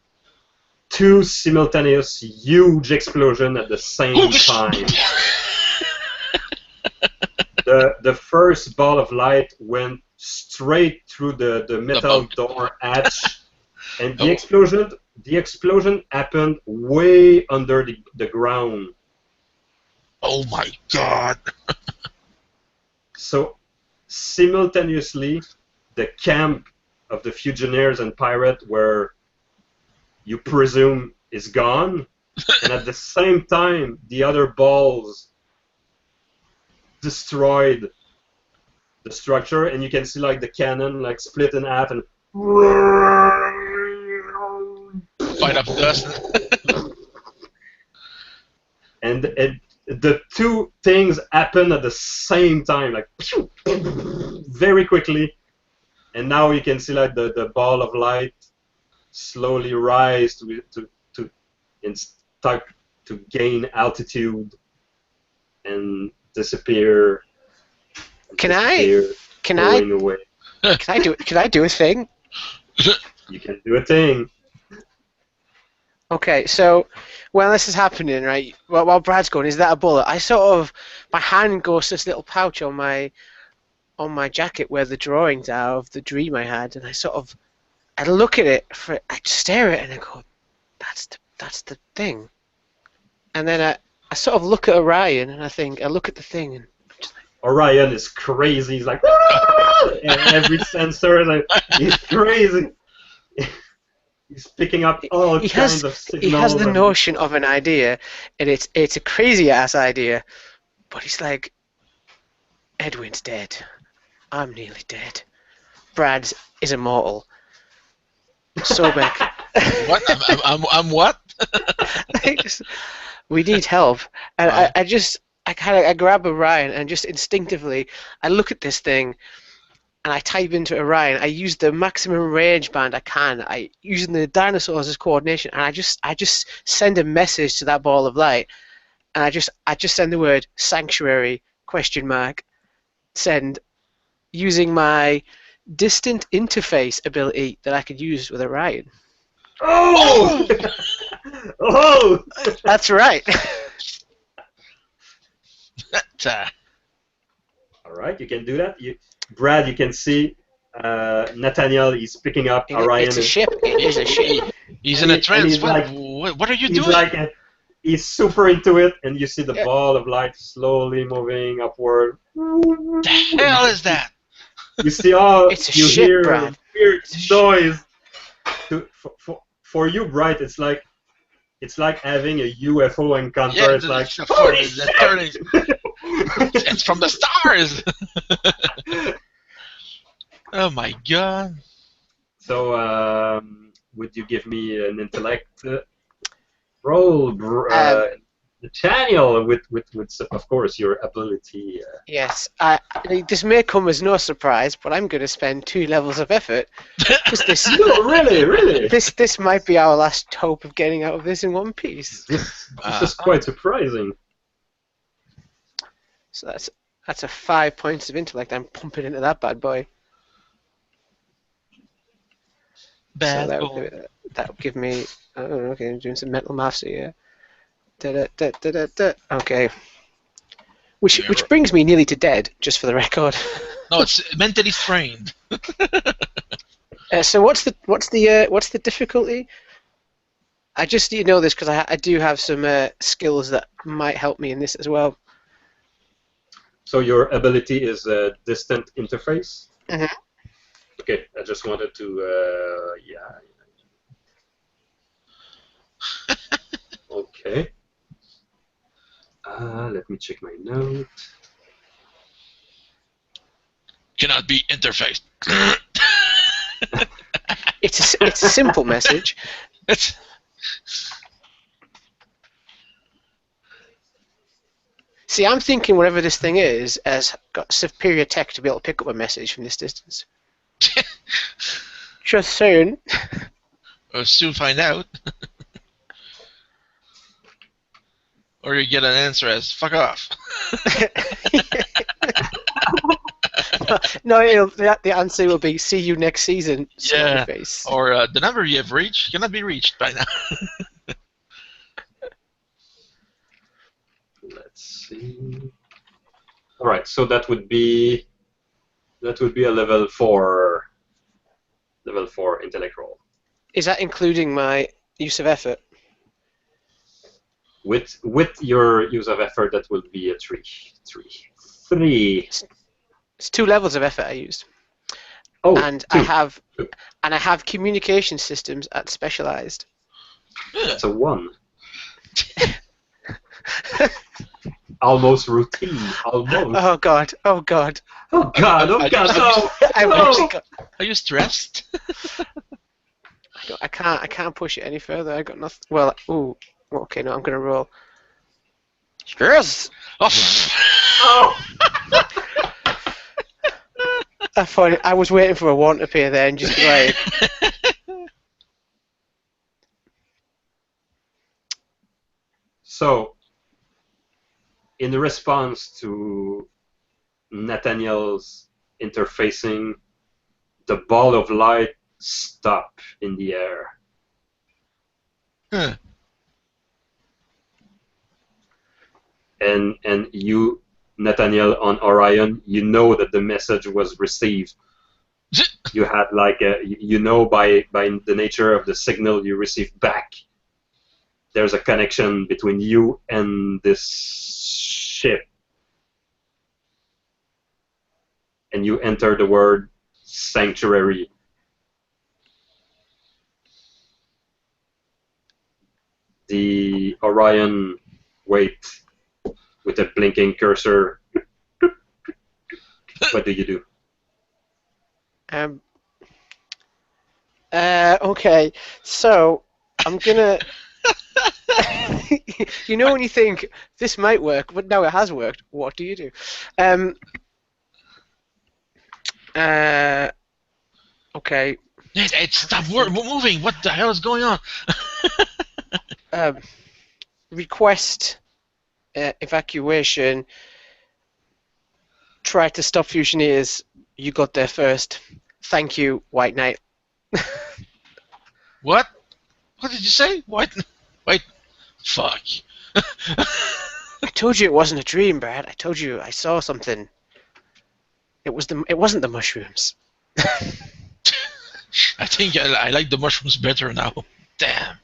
2 simultaneous huge explosions at the same time. The first ball of light went straight through the metal door hatch, and the explosion happened way under the ground. Oh my god! So simultaneously, the camp of the Fusionaires and Pirate, where you presume is gone, and at the same time, the other balls destroyed the structure, and you can see like the cannon like split in half and Fight up dust. and the 2 things happen at the same time, like very quickly, and now you can see like the ball of light slowly rise to and start to gain altitude and disappear. Can I away. Can I do a thing? You can do a thing. Okay, so while this is happening, right, while Brad's going, is that a bullet? My hand goes to this little pouch on my jacket where the drawings are of the dream I had, and I look at it, I stare at it, and I go, that's the thing. And then I sort of look at Orion, and I look at the thing, and Orion is crazy. He's like, and every sensor is like, he's crazy. He's picking up all kinds of signals. He has the notion of an idea, and it's a crazy ass idea, but he's like, Edwin's dead. I'm nearly dead. Brad is immortal. Sobek. What? I'm what? We need help, and Right. I grab Orion and just instinctively I look at this thing and I type into Orion. I use the maximum range band I can. Using the dinosaurs as coordination, and I just send a message to that ball of light, and I just send the word sanctuary ? Send, using my distant interface ability that I could use with Orion. Oh! Oh! That's right. All right, you can do that. Brad, you can see Nathaniel is picking up Orion. It's a ship. It is a ship. He's in a trance. he's like, what are you he's doing? like he's super into it, and you see the ball of light slowly moving upward. What the hell is that? You see It's a you ship, hear Brad. a weird noise. For you, Bright, it's like having a UFO encounter. Yeah, it's like, it's from the stars. Oh my god. So, would you give me an intellect roll, Nathaniel, with of course your ability? Yes. This may come as no surprise, but I'm going to spend 2 levels of effort. This, No, really. this might be our last hope of getting out of this in one piece. This is quite surprising. So that's a 5 points of intellect I'm pumping into that bad boy. Bad So boy. that would give me. I don't know. Okay, I'm doing some mental maths here. Okay. Which brings me nearly to dead, just for the record. No, it's mentally strained. So what's the difficulty? I just need to know this because I do have some skills that might help me in this as well. So your ability is a distant interface? Mhm. Okay, I just wanted to, Okay. Let me check my note. Cannot be interfaced. It's a simple message. It's See, I'm thinking whatever this thing is has got superior tech to be able to pick up a message from this distance. Just saying. We'll soon find out. Or you get an answer as "fuck off." No, the answer will be "see you next season." Yeah. Face. Or the number you have reached cannot be reached by now. Let's see. All right, so that would be a level 4 intellect roll. Is that including my use of effort? With your use of effort, that will be a 3. It's 2 levels of effort I used. Oh, and 2. I have communication systems at specialized. That's a 1. Almost routine. Almost. Oh god. Oh god. Oh god. Oh god. No. I've No. actually got, Are you stressed? I can't push it any further. I got nothing. Well, ooh. Okay, no, I'm gonna roll. Yes. Oh. Oh. I thought I was waiting for a 1 to appear there and just like. So, in response to Nathaniel's interfacing, the ball of light stopped in the air. Huh. And you, Nathaniel, on Orion, you know that the message was received. You had like by the nature of the signal you received back, there's a connection between you and this ship. And you enter the word sanctuary. The Orion waits with a blinking cursor. What do you do? Okay, so I'm gonna. You know when you think this might work, but now it has worked. What do you do? Okay. Stop moving! What the hell is going on? Request evacuation. Try to stop Fusioneers. You got there first. Thank you, White Knight. What? What did you say? What? Wait. Fuck. I told you it wasn't a dream, Brad. I told you I saw something. It wasn't the mushrooms. I think I like the mushrooms better now. Damn.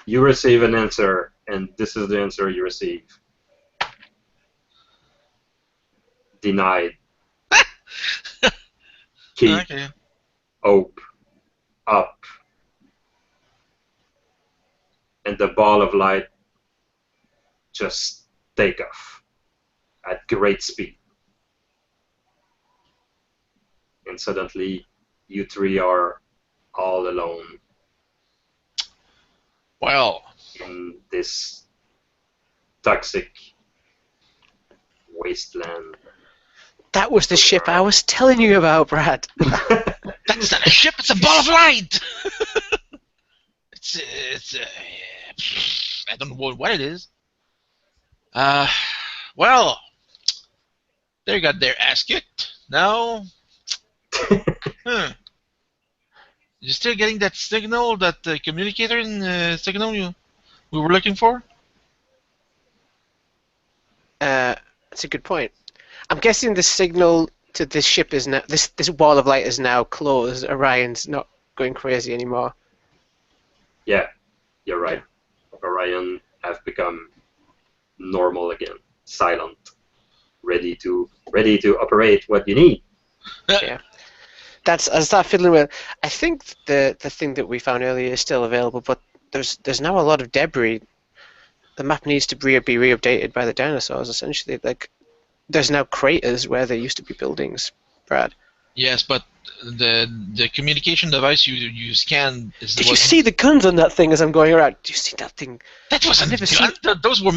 You receive an answer, and this is the answer you receive. Denied. Keep Okay. hope up. And the ball of light just take off at great speed. And suddenly, you three are all alone Well, in this toxic wasteland. That was the ship I was telling you about, Brad. that's not a ship. It's a ball of light. it's I don't know what it is. Well, they got their ass kicked. Now, You still getting that signal, that communicator signal we were looking for? That's a good point. I'm guessing the signal to this ship is now this wall of light is now closed. Orion's not going crazy anymore. Yeah, you're right. Orion have become normal again, silent, ready to operate what you need. Yeah. I start fiddling with. I think the thing that we found earlier is still available, but there's now a lot of debris. The map needs to be re-updated by the dinosaurs. Essentially, like there's now craters where there used to be buildings. Brad. Yes, but the communication device you scanned is. Did you see the guns on that thing as I'm going around? Did you see that thing? That wasn't never gun. Those were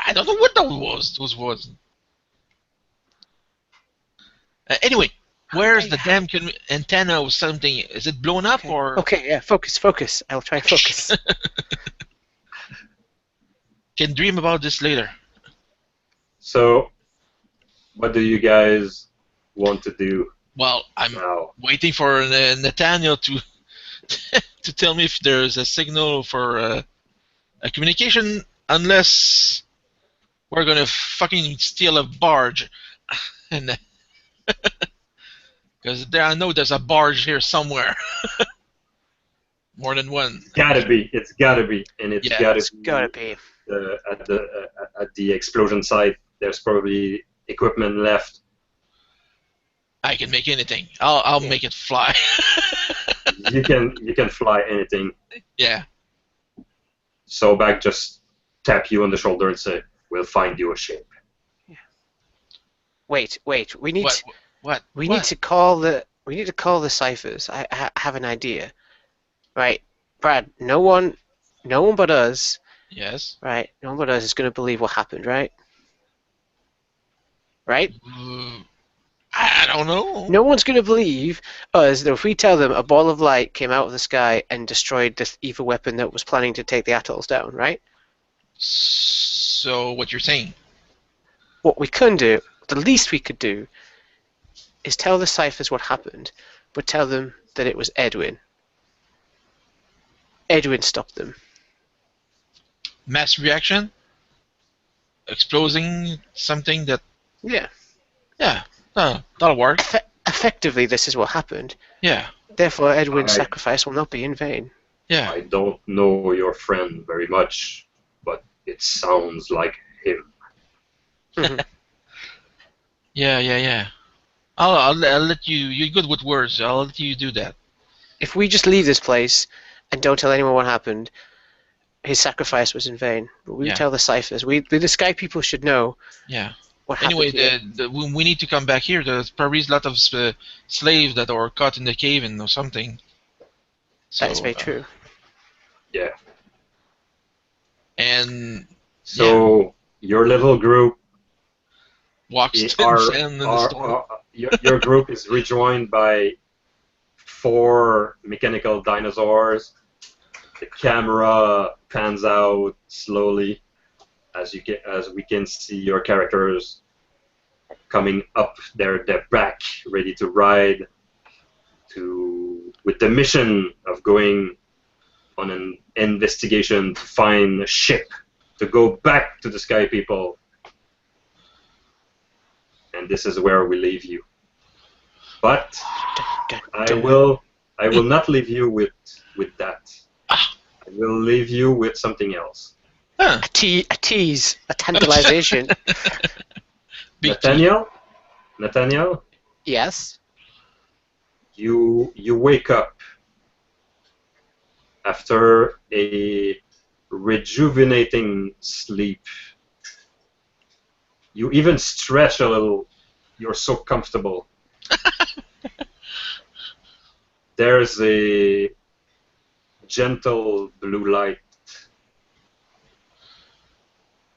I don't know what those was. Anyway, where's the damn antenna or something? Is it blown up or? Okay, yeah. Focus. I'll try and focus. Can dream about this later. So, what do you guys want to do? Well, I'm now? Waiting for Nathaniel to to tell me if there's a signal for a communication, unless we're gonna fucking steal a barge, and because I know there's a barge here somewhere, more than one. It's gotta be, and it's Gotta be. At the explosion site. There's probably equipment left. I can make anything. I'll make it fly. You can fly anything. Yeah. So back just tap you on the shoulder and say, "We'll find you a ship." Yeah. Wait. We need What? need to call the Cyphers. I have an idea. Right, Brad. No one but us. Yes. Right. No one but us is going to believe what happened. Right. Right. I don't know. No one's going to believe us that if we tell them a ball of light came out of the sky and destroyed this evil weapon that was planning to take the atolls down, right? So what you're saying? What we can do, the least we could do, is tell the Cyphers what happened, but tell them that it was Edwin. Edwin stopped them. Mass reaction? Exploding something that... Yeah. Yeah, that'll work. Effectively, this is what happened. Yeah. Therefore, Edwin's sacrifice will not be in vain. Yeah. I don't know your friend very much, but it sounds like him. Mm-hmm. Yeah. I'll let you... You're good with words. I'll let you do that. If we just leave this place and don't tell anyone what happened, his sacrifice was in vain. But we tell the Cyphers. The Sky people should know. Yeah. What happened Anyway, here? we need to come back here. There's probably a lot of slaves that are caught in the cave or something. So, That is very true. Yeah. And So your little group walks i- to are, in the storm. your group is rejoined by 4 mechanical dinosaurs. The camera pans out slowly as we can see your characters coming up their back, ready to ride with the mission of going on an investigation to find a ship to go back to the Sky People. And this is where we leave you. But Dun, I dun. will not leave you with that. I will leave you with something else. Huh. A tease, a tantalization. Big Nathaniel, Yes. you wake up after a rejuvenating sleep. You even stretch a little. You're so comfortable. There's a gentle blue light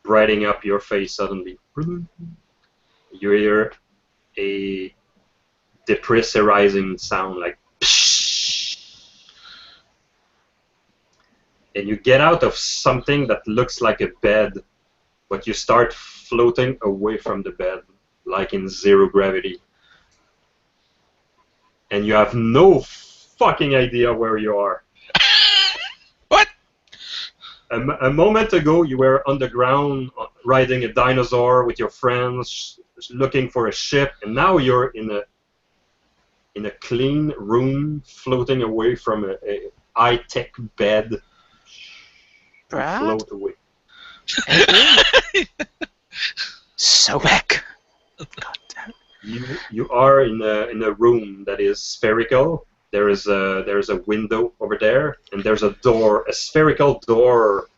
brightening up your face suddenly. You hear a depressurizing sound like psh, and you get out of something that looks like a bed, but you start floating away from the bed like in zero gravity, and you have no fucking idea where you are. What? A moment ago you were on the ground riding a dinosaur with your friends looking for a ship, and now you're in a clean room floating away from a high-tech bed. Brad? Float away. Sobek. God damn. You are in a room that is spherical. There is a window over there, and there's a door, a spherical door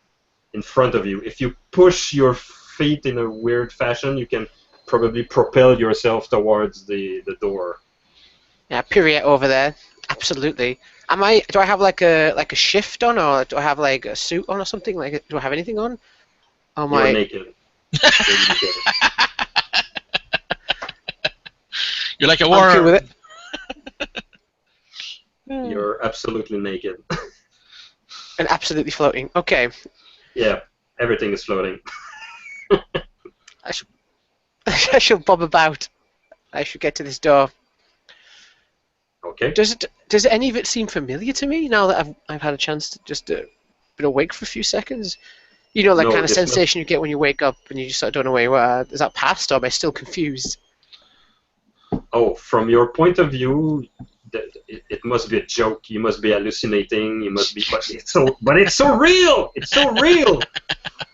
in front of you. If you push your feet in a weird fashion, you can probably propel yourself towards the door. Yeah, Pirouette over there. Absolutely. Do I have like a shift on, or do I have like a suit on or something? Like, do I have anything on? Oh You're my. naked. You're naked. You're like a I'm worm. cool with it. You're absolutely naked. And absolutely floating. Okay. Yeah, everything is floating. I shall bob about. I should get to this door. Okay. Does any of it seem familiar to me now that I've had a chance to just been awake for a few seconds? You know, that No, kind of it's not. sensation you get when you wake up and you just sort of don't know where you are. Is that past, or am I still confused? Oh, from your point of view, it must be a joke. You must be hallucinating. You must be, but it's so real. It's so real.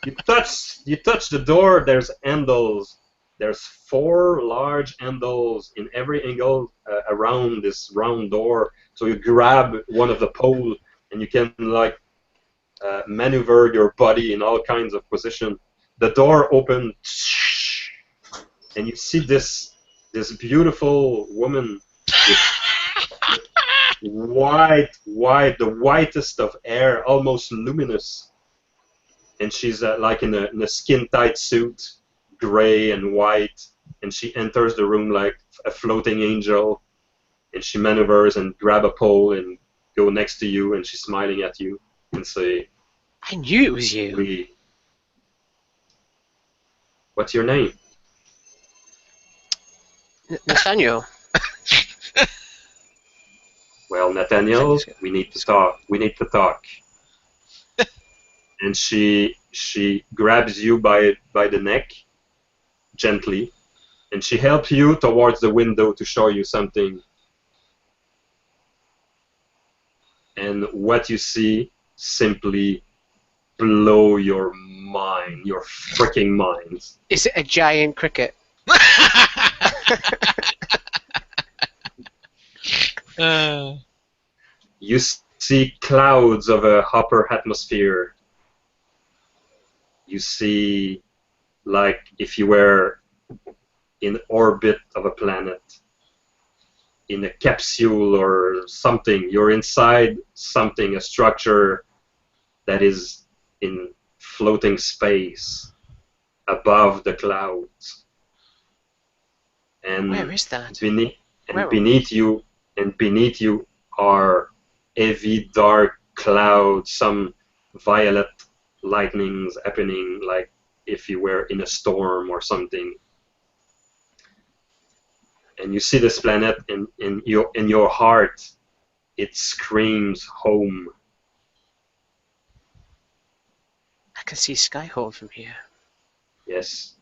You touch the door. There's handles. There's 4 large handles in every angle around this round door. So you grab one of the pole and you can like maneuver your body in all kinds of position. The door opens, and you see this beautiful woman with the whitest of hair, almost luminous, and she's like in a skin-tight suit, gray and white, and she enters the room like a floating angel, and she maneuvers and grab a pole and go next to you, and she's smiling at you and say, I knew it was you. What's your name? Nathaniel. Well, Nathaniel, we need to talk. We need to talk. And she grabs you by the neck, gently, and she helps you towards the window to show you something. And what you see simply blow your mind, your freaking mind. Is it a giant cricket? You see clouds of a upper atmosphere. You see, like, if you were in orbit of a planet, in a capsule or something. You're inside something, a structure that is in floating space above the clouds. And Where is that? beneath you are heavy dark clouds, some violet lightnings happening like if you were in a storm or something. And you see this planet, and in your heart it screams home. I can see Skyhold from here. Yes.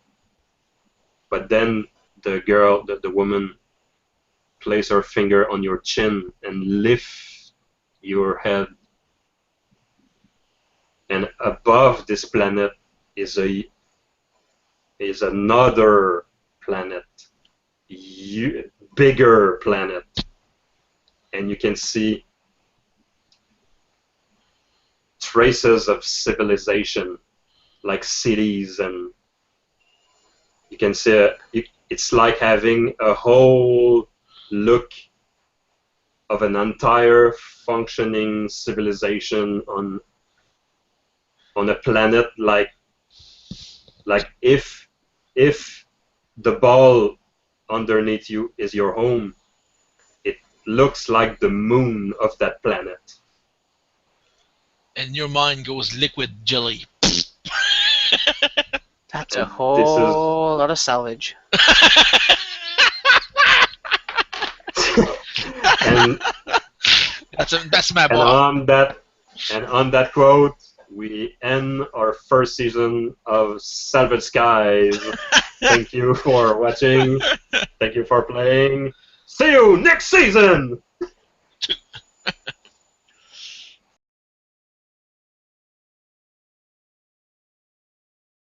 But then the girl, the woman, place her finger on your chin and lift your head. And above this planet is another planet, bigger planet, and you can see traces of civilization, like cities, and you can see it's like having a whole look of an entire functioning civilization on a planet, like if the ball underneath you is your home, it looks like the moon of that planet. And your mind goes liquid jelly. That's a whole lot of salvage. And that's my and on that quote, we end our first season of Salvage Skies. Thank you for watching. Thank you for playing. See you next season!